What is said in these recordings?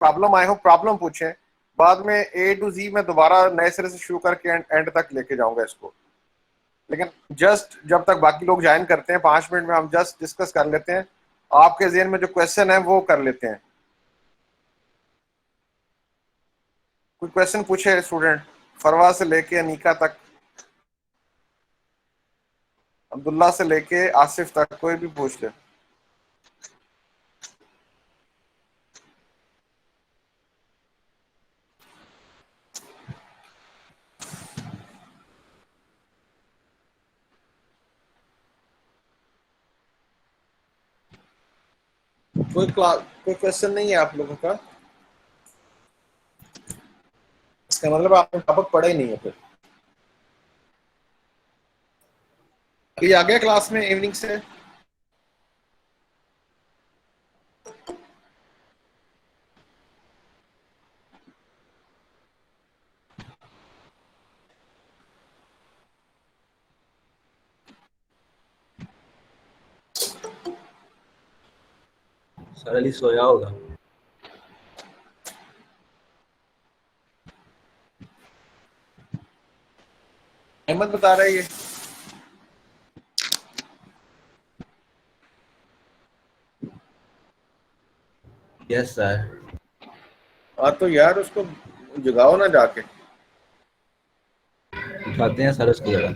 Problem आए हो problem पूछें, बाद में ए टू जी मैं दोबारा नए सिरे से शुरू करके एंड तक लेके जाऊंगा इसको। लेकिन जस्ट जब तक बाकी लोग ज्वाइन करते हैं 5 मिनट में हम जस्ट डिस्कस कर लेते हैं, आपके ज़हन में जो क्वेश्चन है वो कर लेते हैं। कोई क्वेश्चन पूछे स्टूडेंट, फरवा से लेके अनीका तक, अब्दुल्ला से लेके आसिफ तक, कोई भी पूछ ले। कोई क्वेश्चन नहीं है आप लोगों का? इसका मतलब आपने टॉपिक पढ़ा ही नहीं है फिर। अभी आ गया क्लास में इवनिंग से? सर अली सोया होगा। अहमद बता रहा है ये। Yes sir. तो यार उसको जगाओ ना जाके। उठाते हैं सर उसको जरा।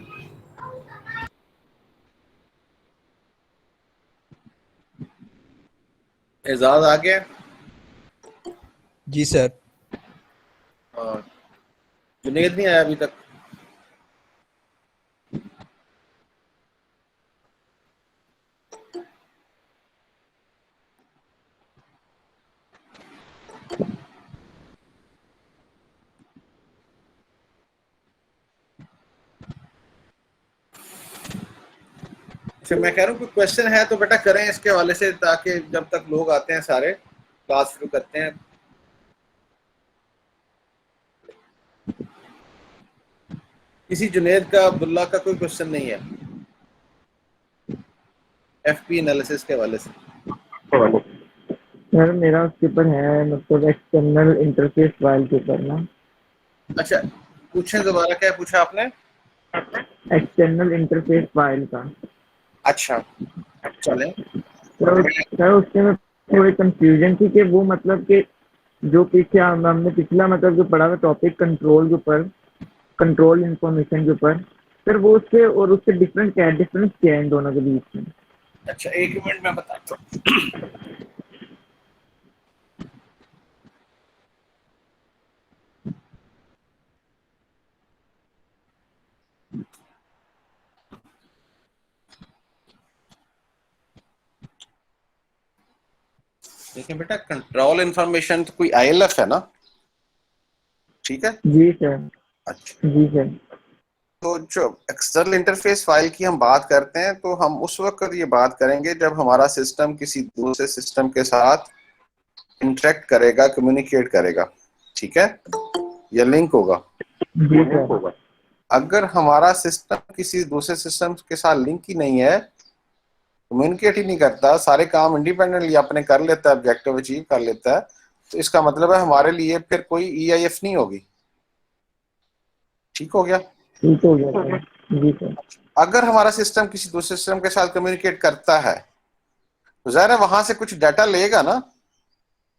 एजाज आ गया? जी सर। जुनेद नहीं आया अभी तक? अच्छा, मैं कह रहा हूँ कोई क्वेश्चन है तो बेटा करें इसके हवाले से, ताकि जब तक लोग आते हैं सारे क्लास शुरू करते हैं। किसी जुनेद का, अब्दुल्ला का कोई क्वेश्चन नहीं है एफपी एनालिसिस के हवाले से? सर मेरा उसके ऊपर है, मतलब एक्सटर्नल इंटरफेस फाइल के ऊपर ना। अच्छा पूछें दोबारा, क्या पूछा आपने? एक्सटर्नल इंटरफेस फाइल का। अच्छा चलें। सर उसके में थोड़ी कंफ्यूजन थी कि वो मतलब कि जो पीछे हमने पिछला मतलब जो पढ़ा था टॉपिक कंट्रोल के ऊपर, कंट्रोल इंफॉर्मेशन के ऊपर, सर वो उसके और उससे डिफरेंस क्या है इन दोनों के बीच में? अच्छा एक मिनट में बताता हूँ। देखिए बेटा, कंट्रोल इंफॉर्मेशन तो कोई आईएलएफ है ना, ठीक है? जी सर। अच्छा, जी सर। तो जो एक्सटर्नल इंटरफेस फाइल की हम बात करते हैं तो हम उस वक्त ये बात करेंगे जब हमारा सिस्टम किसी दूसरे सिस्टम के साथ इंटरेक्ट करेगा, कम्युनिकेट करेगा, ठीक है, या लिंक होगा। जी सर। अगर हमारा सिस्टम किसी दूसरे सिस्टम के साथ लिंक ही नहीं है, कम्युनिकेट ही नहीं करता, सारे काम इंडिपेंडेंटली अपने कर लेता है, ऑब्जेक्टिव अचीव कर लेता है, तो इसका मतलब है हमारे लिए फिर कोई ईआईएफ नहीं होगी। ठीक हो गया? ठीक हो गया सर। जी सर। अगर हमारा सिस्टम किसी दूसरे सिस्टम के साथ कम्युनिकेट करता है तो ज़ाहिर है वहां से कुछ डाटा लेगा ना,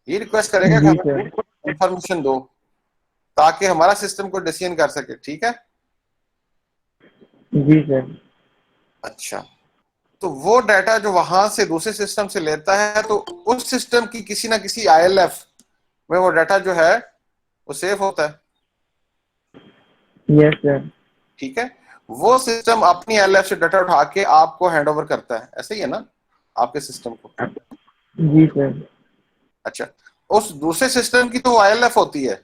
ये रिक्वेस्ट करेगा कि जी हमें सर। इंफॉर्मेशन दो ताकि हमारा सिस्टम को डिसीजन कर सके, ठीक है? जी सर। अच्छा, तो वो डाटा जो वहां से दूसरे सिस्टम से लेता है तो उस सिस्टम की किसी ना किसी आईएलएफ में वो डाटा जो है वो सेव होता है, यस सर। ठीक है? वो सिस्टम अपनी आईएलएफ से डाटा उठा के आपको हैंड ओवर करता है, ऐसे ही है ना आपके सिस्टम को? जी सर। अच्छा, उस दूसरे सिस्टम की तो आईएलएफ होती है,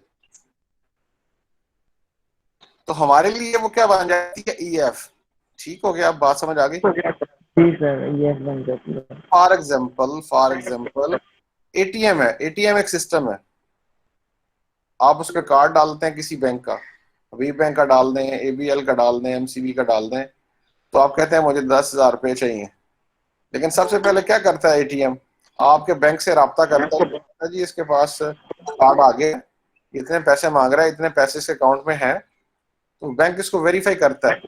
तो हमारे लिए वो क्या बन जाती है? ईएफ। ठीक हो गया, अब बात समझ आ गई? जी सर, यस बन जाती है। फॉर एग्जाम्पल एटीएम है, एटीएम एक सिस्टम है, आप उसका कार्ड डालते हैं किसी बैंक का, वी बैंक का डाल दें, एबीएल का डाल दें, एमसीबी का डाल दें, तो आप कहते हैं मुझे 10,000 रुपये चाहिए। लेकिन सबसे पहले क्या करता है एटीएम? आपके बैंक से राब्ता करता है, जी इसके पास कार्ड आ गया, इतने पैसे मांग रहा है, इतने पैसे इसके अकाउंट में हैं, तो बैंक इसको वेरीफाई करता है।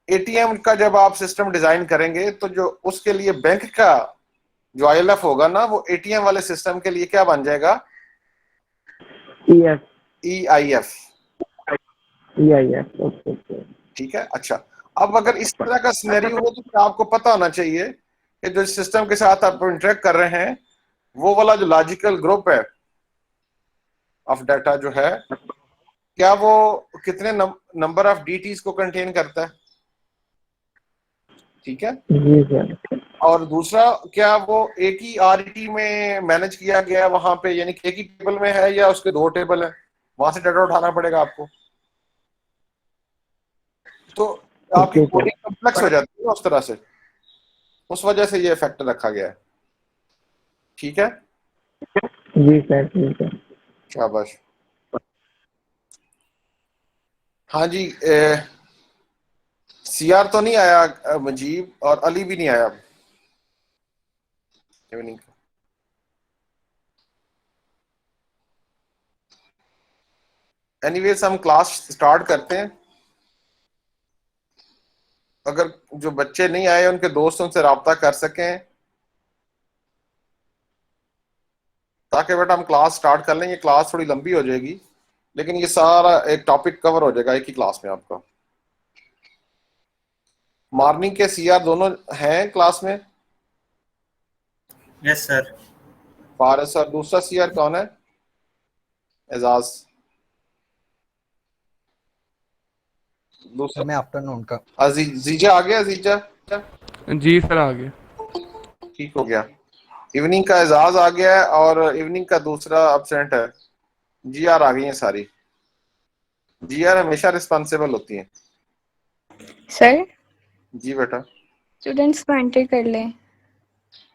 एटीएम का जब आप सिस्टम डिजाइन करेंगे तो जो उसके लिए बैंक का जो आईएलएफ होगा ना, वो एटीएम वाले सिस्टम के लिए क्या बन जाएगा? EF EIF। EIF okay. ठीक है। अच्छा, अब अगर इस तरह का सिनेरियो हो तो फिर आपको पता होना चाहिए कि जो सिस्टम के साथ आप इंटरेक्ट कर रहे हैं वो वाला जो लॉजिकल ग्रुप है ऑफ डाटा जो है, क्या वो कितने नंबर ऑफ डीटीज को कंटेन करता है। ठीक है। जी सर। और दूसरा, क्या वो एक ही आरटी में मैनेज किया गया है वहां पे, यानी एक ही टेबल में है या उसके 2 टेबल है, वहां से डाटा उठाना पड़ेगा आपको। तो आपकी कोडिंग कॉम्प्लेक्स हो जाती है उस तरह से, उस वजह से ये फैक्टर रखा गया है। ठीक है। जी सर ठीक है। शाबाश। हाँ जी, सीआर तो नहीं आया, मुजीब और अली भी नहीं आया इवनिंग का। एनीवेज हम क्लास स्टार्ट करते हैं। अगर जो बच्चे नहीं आए उनके दोस्तों से राब्ता कर सकें ताकि बेटा हम क्लास स्टार्ट कर लें। ये क्लास थोड़ी लंबी हो जाएगी लेकिन ये सारा एक टॉपिक कवर हो जाएगा एक ही क्लास में आपका। मॉर्निंग के सीआर दोनों हैं क्लास में? Yes sir. फारिस। और दूसरा सीआर कौन है? एजाज। दूसरा मैं आफ्टरनून का। जीजा आ गया? जीजा जी सर आ गए। ठीक हो गया। इवनिंग का एजाज आ गया है और इवनिंग का दूसरा एब्सेंट है। जीआर आ गई है सारी। जीआर हमेशा रिस्पॉन्सिबल होती हैं। सर जी बेटा। स्टूडेंट्स को एंटर कर लें।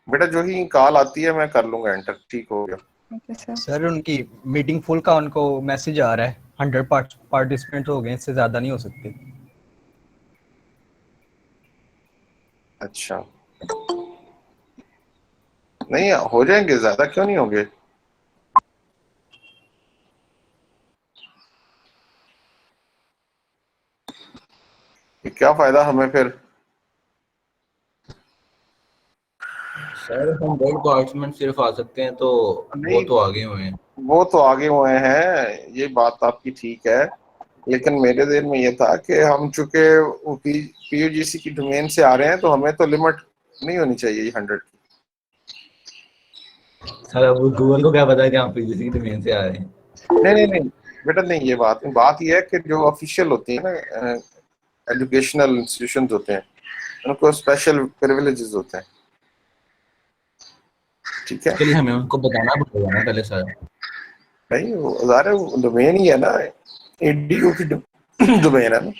बेटा जो ही कॉल आती है मैं कर लूंगा एंटर। ठीक हो गया। Okay sir. सर उनकी मीटिंग फुल का उनको मैसेज आ रहा है, 100 पार्टिसिपेंट हो गए, इससे ज्यादा नहीं हो सकते। अच्छा, नहीं हो जाएंगे, ज्यादा क्यों नहीं होंगे। क्या फायदा हमें फिर। सर 100 पार्टिसिपेंट सिर्फ आ सकते हैं, तो वो तो आगे हुए हैं। वो तो आगे हुए हैं, ये बात आपकी ठीक है, लेकिन मेरे दिल में ये था कि हम चूंकि पीयूजीसी की डोमेन से आ रहे हैं तो हमें तो लिमिट नहीं होनी चाहिए 100 की। सर अब गूगल को क्या पता है कि आप पीजीसी की डोमेन से आ रहे हैं। नहीं बेटा नहीं, ये बात ये है कि जो ऑफिशियल होती है ना, एजुकेशनल इंस्टीट्यूशंस होते हैं, उनको स्पेशल प्रिविलेजेस होते हैं। ठीक है। इसके लिए हमें उनको बताना पड़ेगा ना पहले सर। नहीं वो ज़ाहिर है वो डोमेन ही है ना, एडीयू की डोमेन है ना।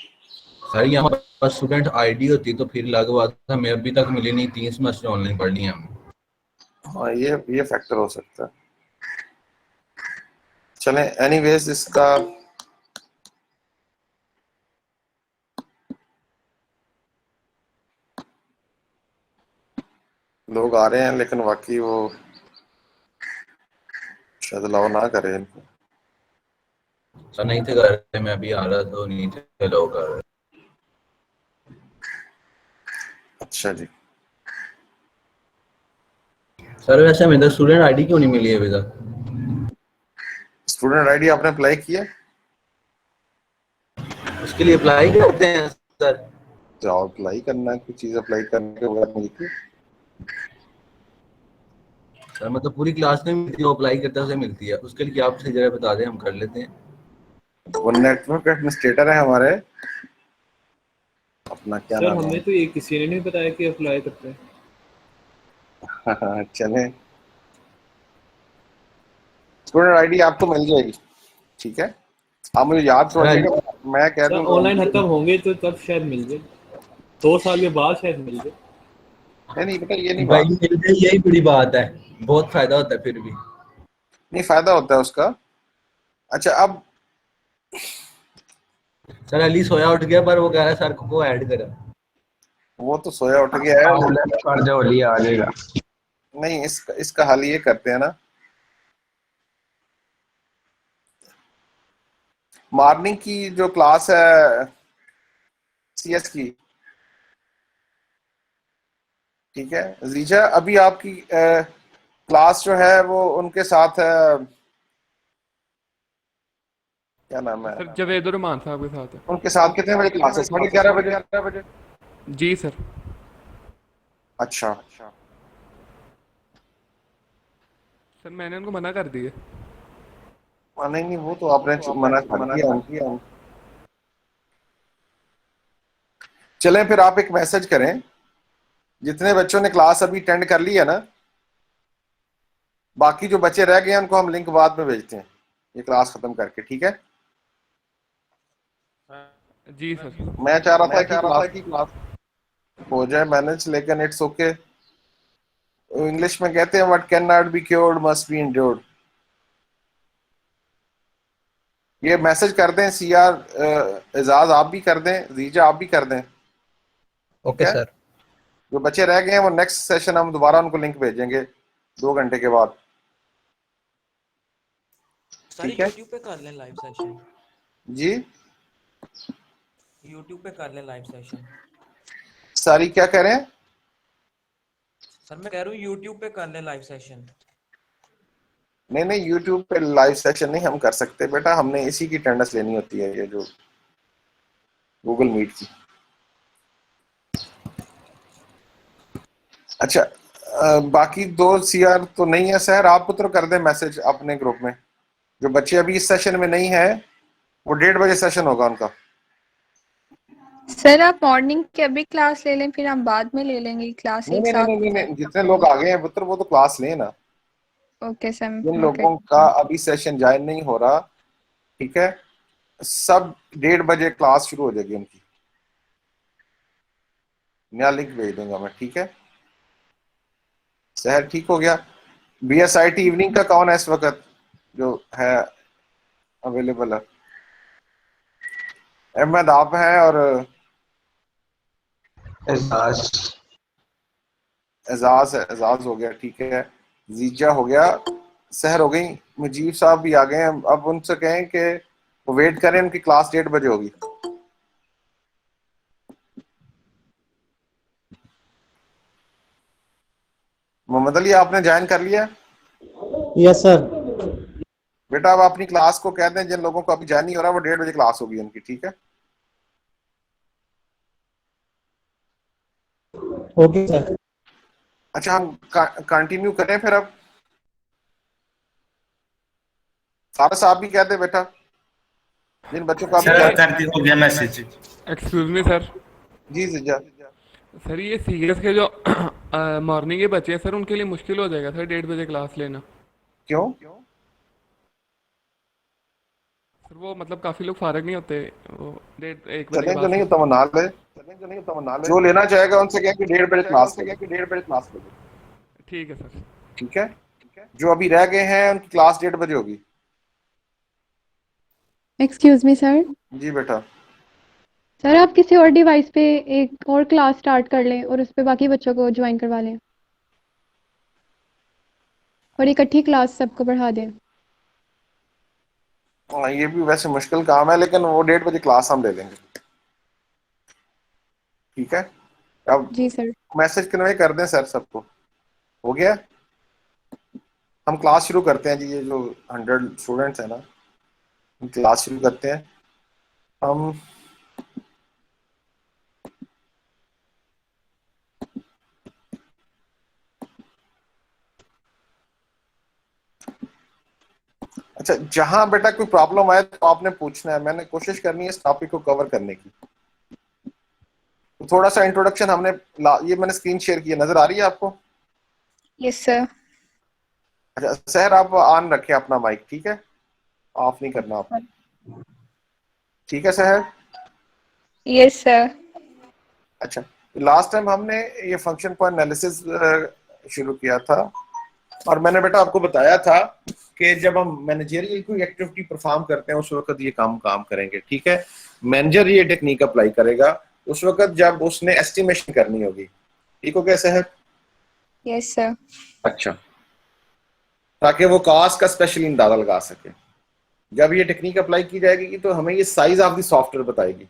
सर ये हमारे पास स्टूडेंट आईडी होती तो फिर अलग बात, हमें अभी तक मिली नहीं, 3 सेमेस्टर ऑनलाइन पढ़ लिए हमने। हाँ ये फैक्टर हो सकता है। चलें एनीवेज इसका लोग आ रहे हैं लेकिन वाकई वो शायद अलाउ ना करें इनको। सर नहीं थे कर रहे, मैं अभी आ रहा था, नहीं थे लोग कर रहे। अच्छा जी। सर वैसे हमें तो स्टूडेंट आईडी क्यों नहीं मिली है अभी तक? स्टूडेंट आईडी आपने अप्लाई किया? उसके लिए अप्लाई करते हैं सर? जाओ अप्लाई करना है, कोई चीज अप्लाई करने के बाद मिलती है। सर मतलब पूरी क्लास में मिलती है, वो अप्लाई करता है उसे मिलती है। उसके लिए आप सही जगह बता दें, हम कर लेते हैं। वो नेटवर्क एडमिनिस्ट्रेटर है हमारे, अपना क्या सर नाम हमें तो ये किसी ने नहीं बताया कि अप्लाई करते हैं। है। चले स्टूडेंट आईडी आपको मिल जाएगी। ठीक है, आप मुझे याद रखिएगा, मैं कह सर दूंगा। ऑनलाइन खत्म होंगे तो तब शायद मिल जाए, 2 साल के बाद शायद मिल जाए। नहीं बेटा ये नहीं भाई बात। मिल जाए यही बड़ी बात है, बहुत फायदा होता है फिर भी। नहीं फायदा होता है उसका। अच्छा अब सर अली सोया उठ गया पर वो कह रहा है सर को ऐड करा। वो तो सोया उठ गया है। कर दो, लिया आ जाएगा। नहीं, इसका हल ये करते हैं ना, मॉर्निंग की जो क्लास है सीएस की, ठीक है जीजा, अभी आपकी क्लास जो है वो उनके साथ है, क्या नाम है, सर जावेद और रहमान साहब के साथ है। उनके साथ कितने बजे क्लास है? 11:30 बजे। जी सर। अच्छा, सर मैंने उनको मना कर दिया। नहीं नहीं, वो तो आपने मना कर दिया। चलें फिर आप एक मैसेज करें, जितने बच्चों ने क्लास अभी अटेंड कर ली है ना, बाकी जो बच्चे रह गए हैं उनको हम लिंक बाद में भेजते हैं ये क्लास खत्म करके, ठीक है? जी सर। मैं चाह रहा था कि क्लास हो जाए मैनेज, लेकिन इट्स ओके। इंग्लिश में कहते हैं what can not be cured must be endured. ये मैसेज कर दें सीआर, एजाज आप भी कर दें, जीजा आप भी कर दें। Okay sir. जो बच्चे रह गए हैं वो नेक्स्ट सेशन हम दोबारा उनको लिंक भेजेंगे 2 घंटे के बाद। सर ठीक है यूट्यूब पे कर लें लाइव सेशन, जी। यूट्यूब पे कर लें लाइव सेशन। सारी क्या कह रहे हैं? सर मैं कह रहा हूँ यूट्यूब पे कर लें लाइव सेशन। नहीं नहीं, यूट्यूब पे लाइव सेशन नहीं हम कर सकते बेटा, हमने इसी की अटेंडेंस लेनी होती है, ये जो गूगल मीट की। अच्छा, बाकी 2 सीआर तो नहीं है सर, आप तो कर दें मैसेज अपने ग्रुप में। जो बच्चे अभी इस सेशन में नहीं है वो 1:30 बजे सेशन होगा उनका। सर आप मॉर्निंग की अभी क्लास ले लें, फिर हम बाद में ले लेंगे क्लास नहीं एक नहीं साथ। नहीं नहीं, नहीं, जितने लोग आ गए हैं पुत्र वो तो क्लास लें ना। ओके सर, जिन ओके। लोगों का अभी सेशन ज्वाइन नहीं हो रहा, ठीक है, सब 1:30 बजे क्लास शुरू हो जाएगी उनकी। नया लिंक भेज दूंगा मैं, ठीक है? शहर ठीक हो गया। बीएसआईटी इवनिंग का कौन है इस वक्त जो है अवेलेबल है? अहमद आप हैं और एजाज है, एजाज हो गया, ठीक है। जीजा हो गया, सहर हो गई, मुजीब साहब भी आ गए हैं। अब उनसे कहें कि वो वेट करें, उनकी क्लास 1:30 बजे होगी। मोहम्मद अली आपने ज्वाइन कर लिया? Yes sir. बेटा अब अपनी क्लास को कह दें जिन लोगों को अभी ज्वाइन नहीं हो रहा, वो 1:30 बजे क्लास होगी उनकी, ठीक है? Okay sir. अच्छा, हम कंटिन्यू करें फिर। अब सारा साहब भी कह दे बेटा, जिन बच्चों का अभी हो गया मैसेज। Excuse me sir. जी जीजा। सर ये सीएस के जो मॉर्निंग के बच्चे हैं सर, उनके लिए मुश्किल हो जाएगा सर 1:30 बजे क्लास लेना। क्यों? सर वो मतलब काफ़ी लोग फारग नहीं होते, वो 1 बजे चलें के जो नहीं बाद। होता वो ना ले, जो लेना चाहेगा उनसे कहें कि 1:30 बजे क्लास ले। ठीक है सर। ठीक है, जो अभी रह गए हैं उनकी क्लास 1:30 बजे होगी। Excuse me sir. जी बेटा। सर आप किसी और डिवाइस पे एक और क्लास स्टार्ट कर लें और उस पे बाकी बच्चों को ज्वाइन करवा लें और इकट्ठी क्लास सबको पढ़ा दें। ये भी वैसे मुश्किल काम है, लेकिन वो 1:30 बजे क्लास हम ले लेंगे, ठीक है? अब जी सर। मैसेज कन्वे कर दें सर सबको। हो गया, हम क्लास शुरू करते हैं जी। ये जो 100 स्टूडेंट्स हैं ना, हम क्लास शुरू करते हैं। हम अच्छा, जहां बेटा कोई प्रॉब्लम आए तो आपने पूछना है, मैंने कोशिश करनी है इस टॉपिक को कवर करने की। तो थोड़ा सा इंट्रोडक्शन हमने ये मैंने स्क्रीन शेयर किया, नजर आ रही है आपको? Yes sir. अच्छा सहर, आप ऑन रखें अपना माइक, ठीक है? ऑफ नहीं करना आप, ठीक है सहर? Yes sir. अच्छा, लास्ट टाइम हमने ये फंक्शन पॉइंट एनालिसिस शुरू किया था, और मैंने बेटा आपको बताया था कि जब हम मैनेजरियल कोई एक्टिविटी परफॉर्म करते हैं उस वक्त ये काम करेंगे, ठीक है? मैनेजर ये टेक्निक अप्लाई करेगा उस वक्त जब उसने एस्टिमेशन करनी होगी, ठीक हो गया सहर? Yes sir. अच्छा, ताकि वो कास्ट का स्पेशली अंदाजा लगा सके। जब ये टेक्निक अप्लाई की जाएगी तो हमें ये साइज ऑफ द सॉफ्टवेयर बताएगी।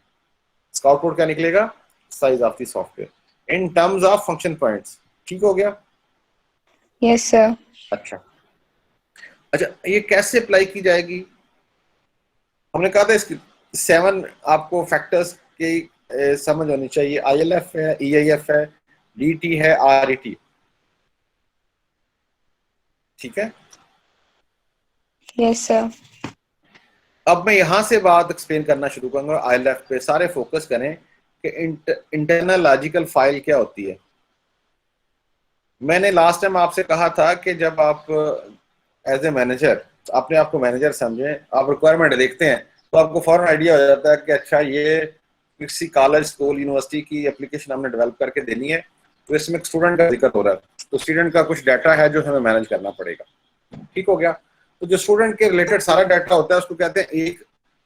इसका आउटपुट क्या निकलेगा? Size of the software in terms of function points. ठीक हो गया? Yes sir. अच्छा, ये कैसे अप्लाई की जाएगी? हमने कहा था इसकी 7 आपको फैक्टर्स की समझ होनी चाहिए। ILF है, EIF है, DT है, RET। ठीक है? Yes sir. अब मैं यहां से बात एक्सप्लेन करना शुरू करूंगा। ILF पे सारे फोकस करें कि इंटरनल लॉजिकल फाइल क्या होती है। मैंने लास्ट टाइम आपसे कहा था कि जब आप एज ए मैनेजर अपने आप को मैनेजर समझें, आप रिक्वायरमेंट देखते हैं तो आपको फौरन आइडिया हो जाता है कि अच्छा ये किसी कॉलेज, स्कूल, यूनिवर्सिटी की एप्लीकेशन हमने डेवलप करके देनी है, तो इसमें स्टूडेंट का जिक्र हो रहा है, तो स्टूडेंट का कुछ डाटा है जो हमें मैनेज करना पड़ेगा। ठीक हो गया? तो जो स्टूडेंट के रिलेटेड सारा डाटा होता है उसको कहते हैं एक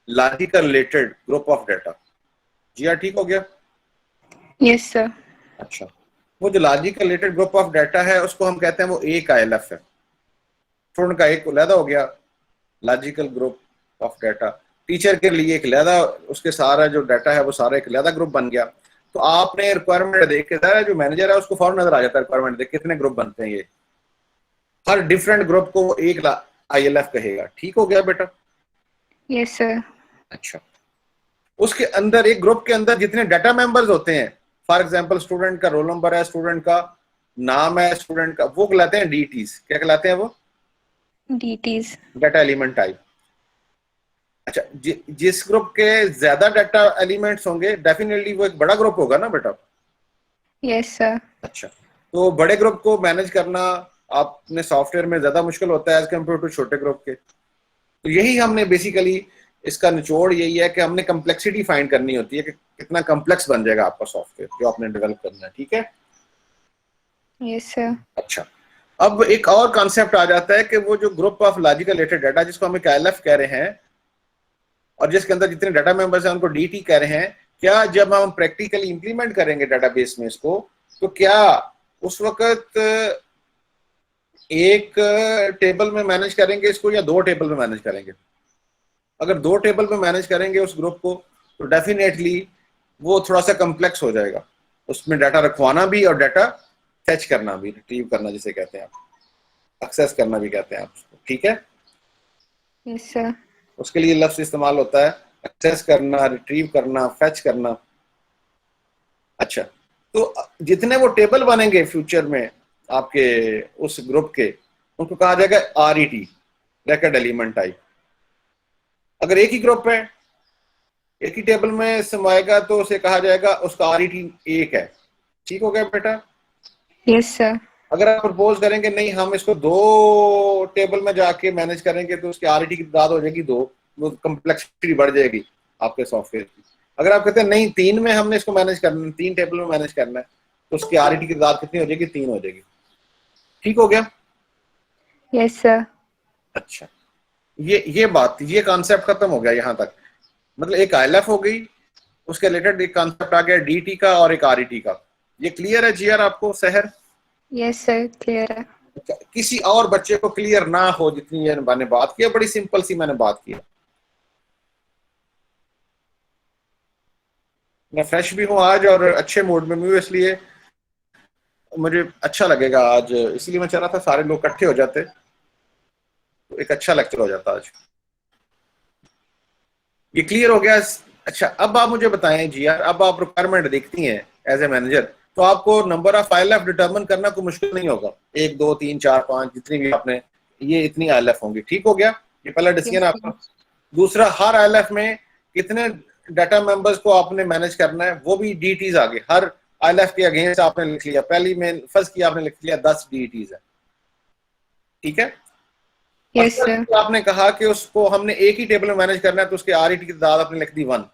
logical related group of data. जी हाँ, ठीक हो गया? Yes sir. अच्छा, वो जो logical related group of data है उसको हम कहते हैं वो एक ILF है। स्टूडेंट का एक अलहदा हो गया logical group of data, teacher के लिए एक अलहदा, उसके सारा जो डाटा है वो सारा एक अलहदा ग्रुप बन गया। तो आपने रिक्वायरमेंट देख के जो मैनेजर है उसको फौरन नजर आ जाता है रिक्वायरमेंट देख कितने ग्रुप बनते हैं। ये हर डिफरेंट ग्रुप को वो एक ILF कहेगा। ठीक हो गया बेटा? Yes sir. अच्छा, उसके अंदर एक ग्रुप के अंदर जितने डाटा मेंबर्स होते हैं, फॉर एग्जांपल स्टूडेंट का रोल नंबर है, स्टूडेंट का नाम है, स्टूडेंट का, वो कहलाते हैं DTs। क्या कहलाते हैं वो? DTs। Data element type. अच्छा, जिस ग्रुप के ज्यादा डाटा एलिमेंट्स होंगे डेफिनेटली वो एक बड़ा ग्रुप होगा ना बेटा? Yes sir. अच्छा, तो बड़े ग्रुप को मैनेज करना आपने सॉफ्टवेयर में ज्यादा मुश्किल होता है एज कम्पेयर टू छोटे ग्रुप के। तो यही हमने बेसिकली इसका निचोड़ यही है कि हमने कम्प्लेक्सिटी फाइंड करनी होती है कि कितना कम्प्लेक्स बन जाएगा आपका सॉफ्टवेयर जो आपने डेवलप करना है। ठीक है? Yes sir. अच्छा, अब एक और कॉन्सेप्ट आ जाता है कि वो जो group of logical related data जिसको हम ILF कह रहे हैं और जिसके अंदर जितने डाटा मेंबर्स हैं उनको DT कह रहे हैं, क्या जब हम प्रैक्टिकली इंप्लीमेंट करेंगे डाटाबेस में इसको, तो क्या उस वक्त एक टेबल में मैनेज करेंगे इसको या 2 टेबल में मैनेज करेंगे? अगर 2 टेबल में मैनेज करेंगे उस ग्रुप को तो डेफिनेटली वो थोड़ा सा कम्प्लेक्स हो जाएगा, उसमें डाटा रखवाना भी और डाटा फेच करना भी, रिट्रीव करना जिसे कहते हैं आप, एक्सेस करना भी कहते हैं आप उसको। ठीक है? Yes sir. उसके लिए लफ्ज इस्तेमाल होता है एक्सेस करना, रिट्रीव करना, फेच करना। अच्छा, तो जितने वो टेबल बनेंगे फ्यूचर में आपके उस ग्रुप के, उनको कहा जाएगा RET, रिकॉर्ड एलिमेंट टाइप। अगर एक ही ग्रुप है, एक ही टेबल में समाएगा तो उसे कहा जाएगा उसका RET 1 है। ठीक हो गया बेटा? Yes sir. अगर आप प्रपोज करेंगे नहीं हम इसको 2 टेबल में जाके मैनेज करेंगे तो उसके RET की तादाद हो जाएगी 2, वो कम्प्लेक्सिटी बढ़ जाएगी आपके सॉफ्टवेयर की। अगर आप कहते हैं नहीं 3 में हमने इसको मैनेज करना है, 3 टेबल में मैनेज करना है, तो उसकी RET की तादाद कितनी हो जाएगी? 3 हो जाएगी। ठीक हो गया? Yes sir. अच्छा, ये बात, ये कॉन्सेप्ट खत्म हो गया यहाँ तक। मतलब एक ILF हो गई, उसके रिलेटेड एक कॉन्सेप्ट आ गया DT का और एक RET का। ये क्लियर है GR आपको सहर? यस सर, क्लियर है। किसी और बच्चे को क्लियर ना हो जितनी ये मैंने बात की, बड़ी सिंपल सी मैंने बात की। मैं फ्रेश भी हूँ आज और अच्छे मूड में हूँ, इसलिए मुझे अच्छा लगेगा आज, इसलिए मैं चाह रहा था सारे लोग इकट्ठे हो जाते तो एक अच्छा लेक्चर हो जाता आज। ये क्लियर हो गया? अच्छा, अब आप मुझे बताएं GR, अब आप रिक्वायरमेंट देखती हैं एज ए मैनेजर तो आपको नंबर ऑफ ILF डिटरमिन करना कोई मुश्किल नहीं होगा। 1 2 3 4 5 जितनी भी आपने, ये इतनी ILF होंगी। ठीक हो गया? ये पहला डिसीजन आपका। दूसरा, हर ILF में कितने डाटा मेंबर्स को आपने मैनेज करना है, वो भी DTs आ गए। हर ILF के अगेंस्ट आपने लिख लिया, पहली में फर्ज किया आपने लिख लिया 10 DTs है। ठीक है? Yes sir. आपने कहा कि उसको हमने एक ही टेबल में मैनेज करना है तो उसके RET की तादाद आपने लिख दी 1।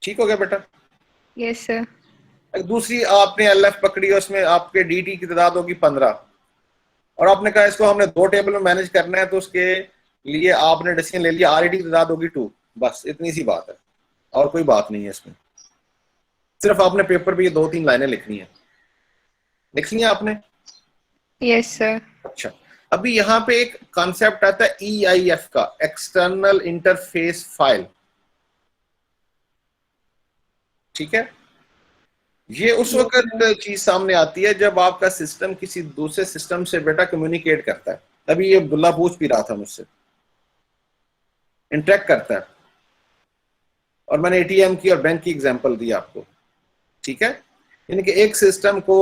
ठीक हो गया बेटा? Yes sir. दूसरी आपने ILF पकड़ी, उसमें आपके DT की तादाद होगी 15 और आपने कहा इसको हमने 2 टेबल में मैनेज करना है तो उसके लिए आपने डिसीजन ले लिया RET की तादाद होगी 2। बस इतनी सी बात है और कोई बात नहीं है इसमें। सिर्फ आपने पेपर पे ये 2-3 लाइनें लिखनी है, लिख लिया आपने? Yes sir. अच्छा, अभी यहाँ पे एक कॉन्सेप्ट आता है EIF का, एक्सटर्नल इंटरफेस फाइल। ठीक है, ये उस वक्त चीज सामने आती है जब आपका सिस्टम किसी दूसरे सिस्टम से बेटा कम्युनिकेट करता है। अभी ये अब्दुल्ला पूछ भी रहा था मुझसे, इंटरेक्ट करता है, और मैंने ATM की और बैंक की एग्जांपल दी आपको। ठीक है, यानी कि एक सिस्टम को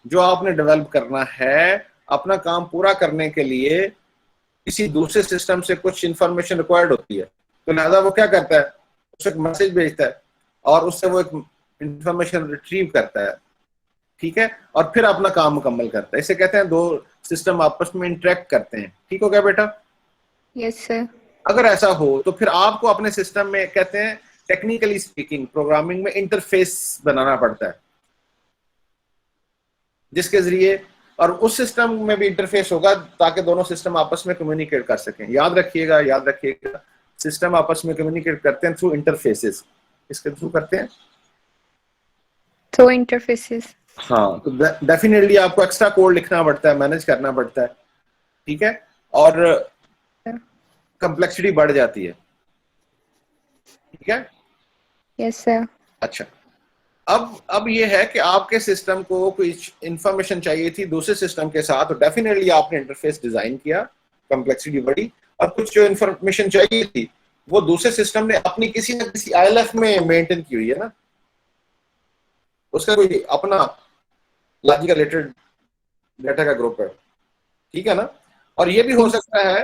जो आपने डेवलप करना है, अपना काम पूरा करने के लिए किसी दूसरे सिस्टम से कुछ इंफॉर्मेशन रिक्वायर्ड होती है, तो लिहाजा वो क्या करता है, उसको एक मैसेज भेजता है और उससे वो एक इंफॉर्मेशन रिट्रीव करता है। ठीक है, और फिर अपना काम मुकम्मल करता है। इसे कहते हैं दो सिस्टम आपस में इंटरेक्ट करते हैं। ठीक हो गया बेटा? Yes sir. अगर ऐसा हो तो फिर आपको अपने सिस्टम में, कहते हैं टेक्निकली स्पीकिंग, प्रोग्रामिंग में इंटरफेस बनाना पड़ता है, जिसके जरिए, और उस सिस्टम में भी इंटरफेस होगा ताकि दोनों सिस्टम आपस में कम्युनिकेट कर सकें। याद रखिएगा, सिस्टम आपस में कम्युनिकेट करते हैं थ्रू इंटरफेसेस। इसके थ्रू करते हैं थ्रू इंटरफेसेस। हाँ, तो डेफिनेटली आपको एक्स्ट्रा कोड लिखना पड़ता है, मैनेज करना पड़ता है। ठीक है, और कंप्लेक्सिटी बढ़ जाती है। ठीक है, यस सर। अच्छा, अब ये है कि आपके सिस्टम को कोई इंफॉर्मेशन चाहिए थी दूसरे सिस्टम के साथ, तो डेफिनेटली आपने इंटरफेस डिजाइन किया, कंप्लेक्सिटी बढ़ी, और कुछ जो इंफॉर्मेशन चाहिए थी वो दूसरे सिस्टम ने अपनी किसी न किसी ILF में मेंटेन की हुई है ना, उसका कोई अपना लॉजिकल रिलेटेड डाटा का ग्रुप है। ठीक है ना, और ये भी हो सकता है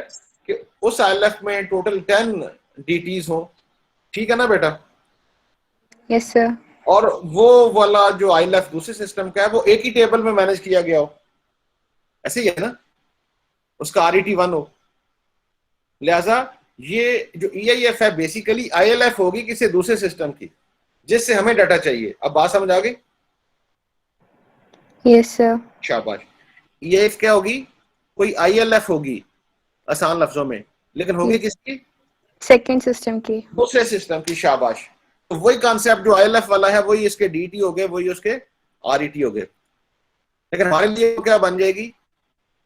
कि उस ILF में टोटल 10 DTs हो। ठीक है ना बेटा? Yes sir. और वो वाला जो ILF दूसरे सिस्टम का है वो एक ही टेबल में मैनेज किया गया हो, ऐसे ही है ना, उसका RET1 हो। लिहाजा ये जो EIF है बेसिकली ILF होगी किसी दूसरे सिस्टम की, जिससे हमें डाटा चाहिए। अब बात समझ आ गई? Yes sir. शाबाश। EIF क्या होगी? कोई ILF होगी आसान लफ्जों में, लेकिन होगी किसकी? सेकंड सिस्टम की। दूसरे सिस्टम की। शाबाश। तो वही कॉन्सेप्ट जो ILF वाला है वही इसके DT हो गए, वही उसके RET हो गए, लेकिन हमारे लिए क्या बन जाएगी?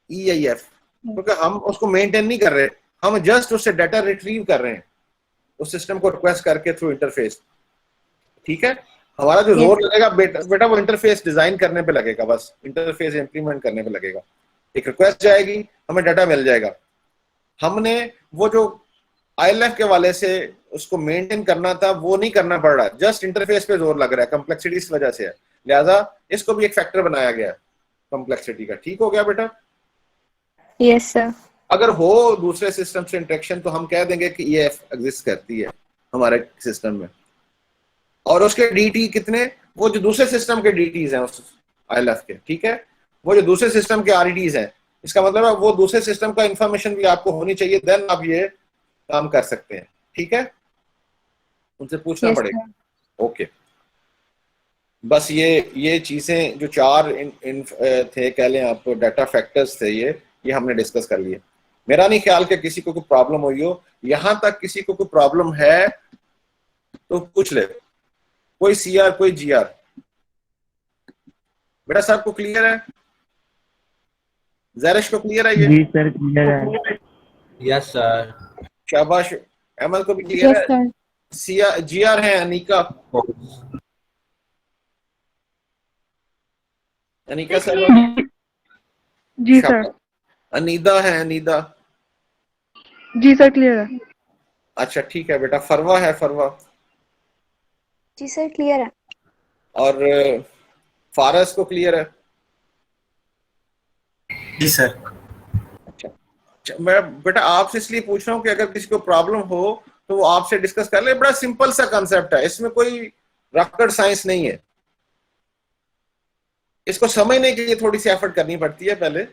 EIF, क्योंकि हम उसको मेंटेन नहीं कर रहे, हम जस्ट उससे डाटा रिट्रीव कर रहे हैं उस सिस्टम को रिक्वेस्ट करके थ्रू इंटरफेस। ठीक है, हमारा जो जोर लगेगा बेटा वो इंटरफेस डिजाइन करने पे लगेगा, बस इंटरफेस इंप्लीमेंट करने पे लगेगा। एक रिक्वेस्ट जाएगी, हमें डाटा मिल जाएगा। हमने वो जो ILF के वाले से उसको मेंटेन करना था वो नहीं करना पड़ रहा, जस्ट इंटरफेस पे जोर लग रहा है, कंप्लेक्सिटी इस वजह से है। लिहाजा इसको भी एक फैक्टर बनाया गया कंप्लेक्सिटी का। ठीक हो गया बेटा? Yes sir. अगर हो दूसरे सिस्टम से इंटरेक्शन तो हम कह देंगे कि EIF एग्जिस्ट करती है हमारे सिस्टम में, और उसके DT कितने, वो जो दूसरे सिस्टम के DTs हैं उस ILF के। ठीक है, वो जो दूसरे सिस्टम के RETs हैं, इसका मतलब है वो दूसरे सिस्टम का इंफॉर्मेशन भी आपको होनी चाहिए, देन आप ये काम कर सकते हैं। ठीक है, उनसे पूछना पड़ेगा। ओके, बस ये चीजें जो चार थे, कह लें आप डाटा फैक्टर्स थे, ये हमने डिस्कस कर लिए। मेरा नहीं ख्याल कि किसी को कोई प्रॉब्लम हुई हो। यहां तक किसी को कोई प्रॉब्लम है तो पूछ ले, कोई CR कोई GR। बेटा साहब को क्लियर है? ज़ैरिश को क्लियर है ये? जी सर क्लियर है। Yes sir. शाबाश। अमल को भी क्लियर यस है? सर। GR है अनीका? अनीका सर? जी सर। अनीदा है? अनीदा? जी सर क्लियर है। अच्छा ठीक है बेटा। फरवा है? फरवा? जी सर क्लियर है। और फारस को क्लियर है? जी सर। अच्छा, मैं बेटा आपसे इसलिए पूछ रहा हूँ कि अगर किसी को प्रॉब्लम हो तो वो आपसे डिस्कस कर ले। बड़ा सिंपल सा कंसेप्ट है, इसमें कोई रॉकेट साइंस नहीं है। इसको समझने के लिए थोड़ी सी एफर्ट करनी पड़ती है, पहले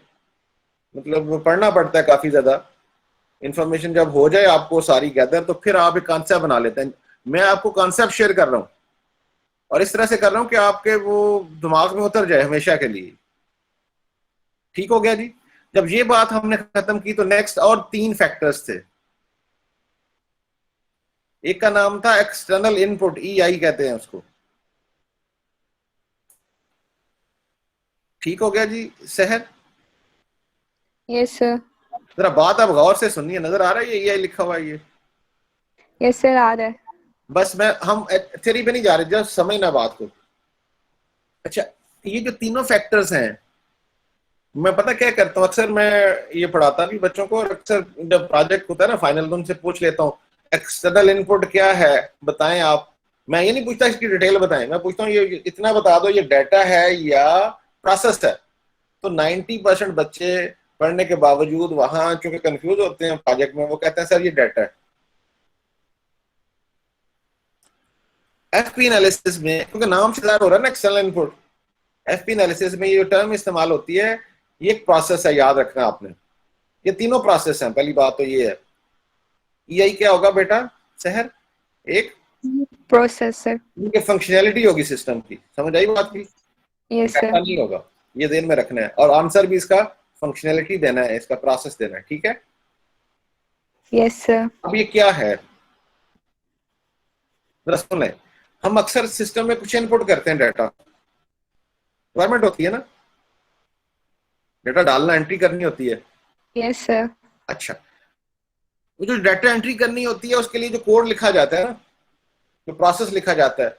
मतलब पढ़ना पड़ता है काफी ज्यादा। इंफॉर्मेशन जब हो जाए आपको सारी गैदर, तो फिर आप एक कॉन्सेप्ट बना लेते हैं। मैं आपको कॉन्सेप्ट शेयर कर रहा हूँ और इस तरह से कर रहा हूँ कि आपके वो दिमाग में उतर जाए हमेशा के लिए। ठीक हो गया जी? जब ये बात हमने खत्म की तो नेक्स्ट और 3 फैक्टर्स थे। एक का नाम था एक्सटर्नल इनपुट, EI कहते हैं उसको। ठीक हो गया जी सहर? Yes sir. जरा बात आप गौर से सुनिए, नजर आ रहा है ये लिखा हुआ है ये? यस सर, आ रहा है। बस हम थ्योरी पे नहीं जा रहे, जस्ट समझना बात को। अच्छा, ये जो तीनों फैक्टर्स हैं, मैं पता क्या करता हूँ, अक्सर मैं ये पढ़ाता भी बच्चों को, और अक्सर जब प्रोजेक्ट होता है ना फाइनल, तो उनसे पूछ लेता हूँ एक्सटर्नल इनपुट क्या है बताएं आप। मैं ये नहीं पूछता इसकी डिटेल बताएं, मैं पूछता हूँ ये इतना बता दो, ये डाटा है या प्रोसेस है। तो 90% बच्चे पढ़ने के बावजूद वहां चूंकि कंफ्यूज होते हैं प्रोजेक्ट में, वो कहते हैं सर ये डाटा है। एफपी एनालिसिस में, क्योंकि नाम से ज़ाहिर हो रहा है ना एक्सटर्नल इनपुट, एफपी एनालिसिस में ये टर्म इस्तेमाल होती है, ये एक प्रोसेस है, याद रखना आपने। ये तीनों प्रोसेस हैं। पहली बात तो ये है, ईआई क्या होगा बेटा सहर? एक प्रोसेसर। ये फंक्शनैलिटी होगी सिस्टम की, समझ आई बात की? Yes data sir. नहीं होगा, ये ध्यान में रखना है। और आंसर भी इसका फंक्शनैलिटी देना है, इसका प्रोसेस देना है, ठीक है? Yes sir. अब ये क्या है जरा सुन लें। हम अक्सर सिस्टम में कुछ इनपुट करते हैं, डाटा रिक्वायरमेंट होती है ना, डाटा डालना, एंट्री करनी होती है। Yes sir. अच्छा, वो जो डाटा एंट्री करनी होती है उसके लिए जो कोड लिखा जाता है ना, जो प्रोसेस लिखा जाता है,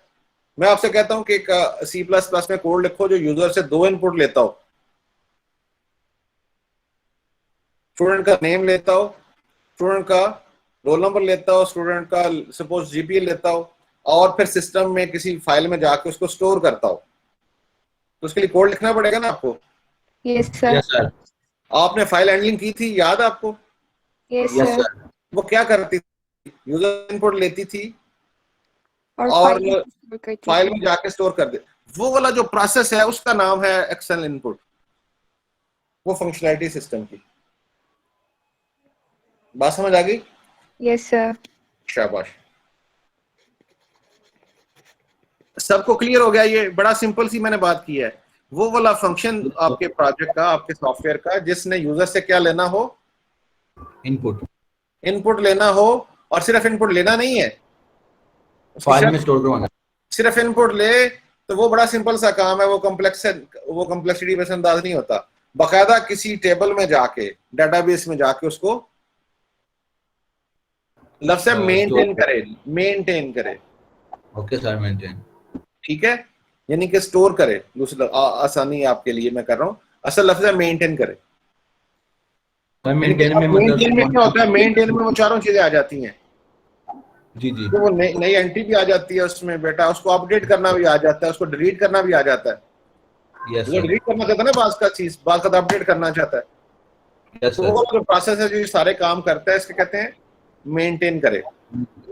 मैं आपसे कहता हूं कि एक C++ में कोड लिखो जो यूजर से 2 इनपुट लेता हो, स्टूडेंट का नेम लेता हो, स्टूडेंट का रोल नंबर लेता हो, स्टूडेंट का सपोज जीपीए लेता हो, और फिर सिस्टम में किसी फाइल में जाके उसको स्टोर करता हो। तो उसके लिए कोड लिखना पड़ेगा ना आपको। Yes sir. Yes sir. आपने फाइल हैंडलिंग की थी, याद है आपको? Yes yes sir. सर। वो क्या करती थी? यूजर इनपुट लेती थी और और फाइल फाइल में जाके स्टोर कर दे। वो वाला जो प्रोसेस है उसका नाम है एक्सटर्नल इनपुट, वो फंक्शनैलिटी सिस्टम की। बात समझ आ गई? Yes sir. शाबाश, सबको क्लियर हो गया? ये बड़ा सिंपल सी मैंने बात की है। वो वाला फंक्शन आपके प्रोजेक्ट का, आपके सॉफ्टवेयर का, जिसने यूजर से क्या लेना हो? इनपुट। इनपुट लेना हो, और सिर्फ इनपुट लेना नहीं है, फाइल में स्टोर करवाना। सिर्फ इनपुट ले तो वो बड़ा सिंपल सा काम है, वो कॉम्प्लेक्सिटी पे अंदाज नहीं होता। बाकायदा किसी टेबल में जाके, डाटाबेस में जाके उसको लफ्ज़ से मेंटेन करे। Okay sir, maintain. ठीक है, यानी कि स्टोर करे। दूसरा आसानी आपके लिए मैं कर रहा हूँ, असल लफ्ज़ है मेंटेन करे। मेंटेन में मेंटेन में क्या होता है? मतलब मेंटेन में वो चारों चीजें आ जाती हैं। जी जी। तो वो नई एंट्री भी आ जाती है उसमें बेटा, उसको अपडेट करना भी आ जाता है, उसको डिलीट करना भी आ जाता है। यस जो सर। डिलीट करना चाहता है ना बाज का चीज, बाज का अपडेट करना चाहता है, यस तो सर। वो जो प्रोसेस है जो ये सारे काम करता है, इसके कहते हैं मेंटेन करे।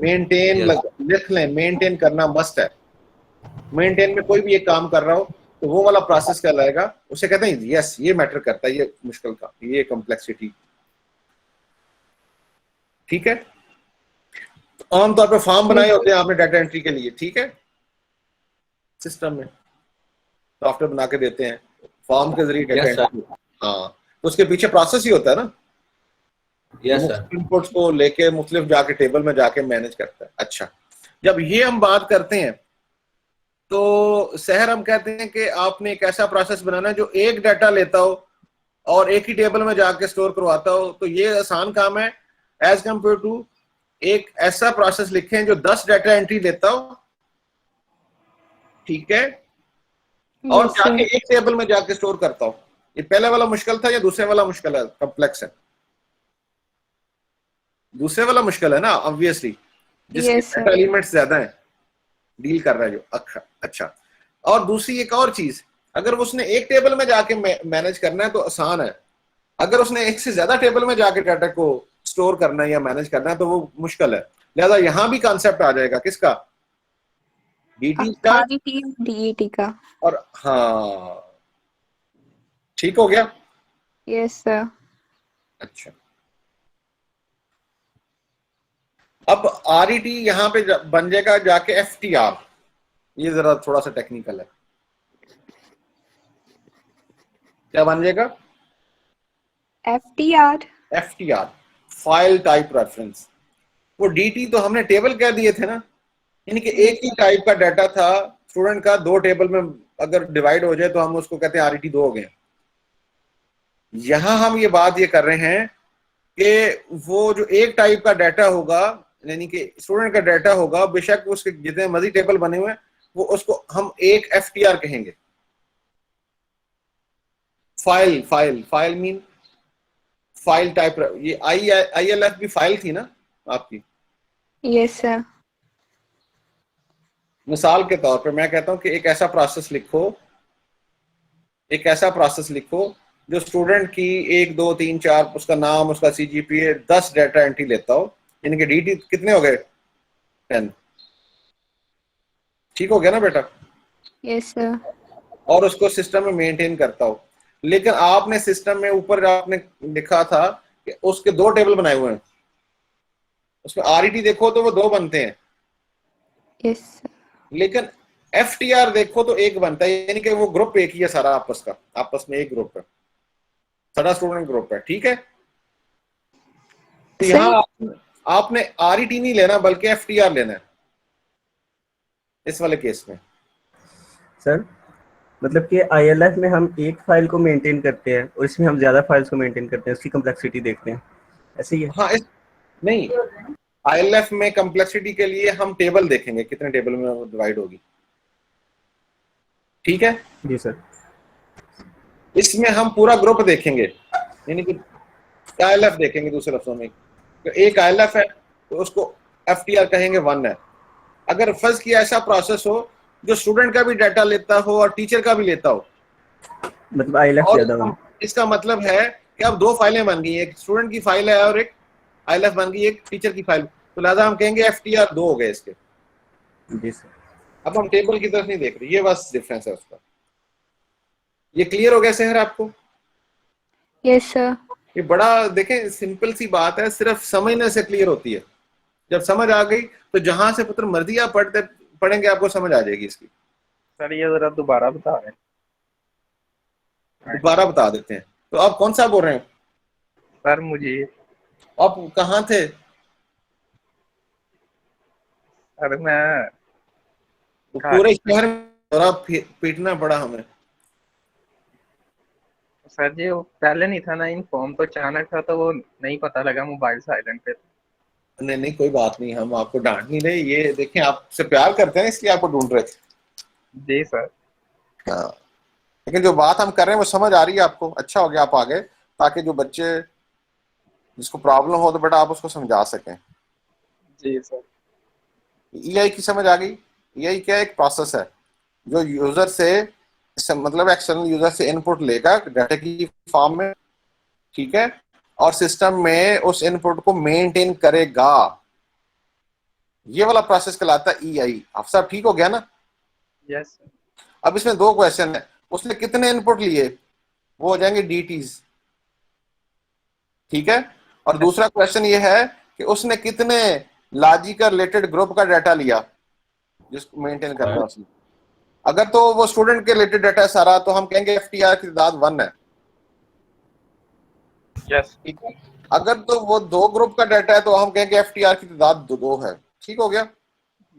मेंटेन लिख लें, मेंटेन करना मस्ट है। मेंटेन में कोई भी एक काम कर रहा हो तो वो वाला प्रोसेस कहलाएगा, उसे कहते हैं यस ये मैटर करता है, ये मुश्किल का, ये कॉम्प्लेक्सिटी। ठीक है, आमतौर पर फॉर्म बनाए होते हैं आपने डाटा एंट्री के लिए, ठीक है, सिस्टम में सॉफ्टवेयर बना के देते हैं फॉर्म के जरिए डाटा एंट्री। हाँ, तो उसके पीछे प्रोसेस ही होता है ना। Yes sir. इनपुट्स को लेके मुख्तलिफ जाके टेबल में जाके मैनेज करता है। अच्छा, जब ये हम बात करते हैं तो सहर हम कहते हैं कि आपने एक ऐसा प्रोसेस बनाना है जो एक डाटा लेता हो और एक ही टेबल में जाके स्टोर करवाता हो। तो ये आसान काम है एज कंपेयर टू एक ऐसा प्रोसेस लिखें जो 10 डाटा एंट्री लेता हो, ठीक है, और जाके एक टेबल में जाके स्टोर करता हो। ये पहले वाला मुश्किल था या दूसरे वाला मुश्किल है, कॉम्प्लेक्स है? दूसरे वाला मुश्किल है ना, ऑब्वियसली, जिसके एलिमेंट्स ज्यादा हैं, डील कर रहा है जो। अच्छा, और दूसरी एक और चीज, अगर उसने एक टेबल में जाके मैनेज करना है तो आसान है, अगर उसने एक से ज्यादा टेबल में जाके डाटा को स्टोर करना है या मैनेज करना है तो वो मुश्किल है। लिहाजा यहां भी कॉन्सेप्ट आ जाएगा किसका? डीटी का, डीईटी का। और हाँ, ठीक हो गया? Yes sir. अच्छा, अब आरईटी यहां पे बन जाएगा जाके एफटीआर। ये जरा थोड़ा सा टेक्निकल है, क्या बन जाएगा? FTR, file type reference. वो डीटी तो हमने टेबल कह दिए थे ना, यानी कि एक ही टाइप का डाटा था स्टूडेंट का, 2 टेबल में अगर डिवाइड हो जाए तो हम उसको कहते हैं आरईटी 2 हो गए। यहां हम ये बात ये कर रहे हैं कि वो जो एक टाइप का डाटा होगा, यानी कि स्टूडेंट का डाटा होगा, बेशक उसके जितने मर्जी टेबल बने हुए हैं, वो उसको हम एक FTR कहेंगे। File mean file type. ये ILF भी फाइल थी ना आपकी। Yes sir. मिसाल के तौर पे मैं कहता हूं कि एक ऐसा प्रोसेस लिखो जो स्टूडेंट की 1 2 3 4 उसका नाम, उसका CGPA 10 डाटा एंट्री लेता हो, यानी कि DT कितने हो गए 10। ठीक हो गया ना बेटा? Yes sir. और उसको सिस्टम में मेंटेन करता हो। लेकिन आपने सिस्टम में ऊपर आपने लिखा था कि उसके 2 टेबल बनाए हुए हैं, उसमें RET देखो तो वो 2 बनते हैं। Yes sir. लेकिन FTR देखो तो 1 बनता है, यानी कि वो ग्रुप एक ही है सारा, आपस में एक ग्रुप है, सारा स्टूडेंट ग्रुप है। ठीक है? तो यहाँ आपने RET नहीं लेना बल्कि FTR लेना है इस वाले केस में। सर मतलब कि ILF में हम एक फाइल को मेंटेन करते हैं और इसमें हम ज्यादा फाइल्स को मेंटेन करते हैं, उसकी कम्प्लेक्सिटी देखते हैं, ऐसे ही है? हाँ, नहीं, ILF में कम्प्लेक्सिटी के लिए हम टेबल देखेंगे, कितने टेबल में वो डिवाइड होगी। ठीक है जी सर। इसमें हम पूरा ग्रुप देखेंगे, यानी कि ILF देखेंगे। दूसरे लफ्जों में तो एक ILF है तो उसको FTR कहेंगे 1 है। अगर फर्ज किया ऐसा प्रोसेस हो जो स्टूडेंट का भी डाटा लेता हो और टीचर का भी लेता हो, मतलब ILF ज्यादा हो। इसका मतलब है कि अब 2 फाइलें बन गई, एक स्टूडेंट की फाइल है और एक ILF बन गई, एक टीचर की फाइल। तो लिहाजा हम कहेंगे FTR 2 हो गए इसके। जी सर। अब हम टेबल की तरफ नहीं देख रहे, ये बस डिफरेंस है उसका। ये क्लियर हो गया शहर आपको? Yes sir. ये बड़ा देखें सिंपल सी बात है, सिर्फ समझने से क्लियर होती है। जब समझ आ गई तो जहां से पुत्र मर्जी आप पढ़ेंगे आपको समझ आ जाएगी इसकी। सर ये जरा दोबारा बता रहे दोबारा बता देते हैं। तो आप कौन सा बोल रहे हैं? सर मुझे आप कहाँ थे? सर मैं पूरे शहर में पीटना पड़ा हमें। सर जी वो पहले नहीं था ना इन्फॉर्म, तो अचानक था तो वो नहीं पता लगा, मोबाइल साइलेंट पे। नहीं कोई बात नहीं, हम आपको डांट नहीं रहे। ये देखें आपसे प्यार करते हैं इसलिए आपको ढूंढ रहे थे। जी सर। हाँ, लेकिन जो बात हम कर रहे हैं वो समझ आ रही है आपको? अच्छा हो गया आप आ गए, ताकि जो बच्चे जिसको प्रॉब्लम हो तो बेटा आप उसको समझा सकें। जी सर। EI की समझ आ गई? EI क्या एक प्रोसेस है जो यूजर से मतलब एक्सटर्नल यूजर से इनपुट लेगा डाटा की फॉर्म में, ठीक है, और सिस्टम में उस इनपुट को मेंटेन करेगा। ये वाला प्रोसेस कहलाता है EI। आप सब ठीक हो गया ना? Yes sir. अब इसमें 2 क्वेश्चन है, उसने कितने इनपुट लिए, वो हो जाएंगे DTs। ठीक है, और दूसरा क्वेश्चन ये है कि उसने कितने लॉजिकल रिलेटेड ग्रुप का डाटा लिया जिसको मेंटेन करना है उसने। अगर तो वो स्टूडेंट के रिलेटेड डाटा है सारा, तो हम कहेंगे FTR की तादाद 1 है। यस। ठीक है, अगर तो वो 2 ग्रुप का डाटा है तो हम कहेंगे FTR की तादाद 2 है। ठीक हो गया?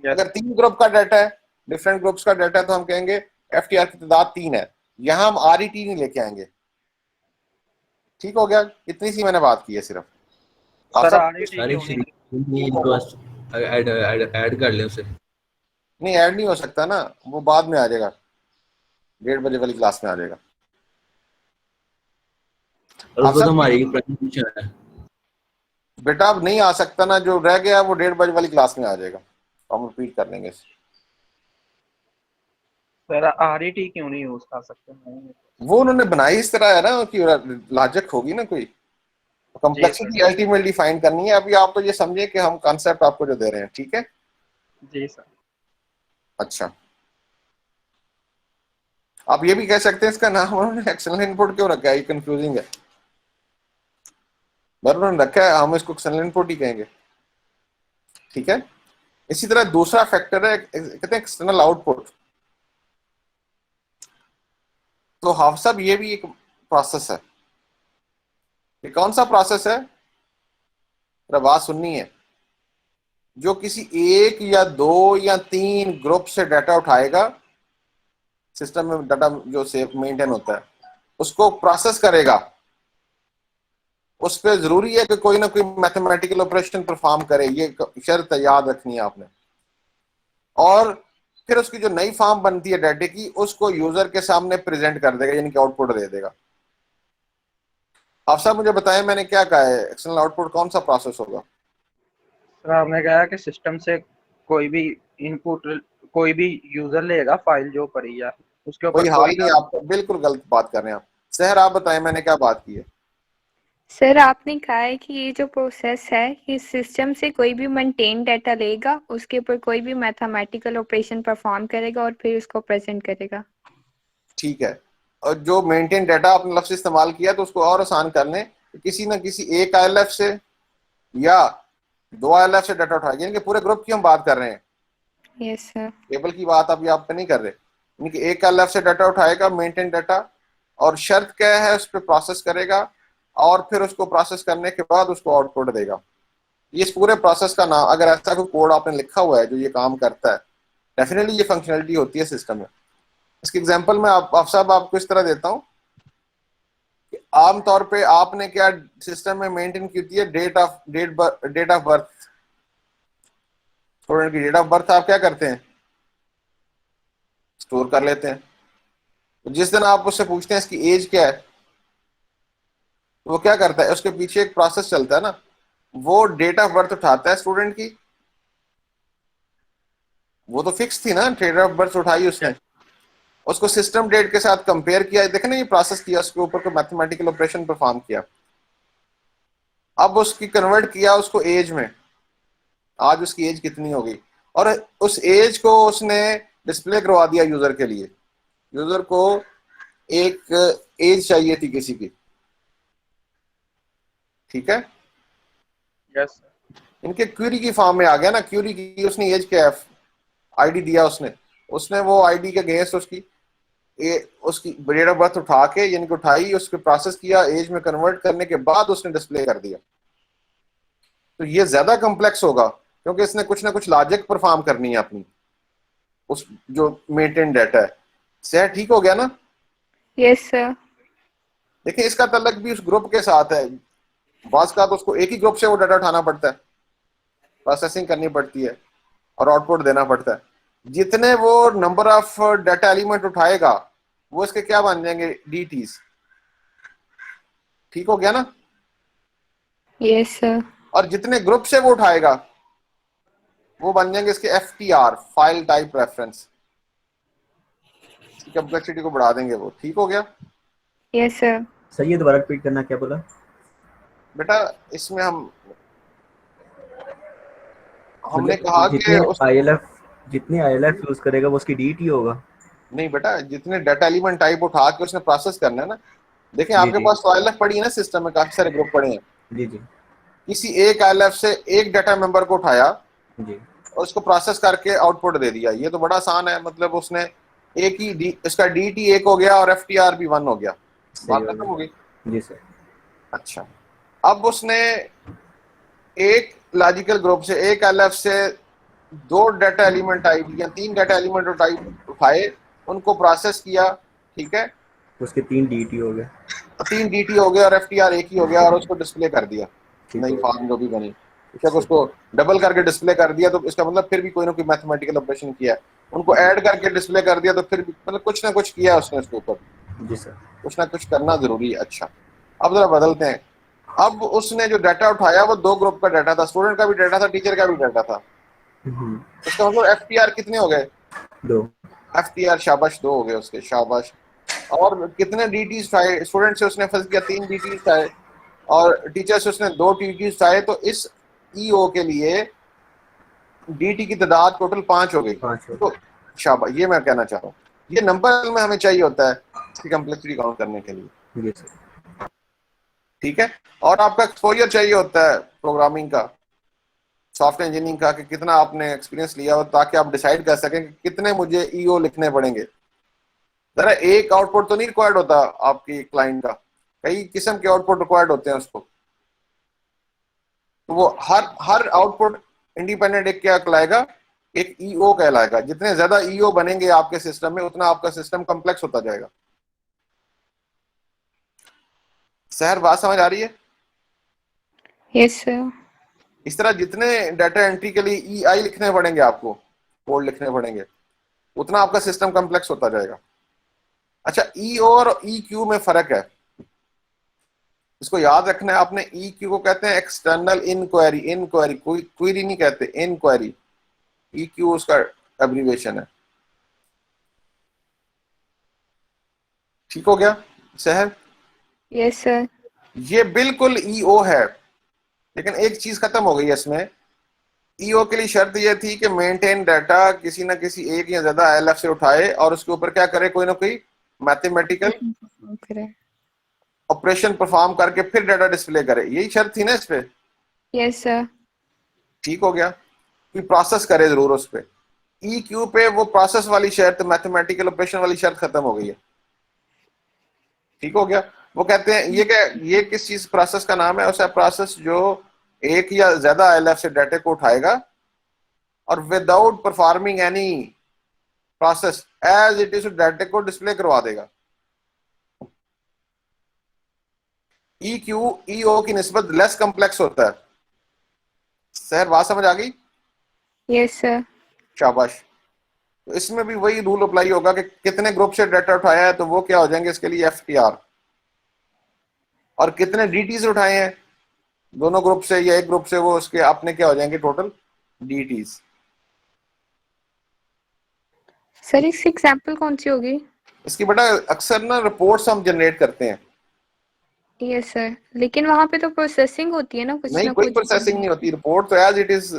अगर 3 ग्रुप का डाटा है, डिफरेंट ग्रुप्स का डाटा है, तो हम कहेंगे FTR की तादाद 3 है। यहां हम RET नहीं लेके आएंगे। ठीक हो गया? इतनी सी मैंने बात की है सिर्फ। ऐड कर लें उसे। नहीं ऐड नहीं हो सकता ना, वो बाद में आ जाएगा, 1:30 बजे वाली क्लास में आ जाएगा। और तो हमारी प्रेजेंटेशन है बेटा अब नहीं आ सकता ना, जो रह गया वो 1:30 बजे वाली क्लास में आ जाएगा, हम रिपीट कर लेंगे। सर RET क्यों नहीं यूज कर सकते? वो उन्होंने बनाई इस तरह है ना कि लॉजिक होगी ना, कोई कॉम्प्लेक्सिटी अल्टीमेटली फाइंड करनी है। अभी आप तो ये समझे कि हम कॉन्सेप्ट आपको जो दे रहे हैं। ठीक है? जी सर। अच्छा, आप ये भी कह सकते हैं इसका नाम उन्होंने एक्सटर्नल इनपुट क्यों रखा है, ये कंफ्यूजिंग है। उन्होंने रखा है, हम इसको एक्सटर्नल इनपुट ही कहेंगे। ठीक है, इसी तरह दूसरा फैक्टर है कहते हैं एक्सटर्नल आउटपुट। तो हाफ साहब ये भी एक प्रोसेस है। ये कौन सा प्रोसेस है? बात सुननी है। जो किसी 1 या 2 या 3 ग्रुप से डाटा उठाएगा, सिस्टम में डाटा जो सेव मेंटेन होता है, उसको प्रोसेस करेगा उस पर जरूरी है कि कोई ना कोई मैथमेटिकल ऑपरेशन परफॉर्म करे, ये शर्त याद रखनी है आपने। और फिर उसकी जो नई फॉर्म बनती है डाटे की, उसको यूजर के सामने प्रेजेंट कर देगा, यानी कि आउटपुट दे देगा। आप सब मुझे बताएं मैंने क्या कहा है, एक्सटर्नल आउटपुट कौन सा प्रोसेस होगा? सर आपने कहा कि सिस्टम से कोई भी इनपुट कोई भी यूजर लेगा फाइल जो पड़ी है उसके ऊपर कोई हाल नहीं, आप बिल्कुल गलत बात कर रहे हैं आप। सहर आप बताएं मैंने क्या बात की है? सर आपने कहा है कि ये जो प्रोसेस है ये सिस्टम से कोई भी मेंटेन डाटा लेगा, उसके ऊपर कोई भी मैथमेटिकल ऑपरेशन परफॉर्म करेगा और फिर उसको प्रेजेंट करेगा। ठीक है, और जो मेंटेन डाटा आपने लफ्ज इस्तेमाल किया तो उसको और आसान कर लें, किसी ना किसी एक ILF से या 2 ILF से डाटा उठाएगा, यानी कि पूरे ग्रुप की हम बात कर रहे हैं, यस सर। टेबल की बात अभी आप पे नहीं कर रहे। यानी कि एक ILF से डाटा उठाएगा मेंटेन डाटा, और शर्त क्या है उस पर प्रोसेस करेगा, और फिर उसको प्रोसेस करने के बाद उसको आउटपुट देगा। इस पूरे प्रोसेस का नाम, अगर ऐसा कोई कोड आपने लिखा हुआ है जो ये काम करता है, डेफिनेटली ये फंक्शनलिटी होती है सिस्टम में। इसकी एग्जांपल मैं आप सब आपको इस तरह देता हूं कि आमतौर पे आपने क्या सिस्टम में मेंटेन की होती है, डेट ऑफ बर्थ। स्टूडेंट की डेट ऑफ बर्थ आप क्या करते हैं, स्टोर कर लेते हैं। तो जिस दिन आप उससे पूछते हैं इसकी एज क्या है, तो वो क्या करता है, उसके पीछे एक प्रोसेस चलता है ना, वो डेट ऑफ बर्थ उठाता है स्टूडेंट की, वो तो फिक्स थी ना, डेट ऑफ बर्थ उठाई उसने, उसको सिस्टम डेट के साथ कंपेयर किया, देखे ना ये प्रोसेस किया, उसके ऊपर कोई मैथमेटिकल ऑपरेशन परफॉर्म किया, अब उसकी कन्वर्ट किया उसको एज में, आज उसकी एज कितनी हो गई, और उस एज को उसने डिस्प्ले करवा दिया यूजर के लिए। यूजर को एक एज चाहिए थी किसी की, ठीक है, यस इनके क्यूरी की फॉर्म में आ गया ना, क्यूरी की उसने एज क्या है, आईडी दिया उसने वो आईडी के अगेंस्ट उसकी डेट ऑफ बर्थ उठा के, यानी कि उठाई, उसको प्रोसेस किया, एज में कन्वर्ट करने के बाद उसने डिस्प्ले कर दिया। तो ये ज्यादा कॉम्प्लेक्स होगा क्योंकि इसने कुछ ना कुछ लॉजिक परफॉर्म करनी है अपनी, उस जो मेंटेन डाटा है। सही ठीक हो गया ना? Yes sir. देखिए इसका तल्लक भी उस ग्रुप के साथ है, बास का तो उसको एक ही ग्रुप से वो डाटा उठाना पड़ता है, प्रोसेसिंग करनी पड़ती है और आउटपुट देना पड़ता है। जितने वो नंबर ऑफ डाटा एलिमेंट उठाएगा वो इसके क्या बन जाएंगे, DTs। ठीक हो गया ना? Yes sir. और जितने ग्रुप से वो उठाएगा वो बन जाएंगे इसके FTR, file type reference, complexity को बढ़ा देंगे वो। ठीक हो गया? Yes sir. सर ये दोबारा रिपीट करना, क्या बोला बेटा इसमें हमने कहा कि जितने ILF यूज करेगा वो उसकी DT होगा। नहीं बेटा, जितने डाटा एलिमेंट टाइप उठा के उसने प्रोसेस करना है ना, देखें आपके पास तो ILF पड़ी है ना सिस्टम में, काफी सारे ग्रुप पड़े हैं जी जी। किसी एक ILF से एक डाटा मेंबर को उठाया जी और उसको प्रोसेस करके आउटपुट दे दिया, ये तो बड़ा आसान है। मतलब उसने एक ही इसका DT 1 हो गया और FTR भी 1 हो गया, बात खत्म हो गई। जी सर। अच्छा, अब उसने एक लॉजिकल ग्रुप से, एक ILF से 2 डाटा एलिमेंट टाइप या 3 डाटा एलिमेंट टाइप उठाए, उनको प्रोसेस किया, ठीक है, उसके 3 DT हो गए, 3 DT हो गया और FTR एक ही हो गया, और उसको डिस्प्ले कर दिया, नई फॉर्म जो भी बनी, ठीक है, उसको डबल करके डिस्प्ले कर दिया, तो इसका मतलब फिर भी कोई ना कोई मैथमेटिकल ऑपरेशन किया है। उनको ऐड करके डिस्प्ले कर दिया तो फिर भी मतलब कुछ ना कुछ किया उसने उसके ऊपर। जी सर। कुछ ना कुछ करना जरूरी है। अच्छा, अब जरा बदलते हैं। अब उसने जो डाटा उठाया वो 2 ग्रुप का डाटा था, स्टूडेंट का भी डाटा था, टीचर का भी डाटा था। इसका मतलब FTR कितने हो गए? 2। FTR शाबाश 2 हो गए उसके, शाबाश। और कितने DTs उठाए? स्टूडेंट से उसने फर्ज किया 3 DTs उठाए और टीचर से उसने 2 DTs उठाए, तो इस EO के लिए DT की तादाद टोटल 5 हो गई। तो शाबाश, ये मैं कहना चाह रहा हूँ, ये नंबर में हमें चाहिए होता है इसकी कम्प्लेक्सिटी काउंट करने के लिए, ठीक है। और आपका एक्सपोजर चाहिए होता है प्रोग्रामिंग का, सॉफ्टवेयर इंजीनियरिंग का, कि कितना आपने एक्सपीरियंस लिया हो, ताकि आप डिसाइड कर सकें कि कितने मुझे EO लिखने पड़ेंगे। जरा एक आउटपुट तो नहीं रिक्वायर्ड होता आपकी क्लाइंट का, कई किस्म के आउटपुट रिक्वायर्ड होते हैं उसको। तो वो हर आउटपुट इंडिपेंडेंट एक क्या कहलाएगा, एक EO कहलाएगा। जितने ज्यादा EO बनेंगे आपके सिस्टम में, उतना आपका सिस्टम कॉम्प्लेक्स होता जाएगा। सहर बात समझ आ रही है? Yes sir. इस तरह जितने डाटा एंट्री के लिए EI लिखने पड़ेंगे, आपको कोड लिखने पड़ेंगे, उतना आपका सिस्टम कॉम्प्लेक्स होता जाएगा। अच्छा, EO और EQ में फर्क है, इसको याद रखना है आपने। EQ को कहते हैं एक्सटर्नल इंक्वायरी, इंक्वायरी कोई क्वेरी नहीं कहते, इंक्वायरी। EQ उसका एब्रीविएशन है। ठीक हो गया सहर? Yes sir. ये बिल्कुल EO है, लेकिन एक चीज खत्म हो गई है इसमें। EO के लिए शर्त यह थी कि मेंटेन डाटा किसी ना किसी एक या ज्यादा ILF से उठाए और उसके ऊपर क्या करे, कोई ना कोई मैथमेटिकल ऑपरेशन परफॉर्म करके फिर डाटा डिस्प्ले करे। यही शर्त थी ना इस पे? Yes sir. ठीक हो गया, कोई प्रोसेस करे जरूर उस पे। EQ पे वो प्रोसेस वाली शर्त, मैथमेटिकल ऑपरेशन वाली शर्त खत्म हो गई है। ठीक हो गया? वो कहते हैं ये क्या, ये किस चीज प्रोसेस का नाम है? उसे प्रोसेस जो एक या ज्यादा ILF से डाटा को उठाएगा और without performing any process as it is data को डिस्प्ले करवा देगा। EQ EO की निस्बत लेस कॉम्प्लेक्स होता है। सर बात समझ आ गई? Yes sir. शाबाश। तो इसमें भी वही रूल अप्लाई होगा कि कितने ग्रुप से डाटा उठाया है तो वो क्या हो जाएंगे इसके लिए FTR, और कितने DT से उठाए हैं दोनों ग्रुप से या एक ग्रुप से, वो उसके अपने क्या हो जाएंगे टोटल DTs। सर इसकी एग्जांपल कौन सी होगी? इसकी बेटा अक्सर ना रिपोर्ट्स हम जनरेट करते हैं। यस सर, लेकिन वहां पे तो प्रोसेसिंग होती है ना कुछ नहीं, ना कोई कुछ। प्रोसेसिंग नहीं होती, रिपोर्ट तो एज इट इज।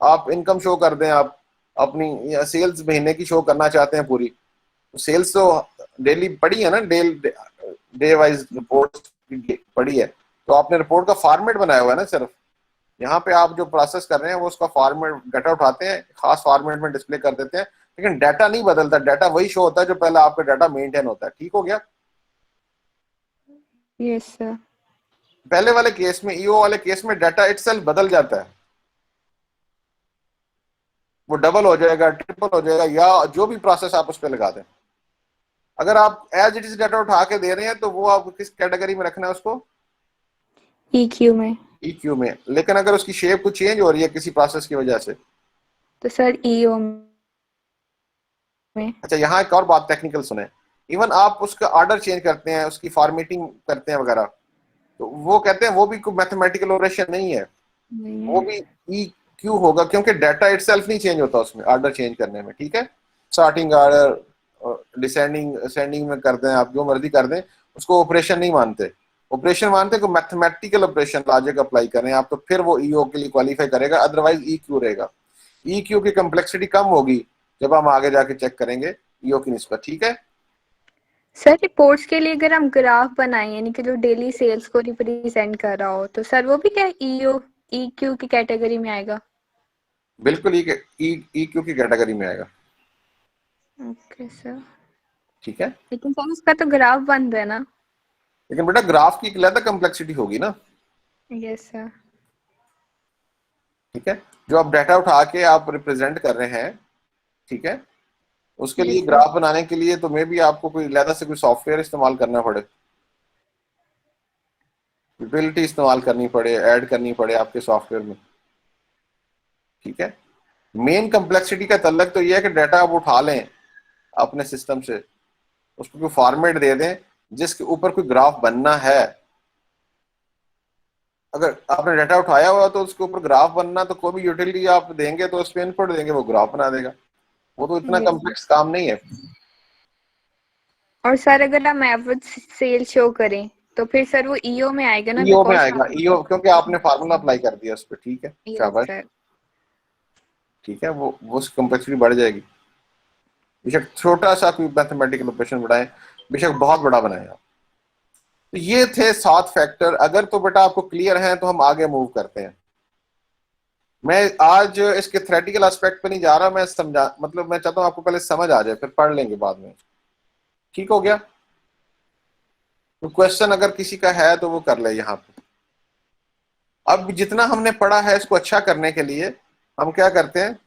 आप इनकम शो कर दें, आप अपनी सेल्स महीने की शो करना चाहते हैं पूरी, सेल्स तो डेली पड़ी है ना, डे वाइज रिपोर्ट पड़ी है, तो आपने रिपोर्ट का फॉर्मेट बनाया हुआ है ना सिर्फ। यहाँ पे आप जो प्रोसेस कर रहे हैं वो उसका फॉर्मेट डाटा उठाते हैं, खास फॉर्मेट में डिस्प्ले कर देते हैं, लेकिन डाटा नहीं बदलता, डाटा वही शो होता है जो पहले आपका डाटा मेंटेन होता है। ठीक हो गया? Yes sir. पहले वाले केस में, EO वाले केस में डाटा इटसेल्फ बदल जाता है, वो डबल हो जाएगा, ट्रिपल हो जाएगा, या जो भी प्रोसेस आप उस पर लगा दें। अगर आप एज इट इज डाटा उठा के दे रहे हैं तो वो आप किस कैटेगरी में रखना है उसको? EQ में। EQ में। लेकिन अगर उसकी शेप कुछ चेंज हो रही है किसी प्रोसेस की वजह से, तो सर EO में। अच्छा यहाँ एक और बात टेक्निकल सुने, इवन आप उसका ऑर्डर चेंज करते हैं, उसकी फॉर्मेटिंग करते हैं वगैरह, तो वो कहते हैं वो भी कोई मैथमेटिकल ऑपरेशन नहीं है, वो भी EQ होगा, क्योंकि डाटा इटसेल्फ नहीं चेंज होता उसमें ऑर्डर चेंज करने में। ठीक है? स्टार्टिंग ऑर्डर, डिसेंडिंग असेंडिंग में कर दें, आप जो मर्जी कर दें, उसको ऑपरेशन नहीं मानते। ऑपरेशन मानते को मैथमेटिकल ऑपरेशन लॉजिक अप्लाई करें आप, तो फिर वो EO के लिए क्वालिफाई करेगा, अदरवाइज EQ रहेगा। EQ की कम्प्लेक्सिटी कम होगी जब हम आगे जाके चेक करेंगे EO की निस्बत। ठीक है? सर रिपोर्ट्स के लिए अगर हम ग्राफ बनाएं, यानी कि जो डेली सेल्स को रिप्रेजेंट कर रहा हो, तो सर वो भी क्या EQ की कैटेगरी में आएगा? बिल्कुल EQ की कैटेगरी में आएगा। Okay sir. ठीक है? लेकिन सर उसका तो ग्राफ बन रहा है ना? लेकिन बेटा ग्राफ की अलग कम्प्लेक्सिटी होगी ना। Yes sir. ठीक है? जो आप डाटा उठा के आप रिप्रेजेंट कर रहे हैं, ठीक है, उसके लिए ग्राफ बनाने के लिए तो मे भी आपको कोई अलग से कोई सॉफ्टवेयर इस्तेमाल करना पड़े, यूटिलिटी इस्तेमाल करनी पड़े, ऐड करनी पड़े आपके सॉफ्टवेयर में। ठीक है? मेन कम्प्लेक्सिटी का तल्लक तो यह है कि डाटा आप उठा लें अपने सिस्टम से, उसको कोई फॉर्मेट दे दें जिसके ऊपर कोई ग्राफ बनना है। अगर आपने डाटा उठाया हुआ तो उसके ऊपर ग्राफ बनना, तो कोई भी यूटिलिटी आप देंगे तो उस पर इनपुट देंगे, वो ग्राफ बना देगा। वो तो इतना कॉम्प्लेक्स काम नहीं है। और सर अगर हम एवरेज सेल शो करें तो फिर सर वो EO में आएगा ना? EO में आएगा, EO क्योंकि आपने फार्मूला अप्लाई कर दिया उस पर। ठीक है? शाबाश। ठीक है, वो उसकी कम्प्लेक्सिटी बढ़ जाएगी। बेशक छोटा सा कोई मैथमेटिकल ऑपरेशन बढ़ाएं, बेशक बहुत बड़ा बनाएं आप। तो ये थे 7 फैक्टर। अगर तो बेटा आपको क्लियर है तो हम आगे मूव करते हैं। मैं आज इसके थ्योरेटिकल एस्पेक्ट पे नहीं जा रहा, मैं समझा, मतलब मैं चाहता हूं आपको पहले समझ आ जाए, फिर पढ़ लेंगे बाद में। ठीक हो गया? तो क्वेश्चन अगर किसी का है तो वो कर ले यहाँ पे। अब जितना हमने पढ़ा है इसको अच्छा करने के लिए हम क्या करते हैं,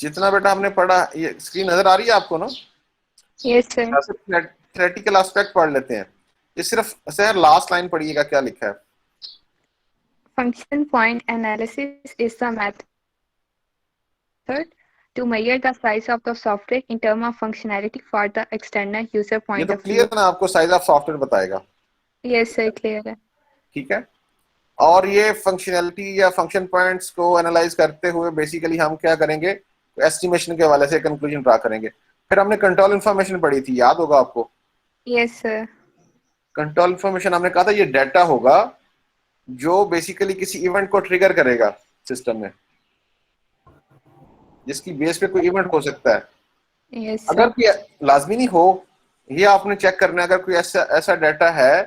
जितना बेटा हमने पढ़ा, ये स्क्रीन नजर आ रही है आपको ना? Yes sir. थ्योरेटिकल एस्पेक्ट पढ़ लेते हैं। ये सिर्फ सर लास्ट लाइन पढ़िएगा, क्या लिखा है। Function point analysis is the method to measure the size of the software in terms of functionality for the external user ये point तो of view. क्लियर ना, आपको साइज ऑफ सॉफ्टवेयर बताएगा। Yes sir, clear है। ठीक है, और ये फंक्शनैलिटी या फंक्शन पॉइंट्स को एनालाइज करते हुए बेसिकली हम क्या करेंगे, एस्टिमेशन के हवाले से कंक्लूजन ड्रा करेंगे। फिर हमने कंट्रोल इन्फॉर्मेशन पढ़ी थी, याद होगा आपको। Yes sir। कंट्रोल इन्फॉर्मेशन हमने कहा था ये डाटा होगा जो बेसिकली किसी इवेंट को ट्रिगर करेगा सिस्टम में, जिसकी बेस पे कोई इवेंट हो सकता है। Yes अगर sir। कोई लाजमी नहीं हो, ये आपने चेक करना है। अगर कोई ऐसा डाटा है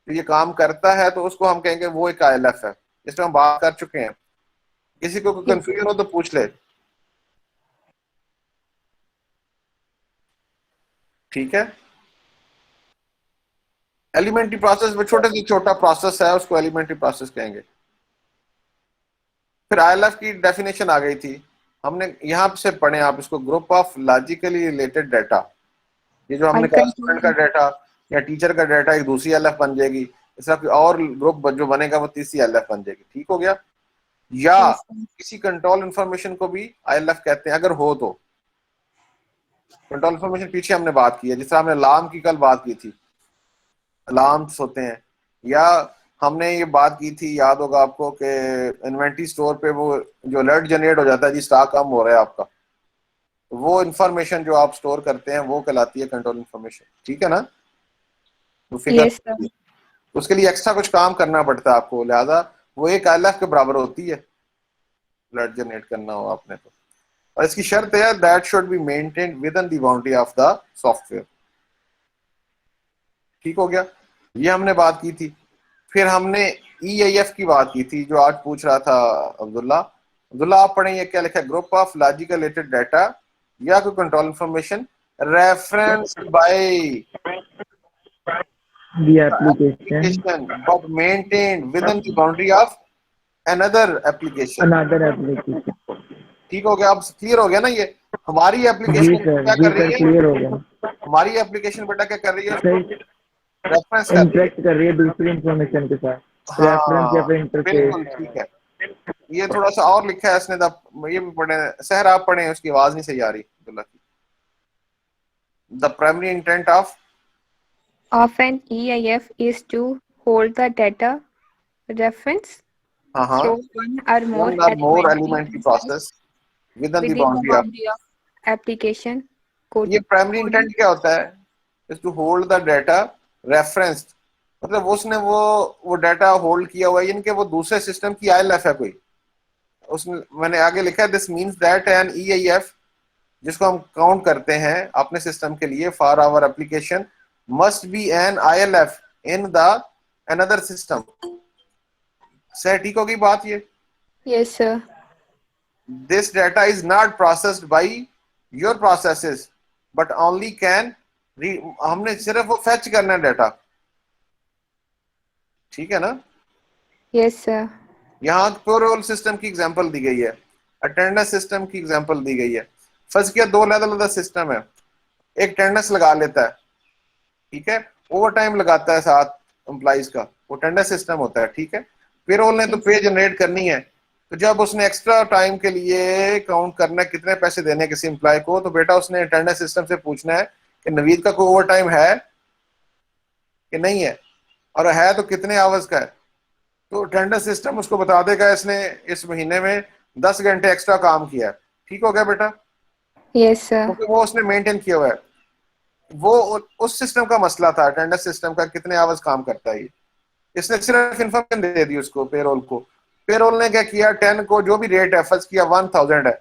तो ये काम करता है तो उसको हम कहेंगे वो एक ILF है। इस पर हम बात कर चुके हैं। किसी को कोई कंफ्यूजन हो तो पूछ ले। ठीक है, एलिमेंट्री प्रोसेस में छोटे से छोटा प्रोसेस है, उसको एलिमेंट्री प्रोसेस कहेंगे। फिर ILF की डेफिनेशन आ गई थी, हमने यहाँ से पढ़े आप इसको, group of logically related data. ये जो हमने कहा स्टूडेंट का डाटा या टीचर का डाटा एक दूसरी ILF बन जाएगी, इस तरह और ग्रुप जो बनेगा वो तीसरी ILF बन जाएगी। ठीक हो गया। या किसी कंट्रोल इंफॉर्मेशन को भी ILF कहते हैं अगर हो तो। कंट्रोल इंफॉर्मेशन पीछे हमने बात की है, जिस तरह हमने अलार्म की कल बात की थी, अलार्म्स होते हैं। या हमने ये बात की थी, याद होगा आपको, कि इन्वेंटरी स्टोर पे वो जो अलर्ट जनरेट हो जाता है जी स्टॉक कम हो रहा है आपका, वो इंफॉर्मेशन जो आप स्टोर करते हैं वो कहलाती है कंट्रोल इंफॉर्मेशन। ठीक है ना? तो Yes sir। उसके लिए एक्स्ट्रा कुछ काम करना पड़ता है आपको, लिहाजा वो एक ILF के बराबर होती है अलर्ट जनरेट करना हो आपने तो। और इसकी शर्त है that should be maintained with in the boundary of the software. ठीक हो गया, ये हमने बात की थी। फिर हमने EIF की बात की थी, जो आज पूछ रहा था अब्दुल्ला। आप पढ़ें, ये क्या लिखा है, group of logical related data या कोई control information reference by the application but maintained within the boundary of another application। ठीक हो गया, अब क्लियर हो गया ना? ये हमारी एप्लीकेशन क्या कर रही है? क्लियर हो गया। हमारी एप्लीकेशन बेटा क्या कर रही है? रेफरेंस इंटरेक्ट कर रही है दूसरी इंफॉर्मेशन के साथ, रेफरेंस या फिर इंटरफेस। बिल्कुल ठीक है। ये थोड़ा सा और लिखा है इसने, ये भी पढ़े, सहर आप पढ़े, उसकी आवाज नहीं सही आ रही अब्दुल्ला की। The primary intent of an EIF is to hold the data reference through one or more elementary process within the boundary of application code। ये प्राइमरी इंटेंट क्या होता है? is to hold the data referenced, मतलब उसने वो data hold किया हुआ है, यानी कि वो दूसरे सिस्टम की ILF है कोई। उसने मैंने आगे लिखा है this means that an EIF, जिसको हम काउंट करते हैं अपने सिस्टम के लिए for our application, must be an ILF in the another system। Sir ठीक होगी बात ये? Yes sir। This data is not processed by your processes but only can हमने सिर्फ वो फेच करना है डाटा। ठीक है ना? Yes sir। यहाँ पेरोल सिस्टम की एग्जांपल दी गई है, अटेंडेंस सिस्टम की एग्जांपल दी गई है। फर्ज किया दो अलग-अलग सिस्टम है, एक अटेंडेंस लगा लेता है, ठीक है, ओवर टाइम लगाता है साथ एम्प्लॉइज का, वो अटेंडेंस सिस्टम होता है। ठीक है, पेरोल ने तो पे जनरेट करनी है, तो जब उसने एक्स्ट्रा टाइम के लिए काउंट करना है कितने पैसे देने किसी एम्प्लॉय को, तो बेटा उसने अटेंडेंस सिस्टम से पूछना है कि नवीद का कोई ओवर टाइम है कि नहीं है, और है तो कितने आवर्स का है। तो अटेंडेंस सिस्टम उसको बता देगा इसने इस महीने में 10 घंटे एक्स्ट्रा काम किया है। ठीक हो गया बेटा? Yes sir. क्योंकि वो उसने मेंटेन किया हुआ है, वो उस सिस्टम का मसला था, अटेंडेंस सिस्टम का, कितने आवर्स काम करता है ये। इसने सिर्फ इन्फॉर्मेशन दे दी उसको, पेरोल को। पेरोल ने क्या किया, 10 को जो भी रेट है, फर्ज किया 1000 है,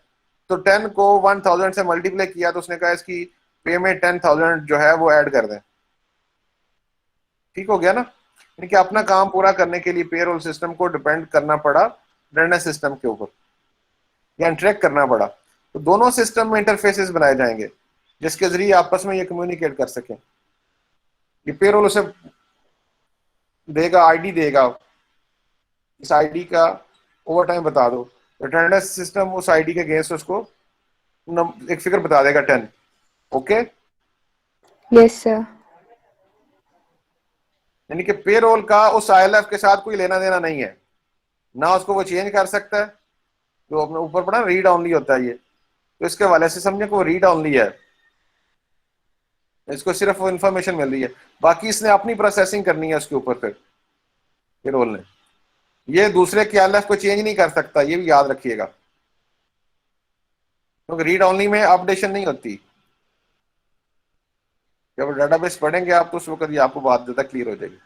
तो 10 को 1000 से मल्टीप्लाई किया, तो उसने कहा इसकी पे में 10,000 जो है वो ऐड कर दें। ठीक हो गया ना? यानी कि अपना काम पूरा करने के लिए पेरोल सिस्टम को डिपेंड करना पड़ा अटेंडेंस सिस्टम के ऊपर, या इंटरेक्ट करना पड़ा। तो दोनों सिस्टम में इंटरफेसेस बनाए जाएंगे जिसके जरिए आपस में ये कम्युनिकेट कर सकें। ये पेरोल उसे देगा, आईडी देगा, इस आईडी का ओवर टाइम बता दो, अटेंडेंस सिस्टम उस आईडी के अगेंस्ट उसको एक फिगर बता देगा 10। Okay, yes sir. यानी कि पेरोल का उस आईएलएफ के साथ कोई लेना देना नहीं है, ना उसको वो चेंज कर सकता है। जो अपने ऊपर पड़ा रीड ऑनली होता है ये, तो इसके वाले से समझे को रीड ऑनली है, इसको सिर्फ वो इन्फॉर्मेशन मिल रही है, बाकी इसने अपनी प्रोसेसिंग करनी है उसके ऊपर। फिर पेरोल ने ये दूसरे के आईएलएफ को चेंज नहीं कर सकता, ये भी याद रखिएगा, क्योंकि रीड ऑनली में अपडेशन नहीं होती। जब डेटाबेस पढ़ेंगे आप तो उस वक्त ये आपको बात ज्यादा क्लियर हो जाएगी।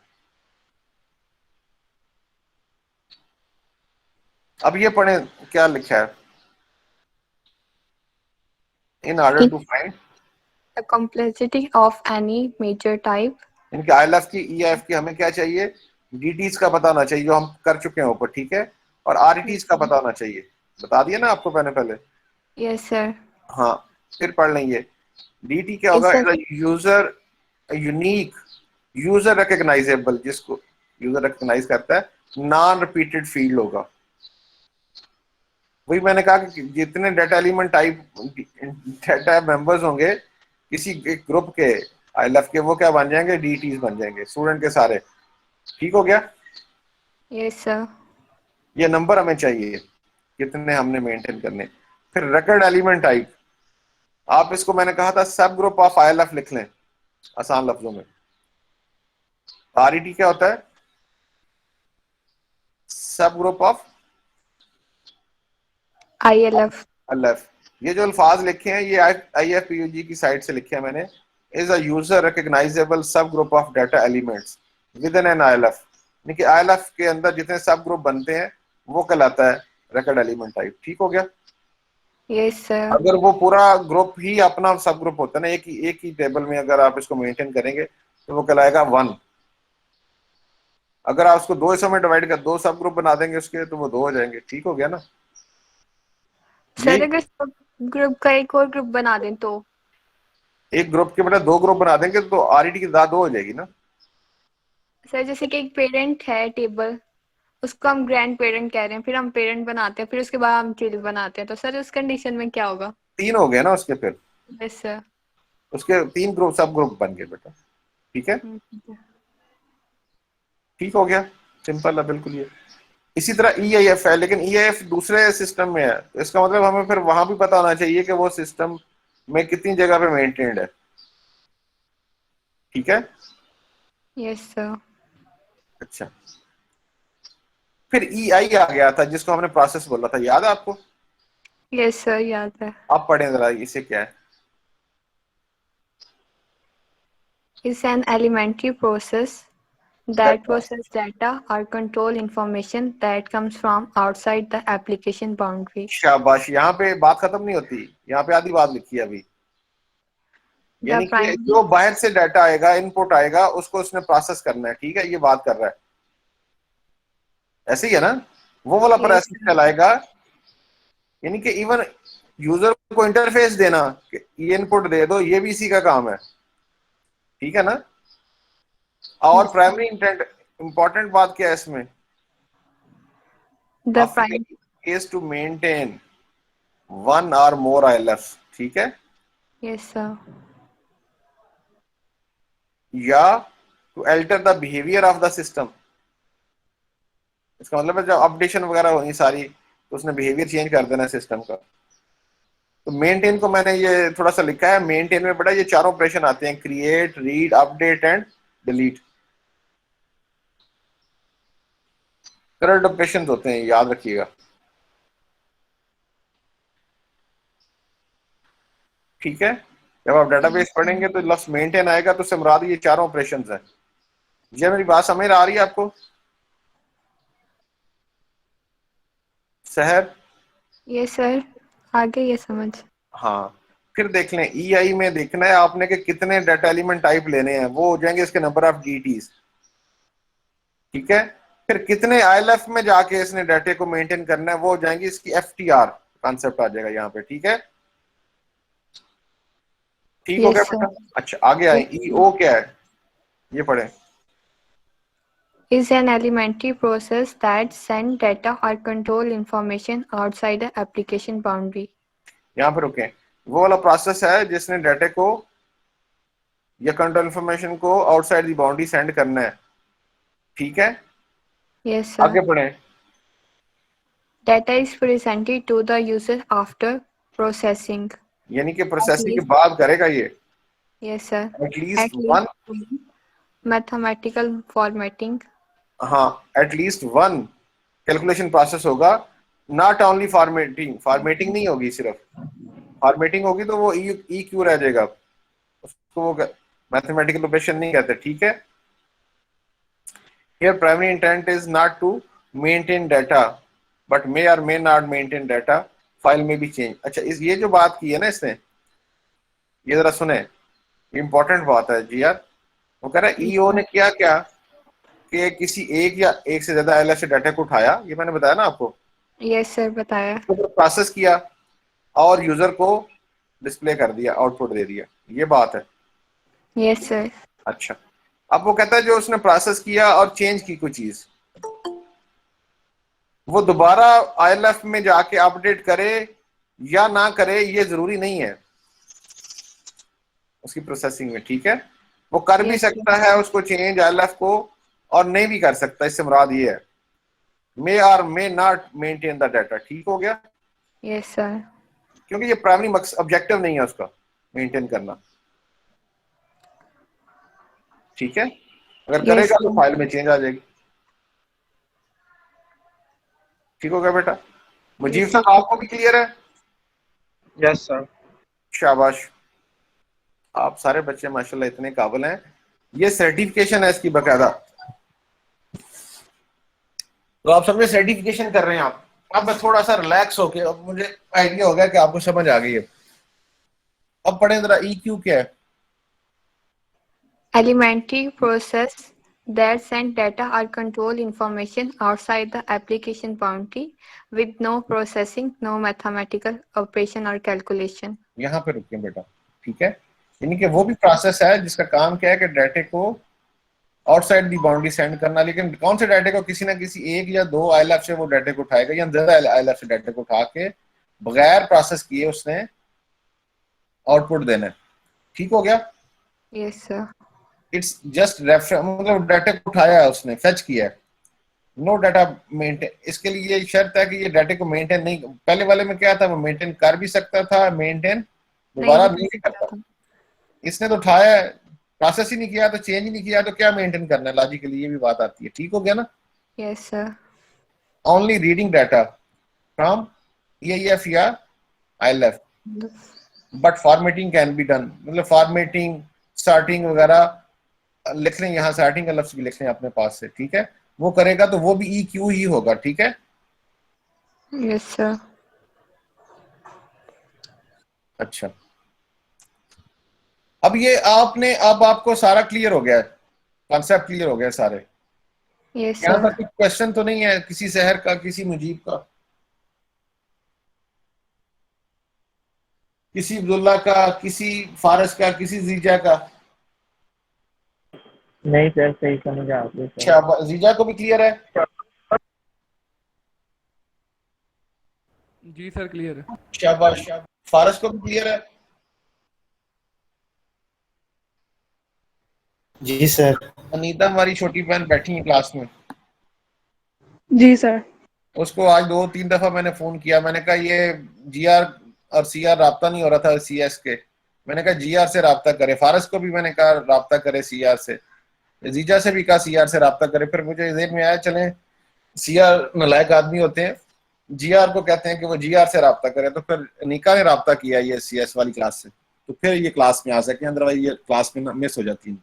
अब ये पढ़ें क्या लिखा है, in order to find The complexity of any major type. इनके आईएलएफ की ईआईएफ की हमें क्या चाहिए, डीटीज का पता होना चाहिए जो हम कर चुके हैं ऊपर, ठीक है, और आरटीज का पता होना चाहिए। बता दिया ना आपको मैंने पहले। Yes sir. हाँ, फिर पढ़ लेंगे। डीटी क्या होगा, यूजर यूनिक यूजर रिकग्नाइजेबल, जिसको यूजर रिकग्नाइज करता है, नॉन रिपीटेड फील्ड होगा। वही मैंने कहा कि जितने data element type data members होंगे किसी एक ग्रुप के आईएलएफ के, वो क्या बन जाएंगे, डीटीज बन जाएंगे, स्टूडेंट के सारे। ठीक हो गया? Yes sir. ये नंबर हमें चाहिए कितने हमने मेंटेन करने। फिर रिकॉर्ड एलिमेंट टाइप, आप इसको मैंने कहा था सब ग्रुप ऑफ आईएलएफ लिख लें आसान लफ्जों में। आरईटी क्या होता है, सब ग्रुप ऑफ ILF. एलएफ। ये जो अल्फाज लिखे हैं ये आईएफपीयूजी की साइट से लिखे हैं मैंने। Is a user recognisable subgroup of data elements within an ILF, यानी कि आईएलएफ के अंदर जितने सब ग्रुप बनते हैं वो कहलाता है रिकॉर्ड एलिमेंट टाइप। ठीक हो गया? Yes sir. अगर वो पूरा ग्रुप ही अपना सब ग्रुप होता है ना, एक ही टेबल में अगर आप इसको मेंटेन करेंगे तो वो कहलाएगा 1। अगर आप उसको 2 हिस्सों में डिवाइड कर 2 सब ग्रुप बना देंगे उसके, तो वो 2 हो जाएंगे। ठीक हो गया ना? सर अगर सब ग्रुप का एक और ग्रुप बना दें तो? एक ग्रुप के बजाय 2 ग्रुप बना देंगे तो आरईटी की दाद 2 हो जाएगी ना। सर जैसे कि एक पेरेंट है टेबल, उसको हम ग्रैंड पेरेंट कह रहे हैं, फिर हम पेरेंट बनाते हैं, फिर उसके बाद हम चिल्ड बनाते हैं, तो सर उस कंडीशन में क्या होगा? 3 हो गए ना उसके, फिर यस सर। उसके 3 ग्रुप सब ग्रुप बन गए बेटा। ठीक है? ठीक हो गया, सिंपल है बिल्कुल ये। इसी तरह ईआईएफ है, लेकिन ईआईएफ दूसरे सिस्टम में है, तो इसका मतलब हमें फिर वहां भी पता होना चाहिए कि वो सिस्टम में कितनी जगह पे मेंटेन्ड है। ठीक है? Yes sir. अच्छा, फिर ईआई आ गया था जिसको हमने प्रोसेस बोला था, याद है आपको? यस सर याद है। आप पढ़ें जरा इसे क्या है। Is an elementary process that process data or control information that comes from outside the application boundary. शाबाश, यहाँ पे बात खत्म नहीं होती, यहाँ पे आधी बात लिखी है अभी। यानी कि जो बाहर से डाटा आएगा, इनपुट आएगा, उसको उसने प्रोसेस करना है। ठीक है, ये बात कर रहा है, ऐसे ही है ना? वो वाला प्रोसेस चलाएगा, यानी कि इवन यूजर को इंटरफेस देना कि ये इनपुट दे दो, ये भी इसी का काम है। ठीक है ना? और प्राइमरी इंटेंट, इंपॉर्टेंट बात क्या है इसमें, The primary is to maintain 1 or more ILF। ठीक है? yes sir. या to alter the behaviour of the system. इसका मतलब है जब अपडेशन वगैरह होनी सारी, तो उसने बिहेवियर चेंज कर देना सिस्टम का। तो मेंटेन को मैंने ये थोड़ा सा लिखा है, मेंटेन में बड़ा ये 4 ऑपरेशन आते हैं, create, read, update and delete. Current operation होते हैं, याद रखिएगा। ठीक है? जब आप डेटाबेस पढ़ेंगे तो लफ्ज मेंटेन आएगा तो उससे मुराद ये 4 ऑपरेशंस हैं। ये मेरी बात समझ आ रही है आपको? सहर? यस सर, आगे ये समझ। हाँ, फिर देख लें ईआई में देखना है आपने कि कितने डाटा एलिमेंट टाइप लेने हैं, वो हो जाएंगे इसके नंबर ऑफ डीटीज। ठीक है? फिर कितने आईएलएफ में जाके इसने डाटे को मेंटेन करना है, वो हो जाएंगी इसकी एफटीआर कॉन्सेप्ट आ जाएगा यहाँ पे। ठीक है? ठीक हो गया बेटा? अच्छा, आगे आए। ईओ क्या है, ये पढ़े। Is an elementary process that send data or control information outside the application boundary. यहाँ पर रुके। वो वाला प्रोसेस है जिसने डाटा को या कंट्रोल इंफॉर्मेशन को आउटसाइड दी बाउंड्री सेंड करना है, ठीक है। Yes, आगे sir. बढ़े। Data is presented to the user after processing. यानी कि At प्रोसेसिंग के least, बाद करेगा ये yes, sir. At least At one, least mathematical formatting. हाँ एटलीस्ट वन कैलकुलेशन प्रोसेस होगा, नॉट ओनली फॉर्मेटिंग। फॉर्मेटिंग नहीं होगी, सिर्फ फॉर्मेटिंग होगी तो वो ई क्यू रह जाएगा, उसको वो मैथमेटिकल ऑपरेशन नहीं कहते, ठीक है। Here primary intent is not to maintain data but may or may not maintain data, file may be changed। अच्छा, इस ये जो बात की है ना इसने, ये जरा सुने, इंपॉर्टेंट बात है जी यार। वो कह रहा है ईओ ने किया क्या कि किसी एक या एक से ज्यादा एलएफ से डाटा को उठाया, ये मैंने बताया ना आपको, Yes, sir. बताया. तो प्रोसेस किया और यूजर को डिस्प्ले कर दिया, आउटपुट दे दिया, ये बात है। Yes, sir. अच्छा, अब वो कहता है जो उसने प्रोसेस किया और चेंज की कोई चीज, वो दोबारा आईएलएफ में जाके अपडेट करे या ना करे ये जरूरी नहीं है उसकी प्रोसेसिंग में, ठीक है। वो कर भी Yes, sir. सकता है उसको चेंज आईएलएफ को, और नहीं भी कर सकता, इससे मुराद ये है मे और may not maintain the data, ठीक हो गया। Yes, sir. क्योंकि ये प्राइमरी ऑब्जेक्टिव नहीं है उसका मेंटेन करना, ठीक है। अगर Yes, करेगा तो sir. फाइल में चेंज आ जाएगी, ठीक हो गया बेटा। मुजीब Yes, साहब sir. आपको भी क्लियर है? Yes sir. शाबाश, आप सारे बच्चे माशाल्लाह इतने काबिल हैं। ये सर्टिफिकेशन है इसकी बकायदा, तो आप सबने सर्टिफिकेशन कर रहे हैं आप। अब मैं थोड़ा सा रिलैक्स होके, अब मुझे आइडिया हो गया कि आपको समझ आ गई है। अब पढ़े जरा EQ क्या है। Elementary process that send data or control information outside the application boundary with no processing, no mathematical operation or calculation. यहाँ पे रुकिए बेटा, ठीक है। यानी कि वो भी प्रोसेस है जिसका काम क्या है कि डाटे को आउटसाइड दी बाउंड्री सेंड करना, लेकिन कौन से डाटे को, किसी ना किसी एक या दो आईएलएफ से वो डाटे को उठाएगा या ज्यादा आईएलएफ से डाटे को उठा के बगैर प्रोसेस किए उसने आउटपुट देना है, ठीक हो गया। Yes, sir. It's just refer, मतलब डाटा को उठाया है उसने, फेच किया है, नो डाटा मेंटेन। इसके लिए ये शर्त है कि ये डाटे को मेंटेन नहीं, पहले वाले में क्या था, वो मेंटेन कर भी सकता था, मेंटेन दोबारा नहीं भी करता। इसने तो उठाया है, प्रोसेस ही नहीं किया, तो चेंज ही नहीं किया, तो क्या मेंटेन करना है, लॉजिकली ये भी बात आती है, ठीक हो गया ना। Yes, sir. Only reading data from EIF या ILF, but formatting can be done, मतलब फॉर्मेटिंग, स्टार्टिंग वगैरह लिख लें, यहाँ स्टार्टिंग का लफ्ज भी लिख लें अपने पास से, ठीक है। वो करेगा तो वो भी EQ ही होगा, ठीक है। Yes, sir. अच्छा, अब ये आपने, अब आपको सारा क्लियर हो गया है, कॉन्सेप्ट क्लियर हो गया सारे। Yes, यहाँ sir. पर कुछ क्वेश्चन तो नहीं है किसी शहर का, किसी मुजीब का, किसी अब्दुल्ला का, किसी फारस का, किसी जीजा का? नहीं सर, सही समझ आपने सर। अच्छा, जीजा को भी क्लियर है? जी सर क्लियर है। शाबाश, फारस को भी क्लियर है? जी सर। अनीता हमारी छोटी बहन बैठी है क्लास में, जी सर। उसको आज 2-3 दफा मैंने फोन किया, मैंने कहा ये GR और CR राब्ता नहीं हो रहा था CS के, मैंने कहा GR से राब्ता करे। फारस को भी मैंने कहा राब्ता करे CR से, जीजा से भी कहा CR से राब्ता करे। फिर मुझे ज़हन में आया चलें CR नलायक आदमी होते हैं, GR को कहते हैं कि वो GR से राब्ता करे, तो फिर निका ने राब्ता किया ये CS वाली क्लास से, तो फिर ये क्लास में आ सके, अदरवाइज ये क्लास में मिस हो जाती है।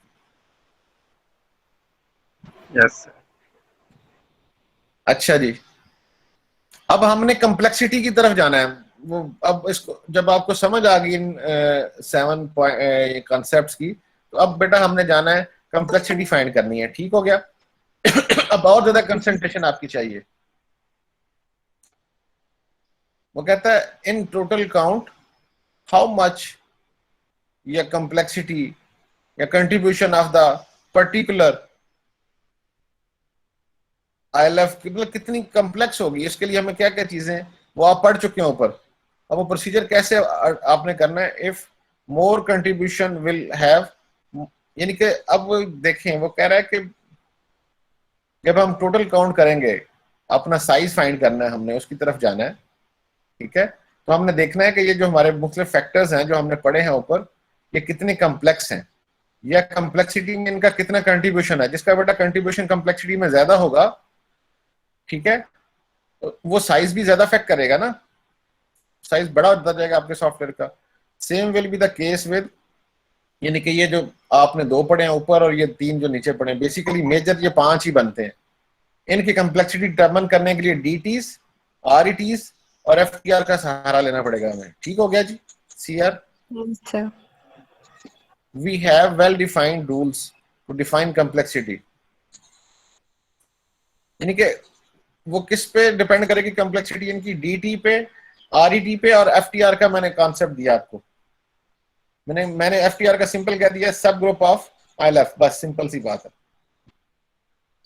यस। अच्छा जी, अब हमने कम्प्लेक्सिटी की तरफ जाना है। वो अब इसको जब आपको समझ आ गई इन 7 कॉन्सेप्ट्स की, तो अब बेटा हमने जाना है कम्प्लेक्सिटी फाइंड करनी है, ठीक हो गया। अब और ज्यादा कंसंट्रेशन आपकी चाहिए। वो कहता है in total count how much या कम्प्लेक्सिटी या contribution of the particular ILF मतलब कितनी कम्प्लेक्स होगी, इसके लिए हमें क्या क्या चीजें, वो आप पढ़ चुके हैं ऊपर, अब वो प्रोसीजर कैसे आपने करना है, if more contribution will have, यानी कि अब वो देखें, वो कह रहा है कि जब हम टोटल काउंट करेंगे, अपना साइज फाइंड करना है, हमने उसकी तरफ जाना है, ठीक है। तो हमने देखना है कि ये जो हमारे मुख्तलिफ फैक्टर्स हैं जो हमने पढ़े हैं ऊपर, ये कितने कम्प्लेक्स हैं, या कम्प्लेक्सिटी में इनका कितना कंट्रीब्यूशन है। जिसका बेटा कंट्रीब्यूशन कम्प्लेक्सिटी में ज्यादा होगा, ठीक है, तो वो साइज भी ज्यादा अफेक्ट करेगा ना, साइज बड़ा होता जाएगा आपके सॉफ्टवेयर का। Same will be the case with, यानी कि ये जो आपने 2 पढ़े हैं ऊपर और ये 3 जो नीचे पढ़े हैं, बेसिकली मेजर ये 5 ही बनते हैं। इनकी कम्प्लेक्सिटी डिटरमिन करने के लिए डीटीज, आरईटीज और एफटीआर का सहारा लेना पड़ेगा हमें। ठीक हो गया जी। CR, sir. we have well defined rules to define complexity, यानी कि वो किस पे डिपेंड करेगी कम्प्लेक्सिटी, इनकी डीटी पे, आरईटी पे और एफटीआर का मैंने कॉन्सेप्ट दिया आपको। मैंने एफटीआर का सिंपल कह दिया, सब ग्रुप ऑफ आईएलएफ, बस सिंपल सी बात है।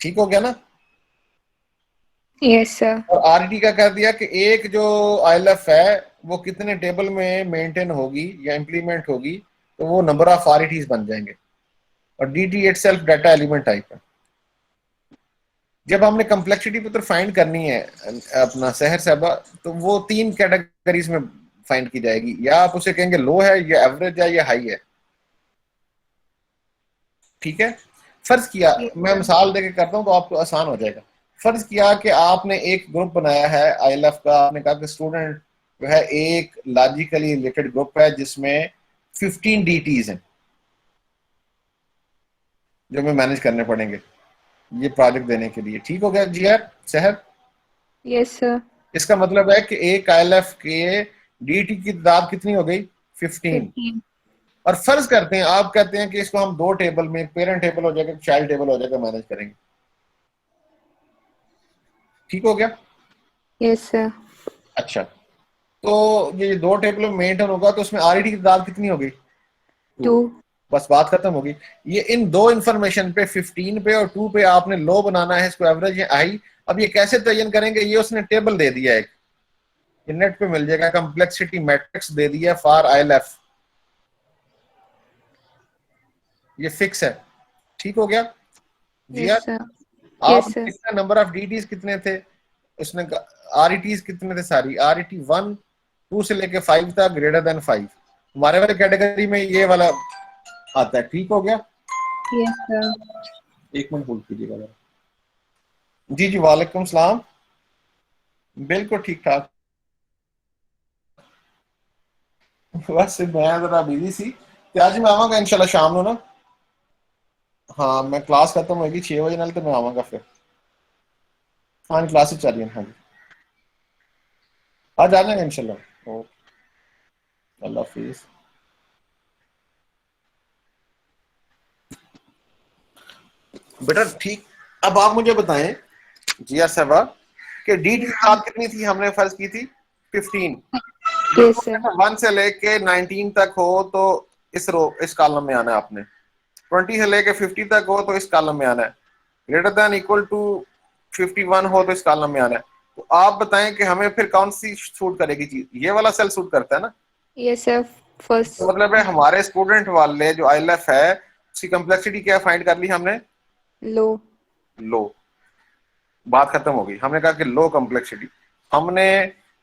ठीक हो गया ना। Yes, sir. और आरईटी का कह दिया कि एक जो आईएलएफ है वो कितने टेबल में मेंटेन होगी या इंप्लीमेंट होगी, तो वो नंबर ऑफ आरईटीज बन जाएंगे। और DT itself data element type है। जब हमने कम्प्लेक्सिटी पे तो फाइंड करनी है अपना सहर साहबा, तो वो 3 कैटेगरीज में फाइंड की जाएगी, या आप उसे कहेंगे लो है, या एवरेज है, या हाई है। ठीक है। फर्ज किया, मैं मिसाल देके करता हूं तो आपको आसान हो जाएगा। फर्ज किया कि आपने एक ग्रुप बनाया है आईएलएफ का, आपने कहा कि स्टूडेंट जो है एक लॉजिकली रिलेटेड ग्रुप है जिसमें 15 डीटीज हैं जो हमें मैनेज करने पड़ेंगे ये प्रोजेक्ट देने के लिए। ठीक हो गया जी यार सहर। Yes, sir. इसका मतलब है कि एक आईएलएफ के डीटी की तादाद कितनी हो गई, 15। 15. और फर्ज करते हैं, आप कहते हैं कि इसको हम 2 टेबल में, पेरेंट टेबल हो जाएगा, चाइल्ड टेबल हो जाएगा, मैनेज करेंगे। ठीक हो गया। Yes, sir. अच्छा, तो ये 2 टेबल में मेंटेन होगा, तो उसमें आरईटी की तादाद कितनी हो गई, 2. बस बात खत्म होगी। ये इन 2 इंफॉर्मेशन पे 15 पे और 2 पे आपने लो बनाना है, इसको एवरेज या हाई। अब ये कैसे तयन करेंगे, ये उसने टेबल दे दिया है, एक नेट पे मिल जाएगा, कम्प्लेक्सिटी मैट्रिक्स दे दिया फॉर आईएलएफ, ये फिक्स है। ठीक हो गया जी यार। Yes, sir. आप Yes, sir. कितना नंबर ऑफ डीटीज कितने थे, उसने आरईटीज कितने थे, सारी आरईटी 1 2 से लेके 5 तक ग्रेटर देन 5, हमारे वाले कैटेगरी में ये वाला आता है। ठीक हो गया। Yes, sir. एक मिनट होल्ड कीजिएगा जी। जी वालेकुम सलाम, बिल्कुल ठीक ठाक। बस मैं जरा बिजी सी, तो आज मैं आवांगा इंशाल्लाह शाम को ना। हाँ, मैं क्लास खत्म होगी 6 बजे नाल, तो मैं आवांगा फिर। हाँ क्लास चल रही है। हाँ जी, आज आ जाएंगे इंशाल्लाह। ओके, अल्लाह हाफिज। बेटा ठीक, अब आप मुझे बताएं जिया साहबा कि डी की तादाद कितनी थी, हमने फर्ज की थी 15। Yes, sir. 1 से लेके 19 तक हो तो इस कॉलम में आना है आपने, 20 से लेके 50 तक हो तो इस कॉलम में आना है, ग्रेटर देन इक्वल टू 51 हो तो इस कॉलम में आना है। तो आप बताएं कि हमें फिर कौन सी सूट करेगी चीज, ये वाला सेल सूट करता है ना। Yes, sir. First. तो मतलब है हमारे स्टूडेंट वाले जो आईएलएफ है उसकी कम्प्लेक्सिटी क्या फाइंड कर ली हमने, Low. लो। बात खत्म हो गई, हमने कहा कि लो कम्प्लेक्सिटी। हमने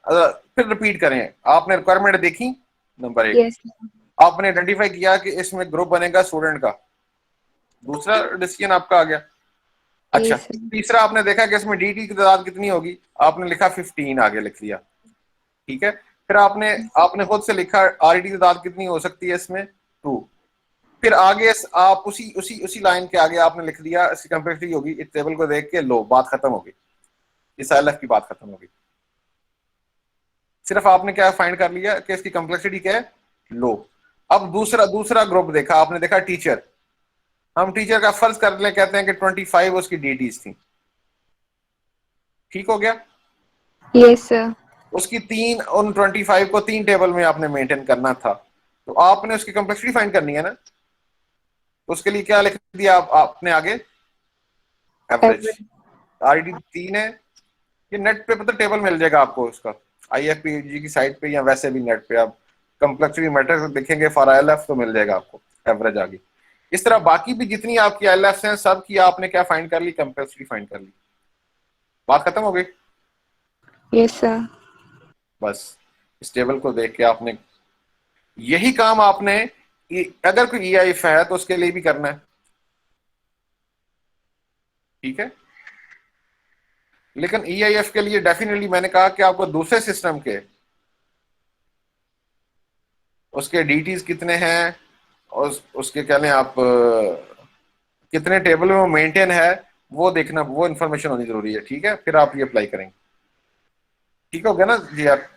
फिर रिपीट करें, आपने रिक्वायरमेंट देखी नंबर 1, Yes, sir. आपने आइडेंटिफाई किया कि इसमें ग्रुप बनेगा स्टूडेंट का, दूसरा डिसीजन आपका आ गया। अच्छा, Yes, sir. तीसरा आपने देखा कि इसमें डीटी की तादाद कितनी होगी, आपने लिखा 15, आगे लिख दिया। ठीक है। फिर आपने खुद से लिखा आरईटी की तादाद कितनी हो सकती है इसमें, 2। फिर आगे आप उसी लाइन के आगे आपने लिख दिया इसकी कम्प्लेक्सिटी होगी, इस टेबल को देख के लो, बात खत्म हो गई, इस आईएलएफ की बात खत्म हो गई। सिर्फ आपने क्या फाइंड कर लिया कि इसकी कम्प्लेक्सिटी क्या है, लो। अब दूसरा ग्रुप देखा आपने, देखा टीचर, हम टीचर का फर्ज कर ले, कहते हैं कि 25 उसकी डीटीज थी। ठीक हो गया। Yes, sir. उसकी 25 को 3 टेबल में आपने मेंटेन करना था, तो आपने उसकी कम्प्लेक्सिटी फाइंड करनी है ना। तो उसके लिए क्या लिख दिया आपने आगे, एवरेज। आरईटी 3 है, ये नेट पे पता टेबल मिल जाएगा आपको उसका, IFPUG की साइट पे या वैसे भी नेट पे आप कम्प्लेक्सिटी मैट्रिक्स देखेंगे फॉर ILF तो मिल जाएगा आपको एवरेज आगे। इस तरह बाकी भी जितनी आपकी ILFs हैं सब की आपने क्या फाइंड कर ली, कम्प्लेक्सिटी फाइंड कर ली। बात खत्म हो गई। Yes sir. बस इस टेबल को देख के आपने यही काम आपने अगर कोई EIF है तो उसके लिए भी करना है, ठीक है। लेकिन EIF के लिए डेफिनेटली मैंने कहा कि आपको दूसरे सिस्टम के उसके DTs कितने हैं और उसके क्या लें आप कितने टेबल में वो मेंटेन है वो देखना, वो इन्फॉर्मेशन होनी जरूरी है, ठीक है। फिर आप ये अप्लाई करेंगे, ठीक हो गया ना जी यार?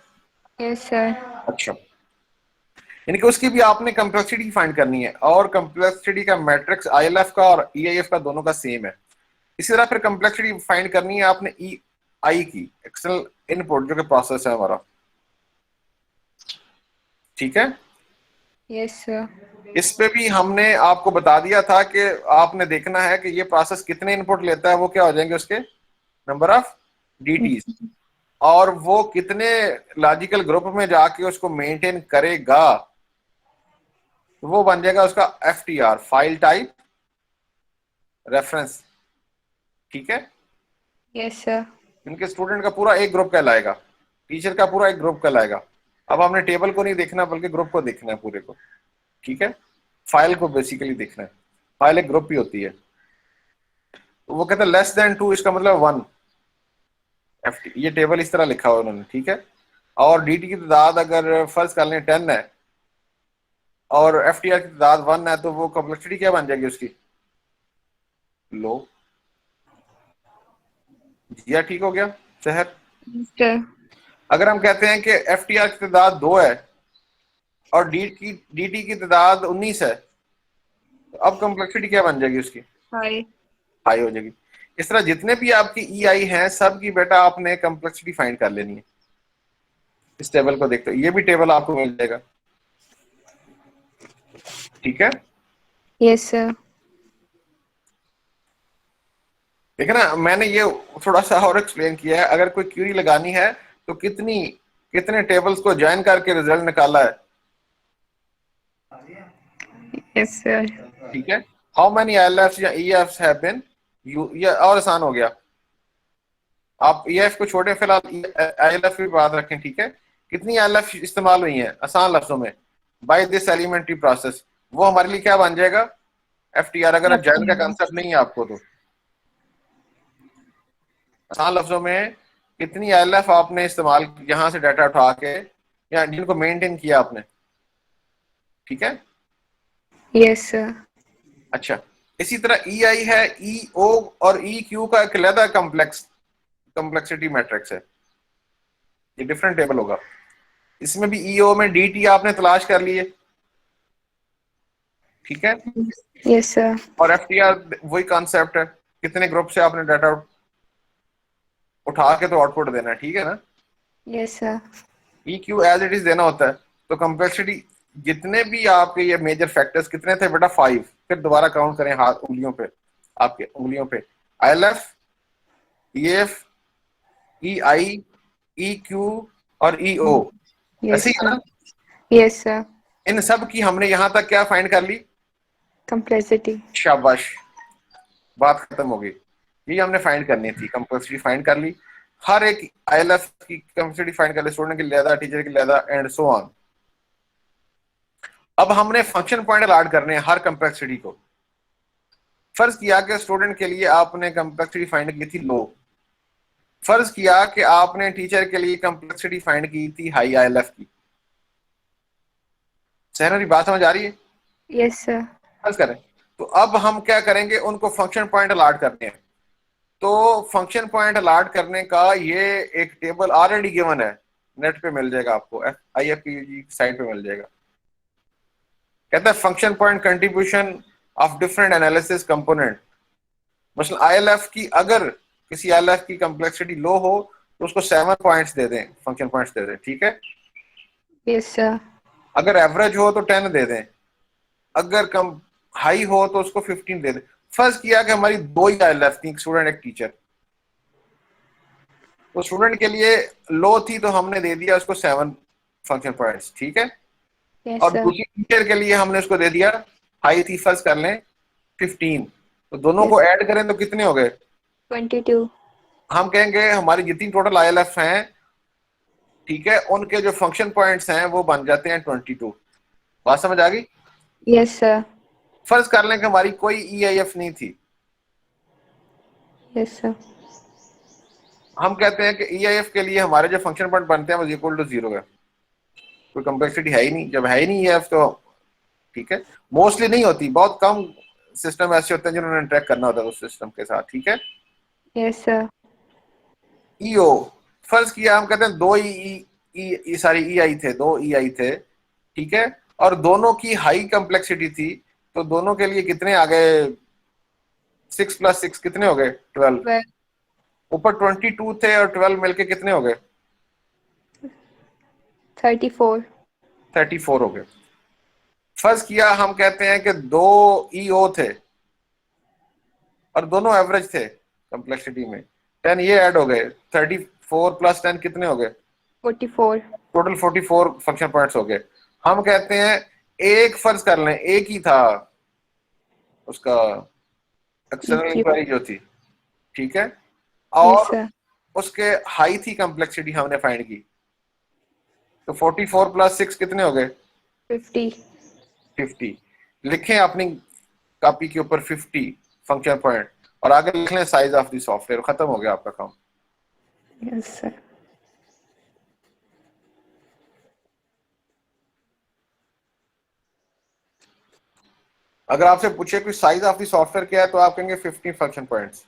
Yes sir. अच्छा, यानी कि उसकी भी आपने कम्प्लेक्सिटी फाइंड करनी है और कम्प्लेक्सिटी का मैट्रिक्स ILF का और EIF का दोनों का सेम है। इसी तरह फिर कम्प्लेक्सिटी फाइंड करनी है आपने EI की, एक्सटर्नल इनपुट जो कि प्रोसेस है हमारा, ठीक है। Yes sir. इस पे भी हमने आपको बता दिया था कि आपने देखना है कि ये प्रोसेस कितने इनपुट लेता है, वो क्या हो जाएंगे उसके नंबर ऑफ DTs, और वो कितने लॉजिकल ग्रुप में जाके उसको मेंटेन करेगा, वो बन जाएगा उसका FTR, फाइल टाइप रेफरेंस, ठीक है। Yes sir. इनके स्टूडेंट का पूरा एक ग्रुप कहलाएगा, टीचर का पूरा एक ग्रुप कहलाएगा। अब हमने टेबल को नहीं देखना बल्कि ग्रुप को देखना है पूरे को, ठीक है। फाइल को बेसिकली देखना है, फाइल एक ग्रुप ही होती है। तो वो कहते हैं लेस देन 2, इसका मतलब 1 FT, ये टेबल इस तरह लिखा हुआ उन्होंने, ठीक है। और DT की तादाद अगर फर्ज कर लें 10 है और FTR की तादाद 1 है तो वो कम्प्लेक्सिटी क्या बन जाएगी उसकी, लो। जी ठीक हो गया शहर। सर। अगर हम कहते हैं कि FTR की तादाद 2 है और DT की तादाद 19 है तो अब कम्प्लेक्सिटी क्या बन जाएगी उसकी, हाई हो जाएगी। इस तरह जितने भी आपकी EI हैं सब की बेटा आपने कम्प्लेक्सिटी फाइंड कर लेनी है। इस टेबल को देखते हो, ये भी टेबल आपको मिल जाएगा, ठीक है। Yes sir. देखा ना, मैंने ये थोड़ा सा और एक्सप्लेन किया है। अगर कोई क्यूरी लगानी है तो कितने टेबल्स को ज्वाइन करके रिजल्ट निकाला है, यस सर। ठीक है। हाउ मेनी ILFs या EFs हैव बीन, ये और आसान हो गया। आप EF को छोड़े, फिलहाल ILF की बात रखें, ठीक है। कितनी ILF इस्तेमाल हुई हैं आसान लफ्जों में, बाय दिस एलिमेंट्री प्रोसेस, वो हमारे लिए क्या बन जाएगा, FTR। अगर ज्वाइन का कंसेप्ट नहीं है आपको तो आसान लफ्जों में कितनी ILF आपने इस्तेमाल यहां से डाटा उठा के या जिनको मेंटेन किया आपने, ठीक है। Yes sir. अच्छा, इसी तरह EI है, EO और EQ का एक अलग कम्प्लेक्सिटी मैट्रिक्स है, ये डिफरेंट टेबल होगा। इसमें भी EO में DT आपने तलाश कर लिए, ठीक है। Yes sir. और FTR वही कॉन्सेप्ट है, कितने ग्रुप से आपने डाटा उठा के तो आउटपुट देना है, ठीक है ना। Yes sir. EQ as it is देना होता है। तो कम्प्लेक्सिटी जितने भी आपके ये मेजर फैक्टर्स कितने थे बेटा, 5। फिर दोबारा काउंट करें हाथ उंगलियों पे, आपके उंगलियों पे, ILF, EF, EI, EQ और EO, ऐसे ही है ना। Yes sir. इन सब की हमने यहां तक क्या फाइंड कर ली, कम्प्लेक्सिटी। शाबाश, बात खत्म हो गई। ये हमने फाइंड करनी थी, कम्प्लेक्सिटी फाइंड कर ली, हर एक ILF की कम्प्लेक्सिटी फाइंड कर ली, स्टूडेंट की लिहाजा, टीचर की लिहाजा एंड सो ऑन। अब हमने फंक्शन पॉइंट अलॉट करने हैं हर कम्प्लेक्सिटी को। फर्ज किया कि स्टूडेंट के लिए आपने कम्प्लेक्सिटी फाइंड की थी लो, फर्ज किया कि आपने टीचर के लिए कम्प्लेक्सिटी फाइंड की थी हाई ILF की। सहना, बात समझ आ रही है? Yes sir. फर्ज करें तो अब हम क्या करेंगे, उनको फंक्शन पॉइंट अलॉट करते हैं। तो फंक्शन पॉइंट अलॉट करने का ये एक टेबल ऑलरेडी गिवन है, नेट पे मिल जाएगा आपको, IFPUG साइट पे मिल जाएगा। कहता है function point contribution of different analysis component. मसलन ILF की, अगर किसी ILF की कम्प्लेक्सिटी लो हो तो उसको 7 पॉइंट्स दे दें, फंक्शन पॉइंट्स दे दें, ठीक है। Yes sir. अगर एवरेज हो तो 10 दे दें, अगर कम हाई हो तो उसको 15 दे दें। फर्ज किया कि हमारी 2 ही ILF थी, एक स्टूडेंट एक टीचर, तो स्टूडेंट के लिए लो थी तो हमने दे दिया उसको 7 फंक्शन पॉइंट्स, ठीक है। यस और सर। दूसरी टीचर के लिए हमने उसको दे दिया, हाई थी फर्स्ट कर लें 15, तो दोनों को ऐड करें तो कितने हो गए? 22। हम कहेंगे हमारी जितनी टोटल ILF हैं, ठीक है, उनके जो फंक्शन पॉइंट्स हैं वो बन जाते हैं 22। बात समझ आ गई? Yes sir. फर्ज कर लें कि हमारी कोई EIF नहीं थी, यस सर। हम कहते हैं कि EIF के लिए हमारे जो फंक्शन पॉइंट बनते हैं वो इक्वल टू 0 है, कोई कम्प्लेक्सिटी है ही नहीं। जब है ही नहीं EIF तो ठीक है, मोस्टली नहीं होती, बहुत कम सिस्टम ऐसे होते हैं जिन्होंने इंटरेक्ट करना होता है उस सिस्टम के साथ, ठीक है। Yes sir. EO फर्ज किया, हम कहते हैं दो EI थे, 2 EI थे, ठीक है, और दोनों की हाई कम्प्लेक्सिटी थी, तो दोनों के लिए कितने आ गए? 6 + 6 कितने हो गए? 12। ऊपर 22 थे और 12 मिलके कितने हो गए? 34। 34 हो गए। फर्ज किया, हम कहते हैं कि 2 EO थे और दोनों एवरेज थे कम्प्लेक्सिटी में, 10 ये ऐड हो गए, 34 + 10 कितने हो गए? 44। टोटल 44 फंक्शन पॉइंट्स हो गए। हम कहते हैं एक फर्ज कर लें, एक ही था उसका एक्सटर्नल इंक्वायरी जो थी, ठीक है, और उसके हाई थी कम्प्लेक्सिटी हमने फाइंड की, तो 44 + 6 कितने हो गए? 50। लिखें अपनी कॉपी के ऊपर 50 फंक्शन पॉइंट और आगे लिख लें साइज ऑफ द सॉफ्टवेयर, खत्म हो गया आपका काम। Yes sir. अगर आपसे पूछे कि साइज ऑफ द सॉफ्टवेयर क्या है तो आप कहेंगे 50 फंक्शन पॉइंट्स।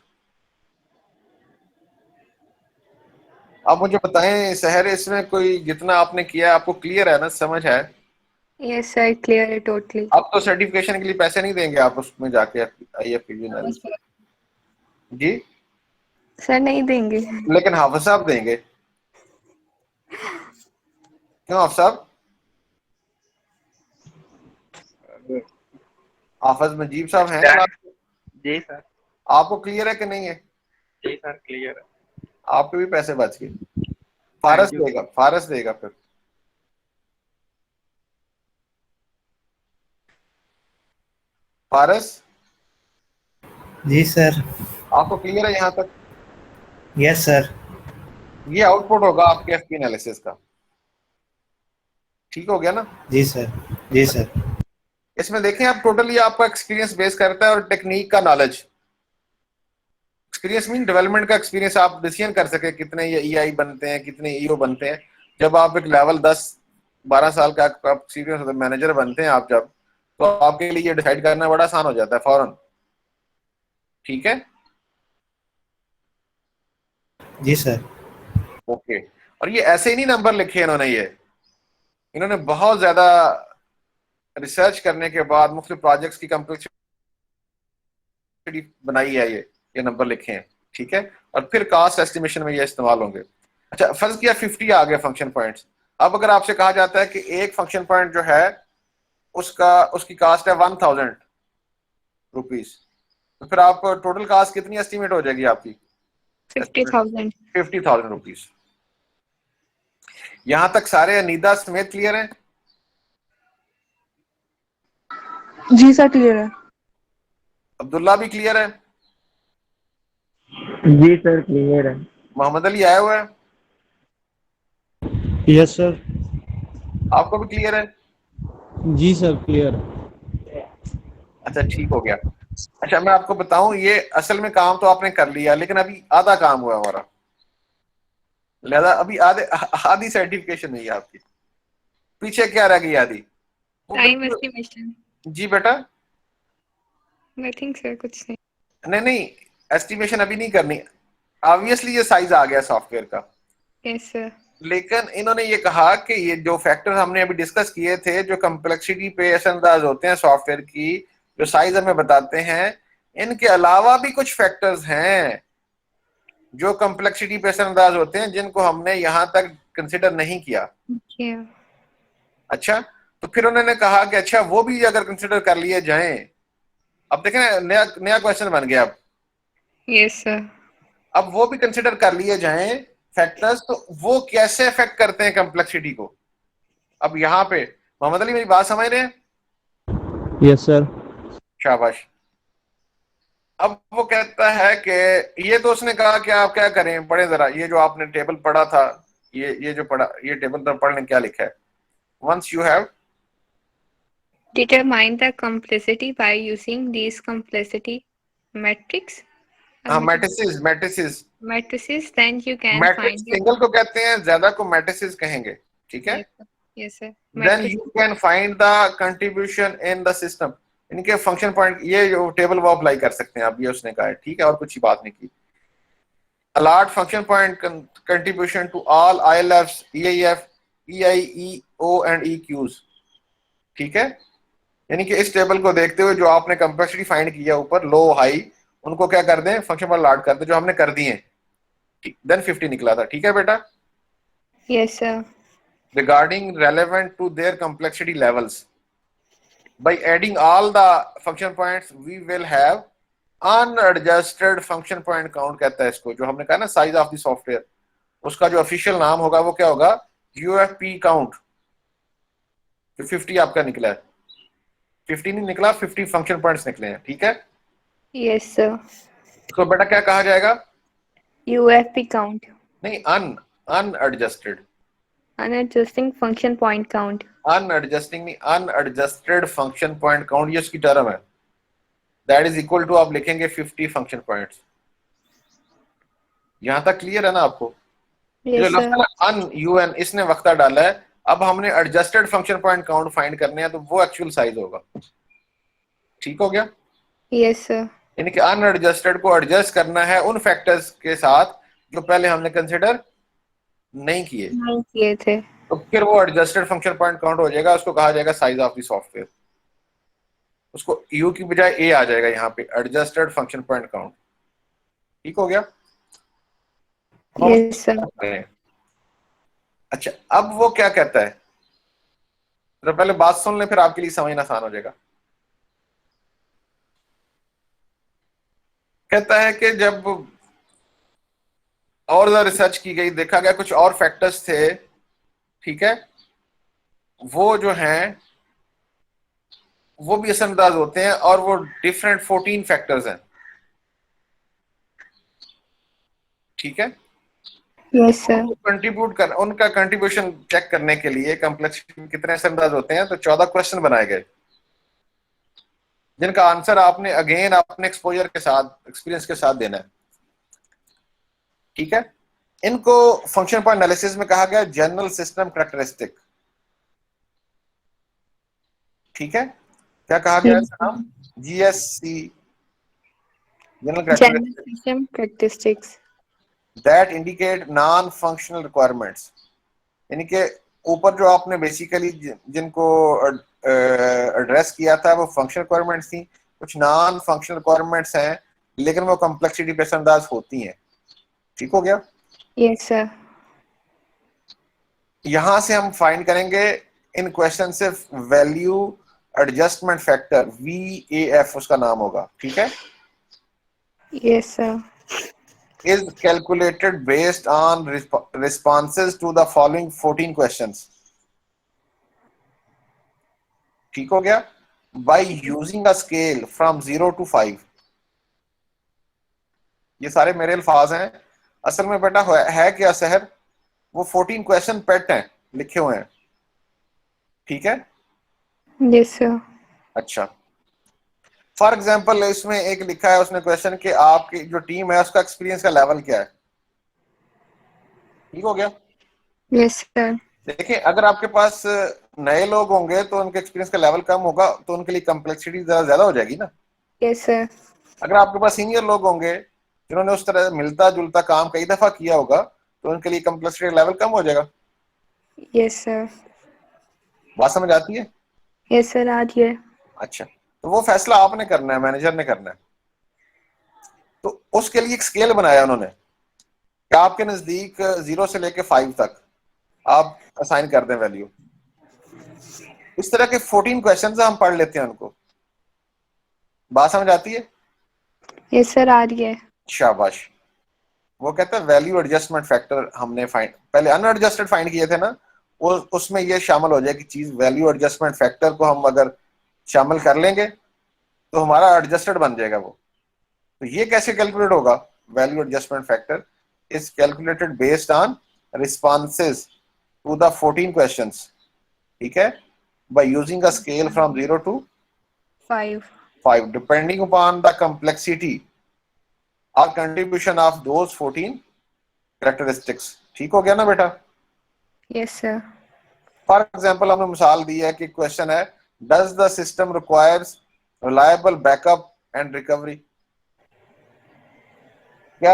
आप मुझे बताएं सहर, इसमें कोई जितना आपने किया आपको क्लियर है ना, समझ है? यस सर, क्लियर है टोटली। अब तो सर्टिफिकेशन के लिए पैसे नहीं देंगे आप उसमें जाके IFPB जी? सर नहीं देंगे। लेकिन हाफिज साहब देंगे, क्यों हाफिज साहब? हाफिज मजीब साहब हैं क्लास में? जी सर। आपको क्लियर है कि नहीं है? जी सर, क्लियर है। आपके भी पैसे बच गए। फारस देगा, फारस देगा फिर। फारस जी सर। आपको क्लियर है यहाँ तक? Yes sir. ये आउटपुट होगा आपके FP एनालिसिस का, ठीक हो गया ना? जी सर। जी सर। इसमें देखें आप, टोटली आपका एक्सपीरियंस बेस करता है और टेक्निक का नॉलेज। एक्सपीरियंस मीन डेवलपमेंट का एक्सपीरियंस, आप डिसीजन कर सके कितने ये EI बनते हैं, कितने EO बनते हैं। जब आप एक लेवल 10-12 साल का एक्सपीरियंस होता है, मैनेजर बनते हैं आप जब, तो आपके लिए ये डिसाइड करना बड़ा आसान हो जाता है फौरन, ठीक है? जी सर। ओके। और ये ऐसे ही नहीं नंबर लिखे इन्होंने बहुत ज्यादा रिसर्च करने के बाद मुख्तलिफ प्रोजेक्ट्स की कम्प्लेक्सिटी बनाई है, ये नंबर लिखे हैं, ठीक है, और फिर कास्ट एस्टिमेशन में ये इस्तेमाल होंगे। अच्छा, फर्ज किया 50 आ गए फंक्शन पॉइंट्स। अब अगर आपसे कहा जाता है कि एक फंक्शन पॉइंट जो है उसकी कास्ट है 1000 रुपीज, तो फिर आप टोटल कास्ट कितनी एस्टिमेट हो जाएगी आपकी? 50,000। 50,000 रुपीज। यहां तक सारे अनीदा समेत क्लियर हैं? जी सर, क्लियर है। अब्दुल्ला भी क्लियर है? जी सर, क्लियर है। मोहम्मद अली आया हुआ है? Yes sir. आपको भी क्लियर है? जी सर, क्लियर। अच्छा, ठीक हो गया। अच्छा, मैं आपको बताऊं, ये असल में काम तो आपने कर लिया, लेकिन अभी आधा काम हुआ हमारा, लिहाजा अभी आधी सर्टिफिकेशन नहीं है आपकी। पीछे क्या रह गई आधी? Time estimation. जी बेटा? नथिंग सर, कुछ नहीं। नहीं, एस्टिमेशन अभी नहीं करनी। ऑब्वियसली ये साइज आ गया सॉफ्टवेयर का, यस सर। लेकिन इन्होंने ये कहा कि ये जो फैक्टर हमने अभी डिस्कस किए थे, जो कम्प्लेक्सिटी पे असरअंदाज होते हैं सॉफ्टवेयर की, जो साइज हमें बताते हैं, इनके अलावा भी कुछ फैक्टर्स हैं जो कम्प्लेक्सिटी पे असरअंदाज होते हैं, जिनको हमने यहां तक कंसिडर नहीं किया। अच्छा, तो फिर उन्होंने कहा कि अच्छा वो भी अगर कंसिडर कर लिए जाएं। अब देखें, नया क्वेश्चन बन गया अब। Yes sir. अब वो भी कंसिडर कर लिए जाएं फैक्टर्स, तो वो कैसे अफेक्ट करते हैं कम्प्लेक्सिटी को। अब यहाँ पे मोहम्मद अली मेरी बात समझ रहे हैं? Yes sir. शाबाश। अब वो कहता है कि ये तो उसने कहा कि आप क्या करें, पढ़े जरा ये जो आपने टेबल पढ़ा था, ये जो पढ़ा, ये टेबल तो पढ़ने क्या लिखा है। वंस यू हैव Determine the complexity by using these complexity matrix matrices matrices, then you can matrix find your single को कहते हैं, ज्यादा को मैट्रिसेस कहेंगे, ठीक है। yes sir then matrices. You can find the contribution in the system, इनके फंक्शन पॉइंट, ये जो टेबल वो अप्लाई कर सकते हैं आप, ये उसने कहा है, ठीक है, और कुछ ही बात नहीं की। allot function point contribution to all ILFs, EIF, EI, EO and EQs, ठीक है। यानी कि इस टेबल को देखते हुए जो आपने कंप्लेक्सिटी फाइंड किया ऊपर, लो हाई, उनको क्या कर दें, फंक्शन पर अलॉट कर दें, जो हमने कर दिए। देन 50 निकला था, ठीक है बेटा। Yes sir. Regarding relevant to their complexity levels, by adding all the function points we will have unadjusted function point count, कहता है इसको, जो हमने कहा ना साइज ऑफ द सॉफ्टवेयर, उसका जो ऑफिशियल नाम होगा वो क्या होगा, UFP काउंट। तो 50 आपका निकला है, 50 नहीं निकला, 50 फंक्शन पॉइंट्स निकले हैं, ठीक है। Yes sir. तो बेटा क्या कहा जाएगा, UFP count. नहीं unadjusted, Unadjusting function point count. अनएडजस्टिंग नहीं, अनएडजस्टेड फंक्शन पॉइंट काउंट, ये उसकी टर्म है। दैट इज इक्वल टू, आप लिखेंगे 50 फंक्शन पॉइंट्स। यहां तक क्लियर है ना आपको? Yes जो sir. अन UN इसने वक्ता डाला है, अब हमने adjusted function point count find करने हैं, तो वो एक्चुअल साइज होगा, ठीक हो गया। Yes sir. यानी कि अनएडजस्टेड को एडजस्ट करना है उन फैक्टर्स के साथ जो पहले हमने कंसिडर नहीं किए, नहीं किए थे। तो फिर वो एडजस्टेड फंक्शन पॉइंट काउंट हो जाएगा, उसको कहा जाएगा साइज ऑफ द सॉफ्टवेयर। उसको यू की बजाय ए आ जाएगा यहाँ पे, एडजस्टेड फंक्शन पॉइंट काउंट, ठीक हो गया। Yes sir. अच्छा, अब वो क्या कहता है, तो पहले बात सुन ले, फिर आपके लिए समझना आसान हो जाएगा। कहता है कि जब और ज्यादा रिसर्च की गई, देखा गया कुछ और फैक्टर्स थे, ठीक है, वो जो हैं वो भी असरअंदाज होते हैं, और वो डिफरेंट 14 फैक्टर्स हैं, ठीक है। Yes sir. कंट्रीब्यूट कर, उनका कंट्रीब्यूशन चेक करने के लिए कम्प्लेक्सिटी कितने असरअंदाज होते हैं, तो 14 क्वेश्चन बनाए गए, जिनका आंसर आपने अगेन अपने एक्सपोजर के साथ, एक्सपीरियंस के साथ देना है, ठीक है। इनको फंक्शन पॉइंट एनालिसिस में कहा गया जनरल सिस्टम कैरेक्टरिस्टिक, ठीक है। क्या कहा गया इसका नाम, GSC, general General system characteristics. That indicate non functional requirements. यानी कि ऊपर जो आपने बेसिकली जिनको एड्रेस किया था वो फंक्शनल रिक्वायरमेंट्स थी, कुछ नॉन फंक्शनल रिक्वायरमेंट्स हैं, लेकिन वो कम्प्लेक्सिटी पे असरअंदाज होती हैं, ठीक हो गया। Yes sir. यहां से हम फाइंड करेंगे इन क्वेश्चन से वैल्यू एडजस्टमेंट फैक्टर, VAF उसका नाम होगा, ठीक है। Yes sir. is calculated based on responses to the following 14 questions, ठीक हो गया, by using a scale from 0 to 5। ये सारे मेरे अल्फाज हैं, असल में बेटा है क्या सहर, वो 14 क्वेश्चन पेट हैं, लिखे हुए हैं, ठीक है। Yes sir. अच्छा, फॉर एग्जाम्पल इसमें एक लिखा है उसने क्वेश्चन कि आपकी जो टीम है उसका एक्सपीरियंस का लेवल क्या है, ठीक हो गया। Yes sir. देखिए, अगर आपके पास नए लोग होंगे तो उनके एक्सपीरियंस का लेवल कम होगा, तो उनके लिए कम्प्लेक्सिटी जरा ज्यादा हो जाएगी ना। Yes sir. अगर आपके पास सीनियर लोग होंगे जिन्होंने उस तरह मिलता जुलता काम कई दफा किया होगा, तो उनके लिए कम्प्लेक्सिटी लेवल कम हो जाएगा। Yes sir. बात समझ आती है? Yes sir. आज ये अच्छा, तो वो फैसला आपने करना है, मैनेजर ने करना है। तो उसके लिए एक स्केल बनाया उन्होंने कि आपके नजदीक 0 से लेके 5 तक आप असाइन कर दें वैल्यू। इस तरह के 14 क्वेश्चंस हम पढ़ लेते हैं उनको। बात समझ आती है? Yes sir. आ रही है। शाबाश। वो कहता है वैल्यू एडजस्टमेंट फैक्टर हमने फाइंड, पहले अनएडजस्टेड फाइंड किए थे ना, वो उसमें ये शामिल हो जाएगी चीज, वैल्यू एडजस्टमेंट फैक्टर को हम अगर शामिल कर लेंगे तो हमारा एडजस्टेड बन जाएगा वो। तो ये कैसे कैलकुलेट होगा? Value adjustment factor is calculated based on responses to the 14 questions, ठीक है, by using a scale from 0 to 5 depending upon the complexity or contribution of those 14 characteristics। ठीक हो गया ना बेटा? Yes sir. फॉर एग्जाम्पल हमने मिसाल दी है कि क्वेश्चन है does the system requires reliable backup and recovery. क्या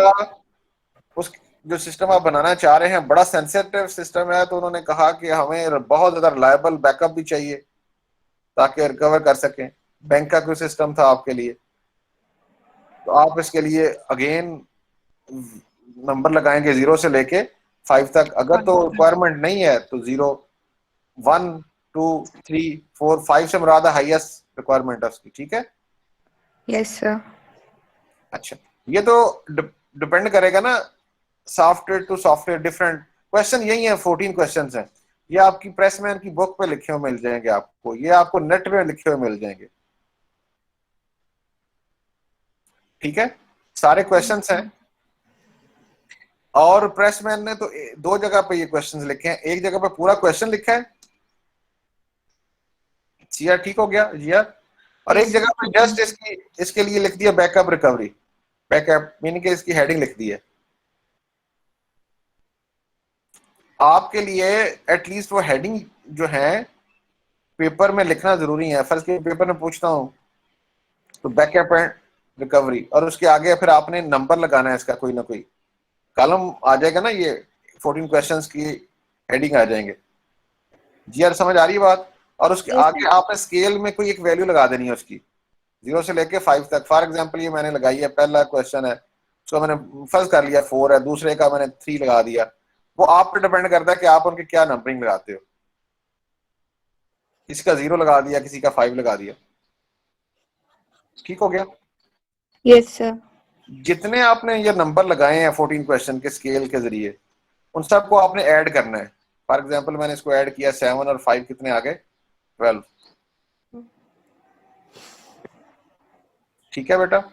उस जो सिस्टम आप बनाना चाह रहे हैं बड़ा सेंसिटिव सिस्टम है, तो उन्होंने कहा कि हमें बहुत ज्यादा रिलायबल बैकअप भी चाहिए ताकि रिकवर कर सकें। बैंक का कोई सिस्टम था आपके लिए, तो आप इसके लिए अगेन नंबर लगाएंगे 0 से लेके 5 तक। अगर तो रिक्वायरमेंट नहीं है तो 0, 1, 2, 3, 4, 5 से मुराद हाईएस्ट रिक्वायरमेंट है उसकी, ठीक है? Yes sir. अच्छा, ये तो डिपेंड करेगा ना software to software, different question यही है, 14 क्वेश्चंस हैं। ये आपकी प्रेसमैन की बुक पे लिखे हुए मिल जाएंगे आपको, ये आपको नेट पे लिखे हुए मिल जाएंगे, ठीक है? सारे क्वेश्चंस हैं और प्रेसमैन ने तो 2 जगह पे ये क्वेश्चंस लिखे हैं, एक जगह पे पूरा क्वेश्चन लिखा है जिया, ठीक हो गया जिया, और एक जगह पे जस्ट इसके लिए लिख दिया बैकअप रिकवरी, बैकअप मीनिंग के इसकी हेडिंग लिख दी है। आपके लिए एटलीस्ट वो हेडिंग जो है पेपर में लिखना जरूरी है। फर्स्ट के पेपर में पूछता हूं तो बैकअप एंड रिकवरी, और उसके आगे फिर आपने नंबर लगाना है, इसका कोई ना कोई कॉलम आ जाएगा ना, ये 14 क्वेश्चंस की हेडिंग आ जाएंगे। जी यार समझ आ रही है बात? और उसके आगे आपने स्केल में कोई एक वैल्यू लगा देनी है उसकी, 0 से लेके 5 तक। फॉर एग्जांपल ये मैंने लगाई है, पहला क्वेश्चन है उसको मैंने फर्स्ट कर लिया 4 है, दूसरे का मैंने 3 लगा दिया। वो आप पे डिपेंड करता है कि आप उनके क्या नंबरिंग लगाते हो, किसी का 0 लगा दिया, किसी का 5 लगा दिया, ठीक हो गया? Yes sir. जितने आपने ये नंबर लगाए हैं 14 क्वेश्चन के स्केल के जरिए, उन सबको आपने ऐड करना है। फॉर एग्जांपल मैंने इसको ऐड किया, 7 और 5 कितने आ गए? 12, ठीक है बेटा?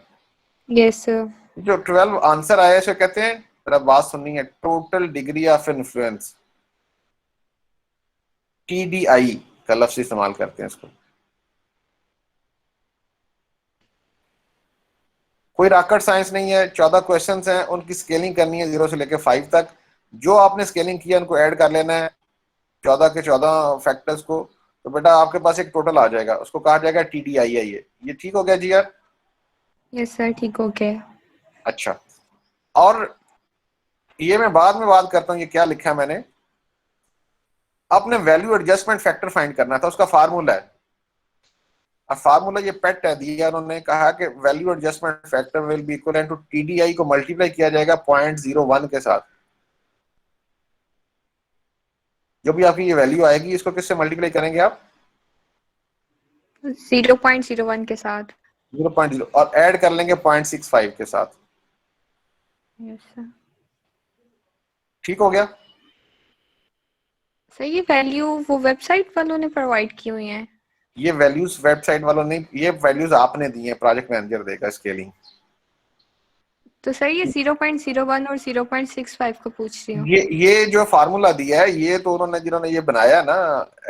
Yes sir. जो 12 आंसर आया इसे कहते हैं, जरा बात सुननी है, total degree of influence, TDI का लफ्ज इस्तेमाल करते हैं इसको। कोई रॉकेट साइंस नहीं है, 14 क्वेश्चंस हैं, उनकी स्केलिंग करनी है 0 से लेकर 5 तक। जो आपने स्केलिंग किया उनको ऐड कर लेना है 14 के 14 फैक्टर्स को, तो बेटा आपके पास एक टोटल आ जाएगा, उसको कहा जाएगा TDI। ये ठीक हो गया जी यार? यस सर, ठीक हो गया। अच्छा, और ये मैं बाद में बात करता हूँ ये क्या लिखा है मैंने। आपने वैल्यू एडजस्टमेंट फैक्टर फाइंड करना था, उसका फार्मूला है, और फार्मूला ये पेट है दिया, उन्होंने कहा कि value adjustment factor will be equal to TDI को मल्टीप्लाई किया जाएगा 0.01 के साथ। जो भी आपकी ये वैल्यू आएगी इसको किससे मल्टीप्लाई करेंगे आप? 0.01 के साथ। 0.0 और ऐड कर लेंगे 0.65 के साथ। Yes sir. ठीक हो गया? सर ये वैल्यू वो वेबसाइट वालों ने प्रोवाइड की हुई हैं? ये वैल्यूज वेबसाइट वालों ने, ये वैल्यूज आपने दी हैं, प्रोजेक्ट मैनेजर देगा स्केलिंग। तो सर ये 0.01 और 0.65 को पूछ रही हूँ। ये जो फार्मूला दिया है ये तो उन्होंने, जिन्होंने ये बनाया ना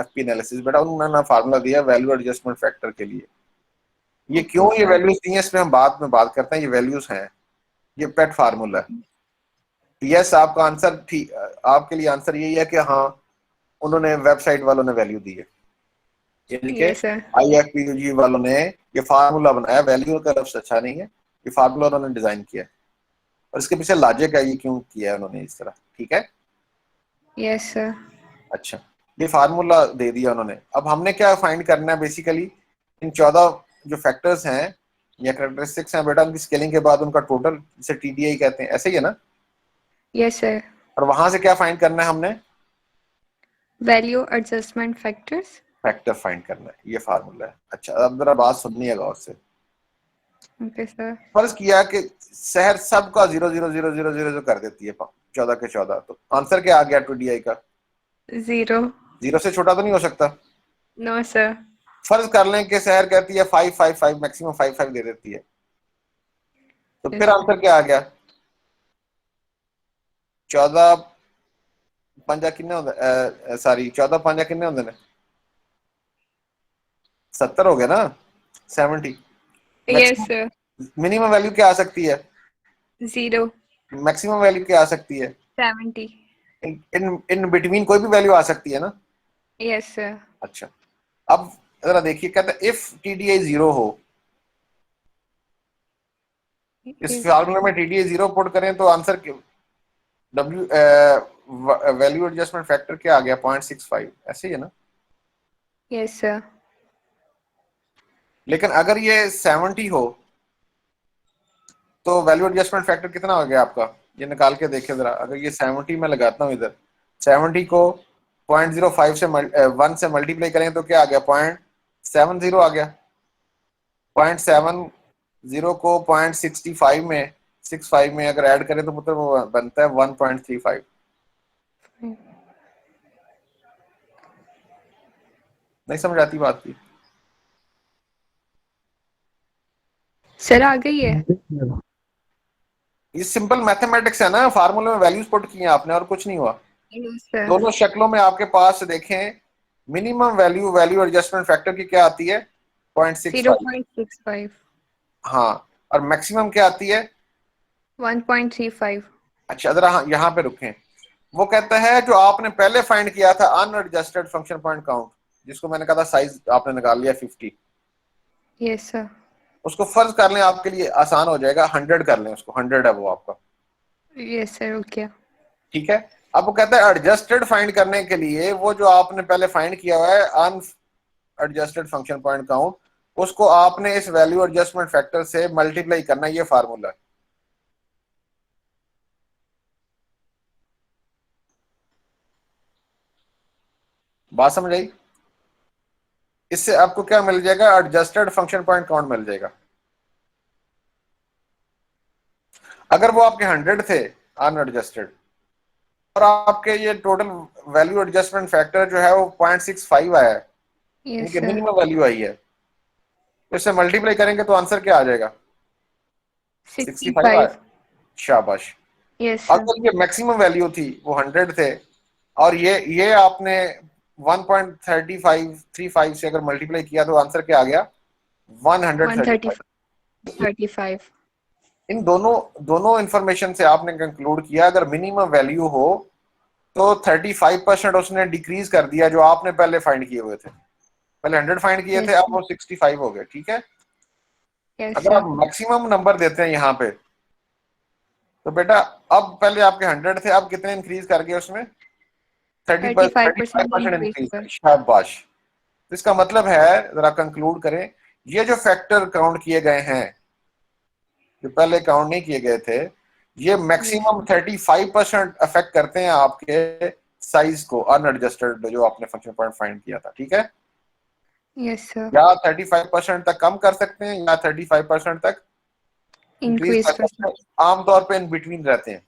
FP एनालिसिस, बेटा उन्होंने फार्मूला दिया वैल्यू एडजस्टमेंट फैक्टर के लिए। ये क्यों ये वैल्यूज दी हैं इसमें हम बाद में बात करते हैं, ये वैल्यूज हैं, ये पेट फार्मूला है। यस, आपका आंसर ठीक, आपके लिए आंसर यही है कि हाँ उन्होंने वेबसाइट वालों ने वैल्यू दी है, यानी कि IFPUG वालों ने ये फार्मूला बनाया। वैल्यू का लफ्ज अच्छा नहीं है, ये फार्मूला उन्होंने डिजाइन किया और इसके पीछे लॉजिक है ये क्यों किया है उन्होंने इस तरह, ठीक है? Yes sir. अच्छा, ये फार्मूला दे दिया उन्होंने। अब हमने क्या फाइंड करना है बेसिकली, इन 14 जो फैक्टर्स हैं या कैरेक्टरिस्टिक्स हैं बेटा, उनकी स्केलिंग के बाद उनका टोटल, जिसे TDI कहते हैं, ऐसे ही है ना? Yes sir. और वहां से क्या फाइंड करना है हमने? वैल्यू एडजस्टमेंट फैक्टर फाइंड करना है, ये फार्मूला है। अच्छा, अब जरा बात सुननी है गौर से। Okay sir. फर्ज किया कि शहर सबका 0 0 0 0 0 कर देती है 14 के 14, तो आंसर क्या आ गया 2DI का? 0। 0 से छोटा तो नहीं हो सकता। No sir. फर्ज कर लें कि शहर कहती है 5 5 5, मैक्सिमम 5 5 दे देती है, तो फिर आंसर क्या आ गया? 14 पंजा किन्ने होंगे, सॉरी 14 पंजा किन्ने होंगे ने? 70 हो गया ना, 70। Yes sir. मिनिमम वैल्यू क्या आ सकती है? 0। मैक्सिमम वैल्यू क्या आ सकती है? 70। इन बिटवीन कोई भी वैल्यू आ सकती है ना? Yes sir. अच्छा, अब जरा देखिए, कहता है इफ TDI 0 हो, इस फार्मूले में TDI 0 पुट करें तो answer W value adjustment factor क्या आ गया? 0.65, ऐसे ही है ना? Yes sir. लेकिन अगर ये 70 हो तो वैल्यू एडजस्टमेंट फैक्टर कितना हो गया आपका? ये निकाल के देखें जरा। अगर ये 70 में लगाता हूँ इधर, 70 को 0.05 से 1 से मल्टीप्लाई करें तो क्या आ गया? 0.70 आ गया। 0.70 को 0.65 में अगर ऐड करें तो मतलब वो बनता है 1.35। नहीं समझ आती बात की? सर आ गई है। ये सिंपल मैथमेटिक्स है ना, फार्मूले में वैल्यूज पुट की हैं आपने और कुछ नहीं हुआ। सर। दोनों शक्लों में आपके पास देखें, minimum value value adjustment factor की क्या आती है? 0.65। 0.65। हाँ, और मैक्सिमम क्या आती है? 1.35। अच्छा, अगर यहाँ पे रुकें, वो कहता है जो आपने पहले फाइंड किया था अनएडजस्टेड फंक्शन पॉइंट काउंट, जिसको मैंने कहा था साइज आपने निकाल लिया 50, यस सर। उसको फर्ज कर लें, आपके लिए आसान हो जाएगा, 100 कर लें उसको, 100 है वो आपका। Yes sir. ओके। ठीक है। अब वो कहता है एडजस्टेड फाइंड करने के लिए वो जो आपने पहले फाइंड किया हुआ है अनएडजस्टेड फंक्शन पॉइंट काउंट, उसको आपने इस वैल्यू एडजस्टमेंट फैक्टर से मल्टीप्लाई करना, ये फार्मूला है। बात समझ आई? इससे आपको क्या मिल जाएगा? एडजस्टेड फंक्शन पॉइंट काउंट मिल जाएगा। अगर वो आपके 100 थे अनएडजस्टेड और आपके ये टोटल वैल्यू एडजस्टमेंट फैक्टर जो है वो 0.65 आया है, इनकी मिनिमम वैल्यू आई है, तो इससे मल्टीप्लाई करेंगे तो आंसर क्या आ जाएगा? 65 आया। शाबाश। यस अगर ये मैक्सिमम वैल्यू थी, वो 100 थे, और ये आपने 1.35 से अगर मल्टीप्लाई किया तो आंसर क्या आ गया? 135। 135। इन दोनों इंफॉर्मेशन से आपने कंक्लूड किया अगर मिनिमम वैल्यू हो तो 35% उसने डिक्रीज कर दिया जो आपने पहले फाइंड किए हुए थे। पहले 100 फाइंड किए थे, अब वो 65 हो गए। ठीक है। अगर आप मैक्सिमम नंबर देते हैं यहाँ पे तो बेटा, अब पहले आपके 100 थे, अब कितने इंक्रीज कर गए उसमें? 35% इंक्रीज। शाबाश। इसका मतलब है, जरा कंक्लूड करें, ये जो फैक्टर काउंट किए गए हैं जो पहले काउंट नहीं किए गए थे, ये मैक्सिमम 35% अफेक्ट करते हैं आपके साइज को, अनएडजस्टेड जो आपने फंक्शन पॉइंट फाइंड किया था। ठीक है। Yes sir. या 35% तक कम कर सकते हैं या 35% तक इंक्रीज कर सकते हैं, आमतौर पे इन बिटवीन रहते हैं।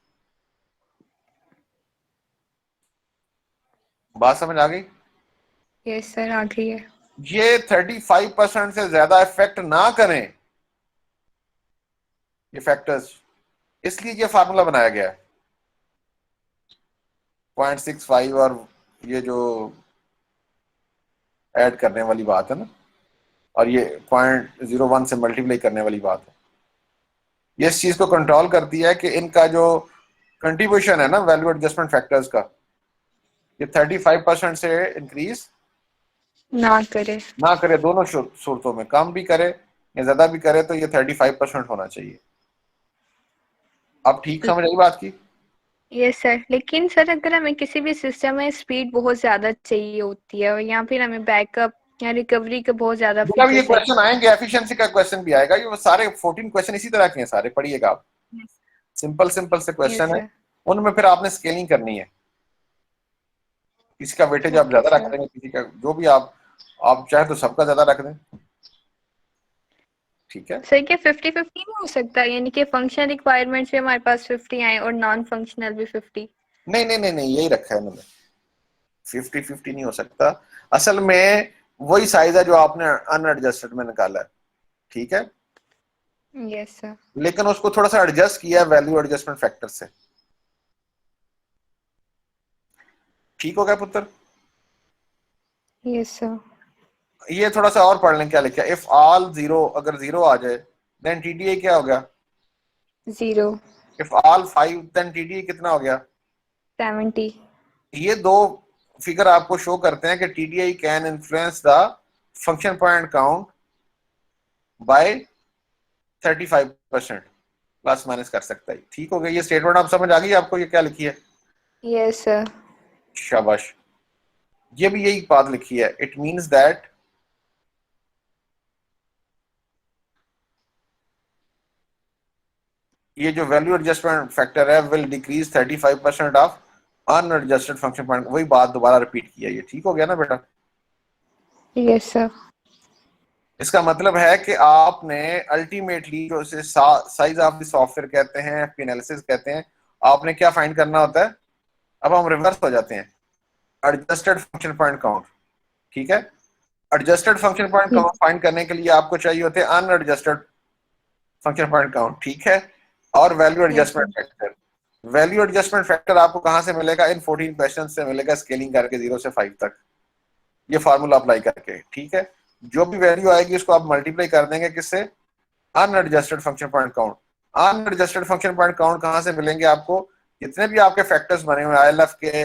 बात समझ आ गई? यस सर आ गई है। ये 35% से ज्यादा इफेक्ट ना करें ये फैक्टर्स, इसलिए ये फार्मूला बनाया गया है 0.65 और ये जो ऐड करने वाली बात है ना, और ये 0.01 से मल्टीप्लाई करने वाली बात है, ये इस चीज को कंट्रोल करती है कि इनका जो कंट्रीब्यूशन है ना वैल्यू एडजस्टमेंट फैक्टर्स का, ये 35% से इंक्रीज ना करे दोनों सूरतों में, कम भी करे या ज्यादा भी करे तो ये 35% होना चाहिए। अब ठीक समझ आई बात की? Yes sir. लेकिन सर अगर हमें किसी भी सिस्टम में स्पीड बहुत ज्यादा चाहिए होती है या फिर हमें बैकअप या रिकवरी के बहुत ज्यादा ये क्वेश्चन आएंगे, एफिशिएंसी का क्वेश्चन भी आएगा, ये सारे 14 क्वेश्चन इसी तरह के हैं सारे, पढ़िएगा आप। सिंपल से क्वेश्चन है, उनमें फिर आपने स्केलिंग करनी है, किसी का वेटेज आप ज्यादा रख देंगे, किसी का जो भी आप चाहे तो सबका ज्यादा रख दें। ठीक है। सर क्या 50-50 नहीं हो सकता, यानी कि फंक्शन रिक्वायरमेंट्स भी हमारे पास 50 आए और नॉन फंक्शनल भी 50? नहीं नहीं नहीं नहीं, यही रखा है इन्होंने, 50-50 नहीं हो सकता। असल में वही साइज है जो आपने अनएडजस्टेड में निकाला है, ठीक है, यस सर। लेकिन उसको थोड़ा सा एडजस्ट किया है वैल्यू एडजस्टमेंट फैक्टर से। ठीक हो गया पुत्र? Yes sir. ये थोड़ा सा और पढ़ लें क्या लिखा है। इफ ऑल जीरो, अगर जीरो आ जाए देन टीडीआई क्या हो गया? 0। इफ ऑल 5 देन टीडीआई कितना हो गया? 70। ये दो फिगर आपको शो करते हैं कि TDI can influence the function point count by 35%, plus minus कर सकता है। ठीक हो गया, ये स्टेटमेंट आप समझ आ गई आपको, ये क्या लिखी है? Yes sir. शाबाश, ये भी यही बात लिखी है। इट मींस दैट ये जो वैल्यू एडजस्टमेंट फैक्टर है will decrease 35% of unadjusted function point. वही बात दोबारा रिपीट किया। ये ठीक हो गया ना बेटा? Yes sir. इसका मतलब है कि आपने अल्टीमेटली जो इसे साइज ऑफ द सॉफ्टवेयर कहते हैं, एफपी एनालिसिस कहते हैं, आपने क्या फाइंड करना होता है? अब हम रिवर्स हो जाते हैं, एडजस्टेड फंक्शन पॉइंट काउंट। ठीक है, adjusted function point count find करने के लिए आपको चाहिए होते हैं अनएडजस्टेड फंक्शन पॉइंट काउंट, ठीक है, और value adjustment factor. Value adjustment factor आपको कहां से मिलेगा? इन 14 क्वेश्चन से मिलेगा, स्केलिंग करके 0 से 5 तक, ये फार्मूला अप्लाई करके। ठीक है, जो भी वैल्यू आएगी उसको आप मल्टीप्लाई कर देंगे किससे? Unadjusted function point count. Unadjusted function point count कहां से मिलेंगे आपको? जितने भी आपके फैक्टर्स बने हुए आईएलएफ के,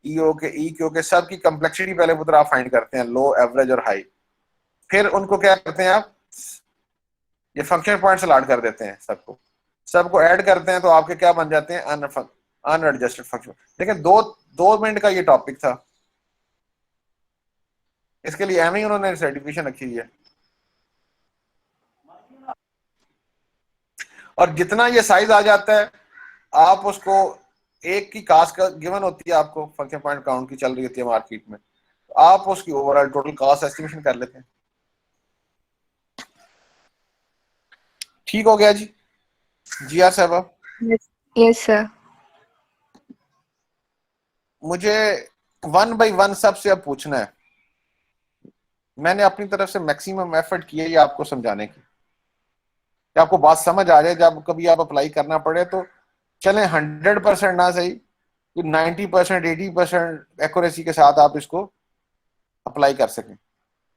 ईओ के, ईक्यू के, सब की कंप्लेक्सिटी पहले पुत्र आप फाइंड करते हैं, लो, एवरेज और हाई। फिर उनको क्या करते हैं आप? ये फंक्शन पॉइंट से लाड कर देते हैं, सबको ऐड करते हैं, तो आपके क्या बन जाते हैं? Unadjusted function. देखिए, दो मिनट का ये टॉपिक था, इसके लिए एम ही उन्होंने सर्टिफिकेशन रखी हुई है। और जितना ये साइज आ जाता है, आप उसको एक की कास्ट का गिवन होती है, आपको फंक्शन पॉइंट काउंट की चल रही होती है मार्केट में, तो आप उसकी ओवरऑल टोटल कास्ट एस्टिमेशन कर लेते हैं। ठीक हो गया जी? जी हाँ साहब। Yes sir. मुझे 1 by 1 सबसे अब पूछना है। मैंने अपनी तरफ से मैक्सिमम एफर्ट किया ये आपको समझाने की, कि आपको बात समझ आ जाए, जब कभी आप अप्लाई करना पड़े तो चलें 100% ना सही, 90% 80% एक्यूरेसी के साथ आप इसको अप्लाई कर सकें।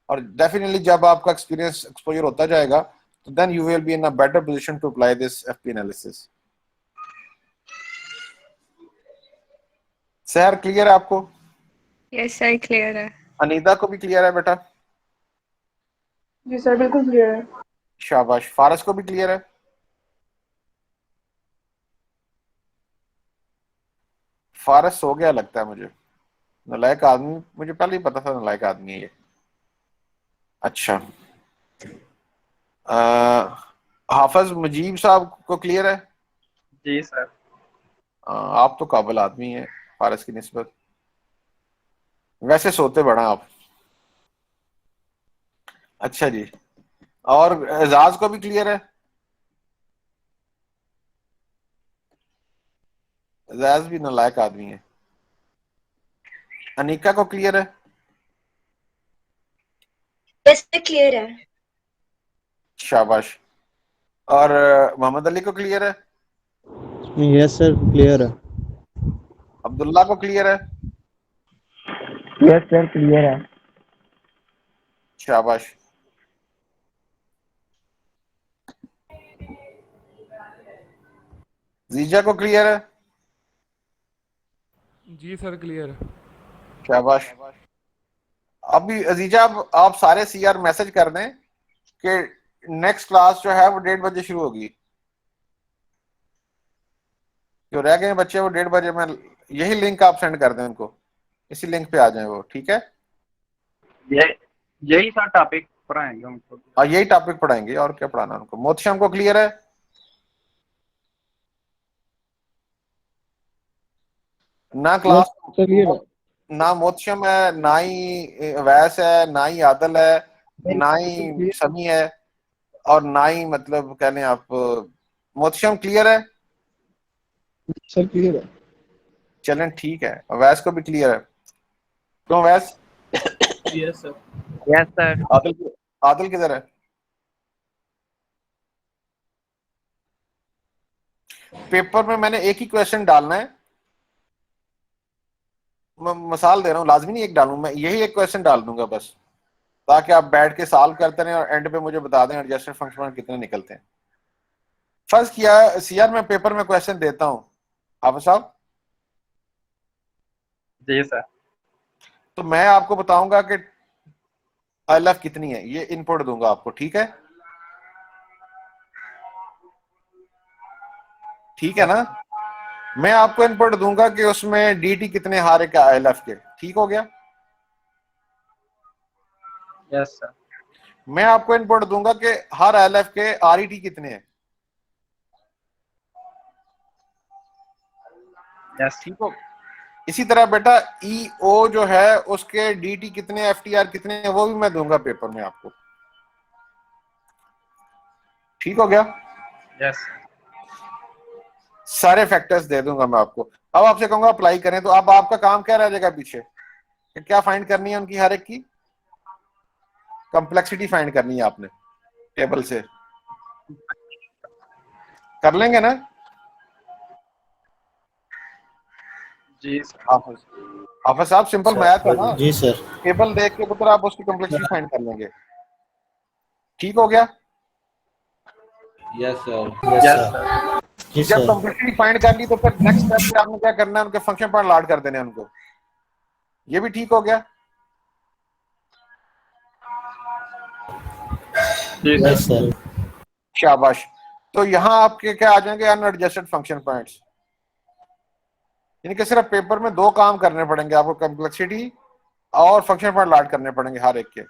और डेफिनेटली जब आपका एक्सपीरियंस एक्सपोजर होता जाएगा तो then you will be in a better position to apply this FP analysis. Sir clear है आपको? यस सर, क्लियर है। अनीता को भी क्लियर है बेटा? जी सर, बिल्कुल क्लियर है। शाबाश। फारस को भी क्लियर है? फारस सो गया लगता है मुझे, नालायक आदमी, मुझे पहले ही पता था नालायक आदमी है ये। अच्छा, हाफिज मुजीब साहब को क्लियर है? जी सर। आप तो काबिल आदमी हैं फारस की निस्बत, वैसे सोते बड़ा आप। अच्छा जी, और एजाज को भी क्लियर है? एजाज भी नालायक आदमी है। अनिका को क्लियर है? यस क्लियर है। शाबाश। और मोहम्मद अली को क्लियर है? यस सर, क्लियर है। अब्दुल्ला को क्लियर है? यस सर, क्लियर है। शाबाश। जीजा को क्लियर है? जी सर, क्लियर है। शाबाश। अभी अजीजा आप सारे सीआर मैसेज कर दें कि नेक्स्ट क्लास जो है वो 1:30 बजे शुरू होगी। जो रह गए बच्चे वो 1:30 बजे, में यही लिंक आप सेंड कर दें उनको, इसी लिंक पे आ जाए वो, ठीक है? यही सा टॉपिक पढ़ाएंगे उनको। और यही टॉपिक पढ़ाएंगे, और क्या पढ़ाना उनको। मोहतशम को क्लियर है? ना क्लास ना मोहतशम है, ना ही वैस है, ना ही आदल है, ना ही समी है। और ना ही मतलब कह लें आप मोहतशम क्लियर है? सर क्लियर है। चलें ठीक है, वैस को भी क्लियर है। क्यों वैस? Yes sir. Yes sir. Adil किधर है? पेपर में मैंने एक ही क्वेश्चन डालना है, मैं मिसाल दे रहा हूँ, लाजमी नहीं एक डालूं, मैं यही एक क्वेश्चन डाल दूंगा बस, ताकि आप बैठ के सॉल्व करते रहें और एंड पे मुझे बता दें एडजस्टेड फंक्शन कितने निकलते हैं। फर्स्ट किया सीआर में पेपर में क्वेश्चन देता हूँ हाफिज साहब। जी सर। तो मैं आपको बताऊंगा कि ILF कितनी है, ये इनपुट दूंगा आपको, ठीक है? ठीक है ना? मैं आपको इनपुट दूंगा कि उसमें DT कितने हारे का ILF के, ठीक हो गया? Yes sir. मैं आपको इनपुट दूंगा कि हर ILF के RET कितने हैं, यस ठीक हो? इसी तरह बेटा EO जो है उसके DT कितने, FTR कितने हैं, वो भी मैं दूंगा पेपर में आपको, ठीक हो गया? यस। सारे फैक्टर्स दे दूंगा मैं आपको। अब आपसे कहूंगा अप्लाई करें, तो अब आपका काम क्या रह जाएगा पीछे कि क्या फाइंड करनी है उनकी, हर एक की कंप्लेक्सिटी फाइंड करनी है आपने टेबल से, कर लेंगे ना? जी सर। हाफिज साहब सिंपल मैथ है ना, जी सर। टेबल देख के पुत्र आप उसकी कंप्लेक्सिटी फाइंड कर लेंगे, ठीक हो गया? Yes sir. Yes sir. जी जब सर। कंप्लेक्सिटी फाइंड कर ली तो फिर नेक्स्ट स्टेप पे आपने क्या करना है, उनके फंक्शन पॉइंट लॉट कर देने हैं उनको, ये भी ठीक हो गया? Yes sir. शाबाश। तो यहां आपके क्या आ जाएंगे, अनएडजस्टेड फंक्शन पॉइंट्स, यानी कि सिर्फ पेपर में दो काम करने पड़ेंगे आपको, कंप्लेक्सिटी और फंक्शन पॉइंट लॉट करने पड़ेंगे हर एक के,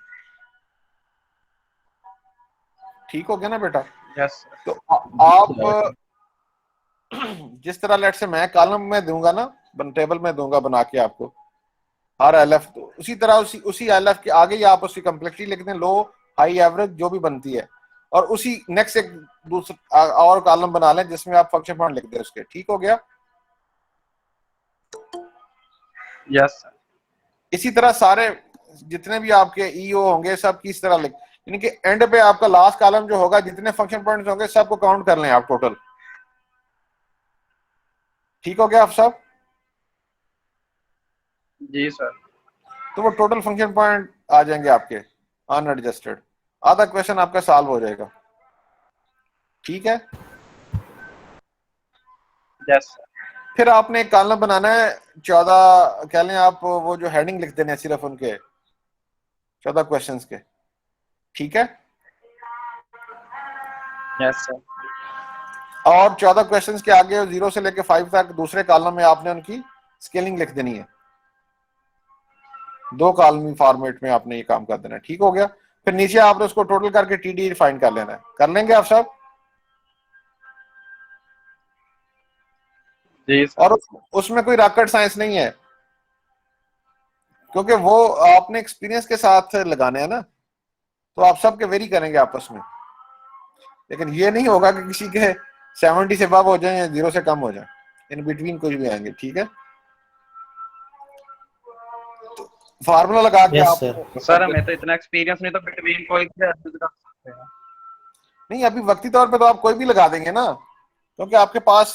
ठीक हो गया ना बेटा? यस। तो आप जिस तरह लेट से मैं कॉलम में दूंगा ना, टेबल में दूंगा बना के आपको हर ILF, तो उसी तरह उसी ILF के आगे ही आप उसकी कंप्लेक्सिटी लिख दें, लो हाई एवरेज जो भी बनती है, और उसी नेक्स्ट एक दूसरा और कॉलम बना लें जिसमें आप फंक्शन पॉइंट लिख दें उसके, ठीक हो गया? Yes sir. इसी तरह सारे जितने भी आपके EO होंगे सब की इस तरह लिख, यानी कि एंड पे आपका लास्ट कॉलम जो होगा जितने फंक्शन पॉइंट्स होंगे सबको काउंट कर लें आप टोटल, ठीक हो गया आप सब? जी सर। तो वो टोटल फंक्शन पॉइंट आ जाएंगे आपके अनएडजस्टेड, आधा क्वेश्चन आपका सॉल्व हो जाएगा, ठीक है? Yes sir. फिर आपने एक कॉलम बनाना है 14, कह लें आप वो जो हेडिंग लिख देने सिर्फ उनके 14 क्वेश्चंस के, ठीक है? Yes sir. और 14 क्वेश्चंस के आगे 0 से लेके 5 तक दूसरे कॉलम में आपने उनकी स्केलिंग लिख देनी है, दो कॉलमी फॉर्मेट में आपने ये काम कर देना है, ठीक हो गया? फिर नीचे आपने उसको टोटल करके TD फाइंड कर लेना है, कर लेंगे आप सब? जी सर। और उसमें कोई रॉकेट साइंस नहीं है, क्योंकि वो आपने एक्सपीरियंस के साथ लगाने हैं ना, तो आप सबके वेरी करेंगे आपस में, लेकिन ये नहीं होगा कि किसी के 70 से अबव हो जाए या 0 से कम हो जाए, इन बिटवीन कुछ भी आएंगे, ठीक है? फार्मूला लगा के यस आप सर। सर हमें तो इतना एक्सपीरियंस नहीं, तो बिटवीन कोई भी adjust कर सकते हैं। नहीं, अभी वक्ती तौर पे तो आप कोई भी लगा देंगे ना, क्योंकि आपके पास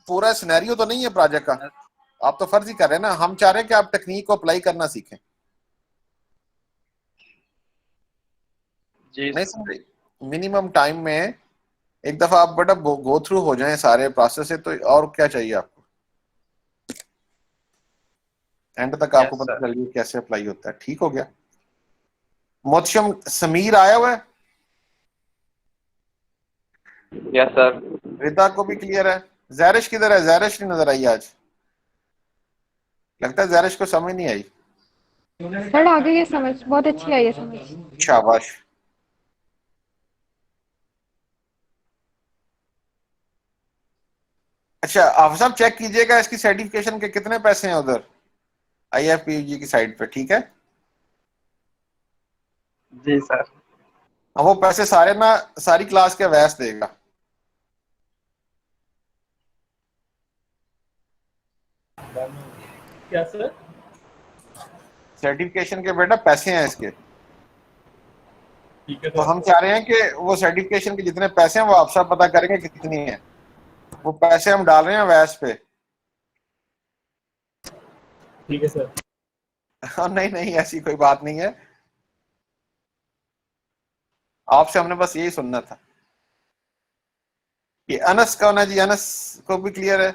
पूरा सिनेरियो तो नहीं है प्रोजेक्ट का, आप तो फर्ज ही कर रहे हैं ना, हम चाह रहे हैं कि आप टेक्निक को अप्लाई करना सीखें। जी नहीं समझे? मिनिमम टाइम में एक दफा आप बेटा गो थ्रू हो जाएं सारे प्रोसेस से, तो और क्या चाहिए आपको, एंड तक आपको Yes, पता sir. चल गया कैसे अप्लाई होता है, ठीक हो गया? मोहतशम समीर आया हुआ है? Yes sir. रिदा को भी क्लियर है? जैरिश किधर है? जैरिश नहीं नजर आई आज, लगता है जैरिश को समझ नहीं आई। सर आ गई है समझ, बहुत अच्छी आई है समझ। शाबाश। अच्छा आप सब चेक कीजिएगा इसकी सर्टिफिकेशन के कितने पैसे हैं उधर IFPUG की साइट पे, ठीक है? जी सर। अब वो पैसे सारे ना सारी क्लास के वैस देगा। क्या सर? सर्टिफिकेशन के बेटा पैसे हैं इसके, ठीक है तो सर। हम चाह रहे हैं कि वो सर्टिफिकेशन के जितने पैसे हैं वो आप सब पता करेंगे कितनी है, वो पैसे हम डाल रहे हैं वैस पे। ठीक है सर। नहीं नहीं ऐसी कोई बात नहीं है, आपसे हमने बस यही सुनना था। ये अनस कौन है जी? अनस को भी क्लियर है?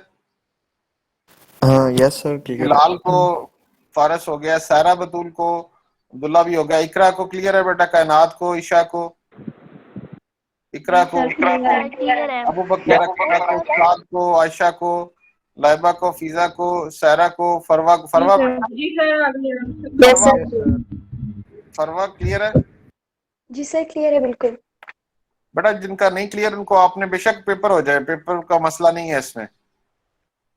हाँ यस सर ठीक है। बिलाल को, फारस हो गया, सारा बतूल को, अब्दुल्ला भी हो गया, इकरा को क्लियर है बेटा, कायनात को, ईशा को, इकरा को, अबू बकर अकीला को, साद को, आयशा को, लाइबा को, फीजा को, सारा को, फरवा को। फरवा फरवा क्लियर है? जी सर क्लियर है बिल्कुल। बेटा जिनका नहीं क्लियर उनको आपने बेशक पेपर हो जाए, पेपर का मसला नहीं है इसमें।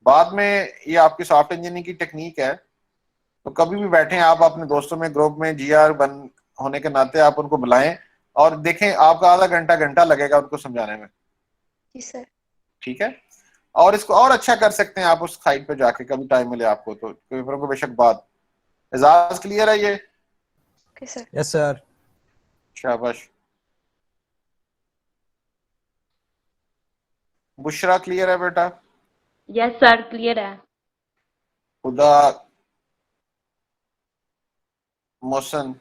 बाद में ये आपकी सॉफ्ट इंजीनियरिंग की टेक्निक है, तो कभी भी बैठे आप अपने दोस्तों में ग्रुप में, जीआर बन होने के नाते आप उनको बुलाएं और देखें, आपका आधा घंटा लगेगा उनको समझाने में। जी सर। ठीक है, और इसको और अच्छा कर सकते हैं आप उस साइट पे जाके, कभी टाइम मिले आपको तो पेपरों को बेशक बाद। एजाज क्लियर है ये? Okay sir. Yes sir. शाबाश। बुशरा क्लियर है बेटा? यस सर क्लियर है। खुदा, मोहसन,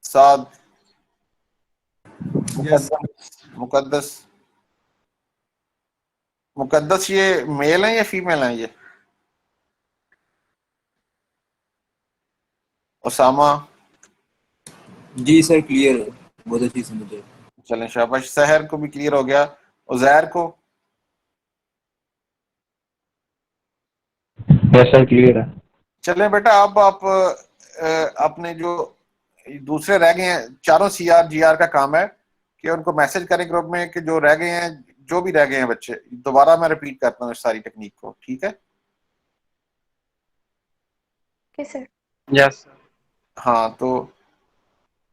साद, मुकद्दस। मुकद्दस ये मेल है या फीमेल है ये? उसामा? जी सर क्लियर है, बहुत अच्छी से मुझे। चलें शाबाश। सहर को भी क्लियर हो गया। उजैर को? यस सर क्लियर है। चलें बेटा, अब आप अपने जो दूसरे रह गए हैं, चारों सीआर जीआर का काम है कि उनको मैसेज करें ग्रुप में कि जो रह गए हैं, जो भी रह गए हैं बच्चे, दोबारा मैं रिपीट करता हूँ इस सारी टेक्निक को। ठीक है? Okay sir. Yes sir. हाँ, तो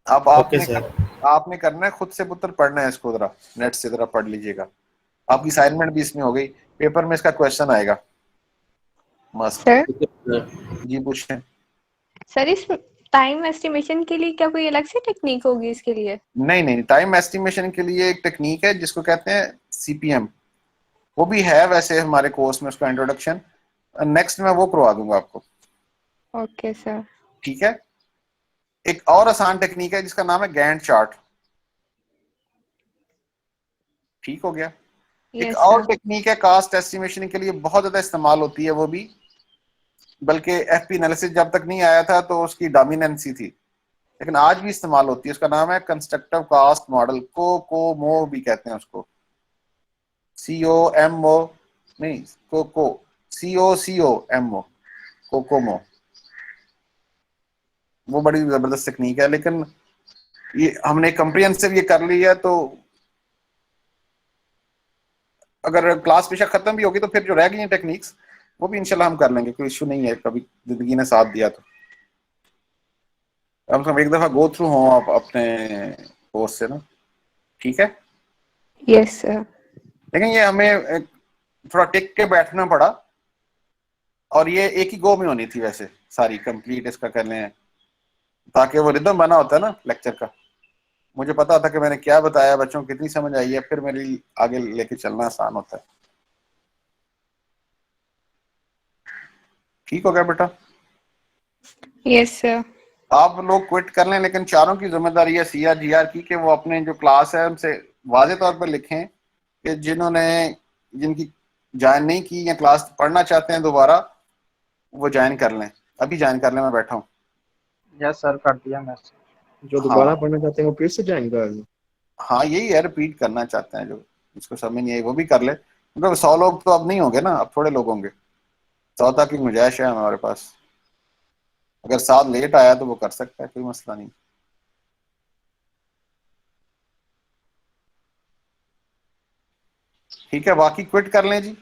अब आपने करना है, खुद से पुत्र पढ़ना है इसको, जरा नेट से जरा पढ़ लीजिएगा। आपकी असाइनमेंट भी इसमें हो गई, पेपर में इसका क्वेश्चन आएगा। मस्त। सर जी पूछें। सर इस टाइम एस्टिमेशन के लिए क्या कोई अलग से टेक्निक होगी इसके लिए? नहीं नहीं, टाइम एस्टिमेशन के लिए एक टेक्निक है जिसको कहते हैं सीपीएम, वो भी है वैसे हमारे कोर्स में, उसका इंट्रोडक्शन नेक्स्ट में वो करवा दूंगा आपको। Okay sir. ठीक है? एक और आसान टेक्निक है जिसका नाम है गैंट चार्ट। ठीक हो गया? एक और टेक्निक है कास्ट एस्टिमेशन के लिए बहुत ज्यादा इस्तेमाल होती है वो भी, बल्कि एफपी एनालिसिस जब तक नहीं आया था तो उसकी डोमिनेंसी थी, लेकिन आज भी इस्तेमाल होती है। उसका नाम है कंस्ट्रक्टिव कास्ट मॉडल, कोमो भी कहते हैं उसको, COMO नहीं, COCOMO, कोकोमो। वो बड़ी जबरदस्त टेक्निक है, लेकिन ये हमने कंप्रिहेंसिव ये कर ली है, तो अगर क्लास बेशक खत्म भी होगी तो फिर जो रह गई हैं टेक्निक्स वो भी इंशाल्लाह हम कर लेंगे, कोई इशू नहीं है, कभी जिंदगी ने साथ दिया तो। हम एक दफा गो थ्रू हो आप अपने कोर्स से ना। ठीक है? Yes sir. लेकिन ये हमें थोड़ा टिक के बैठना पड़ा, और ये एक ही गो में होनी थी वैसे सारी कंप्लीट इसका करने हैं, ताकि वो रिदम बना होता है ना लेक्चर का। मुझे पता था कि मैंने क्या बताया, बच्चों को कितनी समझ आई है, फिर मेरे लिए आगे लेके चलना आसान होता है। ठीक हो गया बेटा? Yes sir. आप लोग क्विट कर लें, लेकिन चारों की जिम्मेदारी है सीआर जीआर की कि वो अपने जो क्लास है उनसे वाजे तौर पर लिखें कि जिनकी ज्वाइन नहीं की या क्लास पढ़ना चाहते हैं दोबारा, वो ज्वाइन कर लें। अभी ज्वाइन कर लें, मैं बैठा हूँ। यस सर कर दिया मैसेज। जो दोबारा पढ़ना चाहते हैं वो फिर से ज्वाइन कर लें। हाँ यही है, रिपीट करना चाहते हैं जो जिसको समझ नहीं आई वो भी कर ले, क्योंकि 100 लोग तो अब नहीं होंगे ना, अब थोड़े लोग होंगे। 100 तक की गुंजाइश है हमारे पास, अगर 7 लेट आया तो वो कर सकता है, कोई मसला नहीं। ठीक है, बाकी क्विट कर लें जी।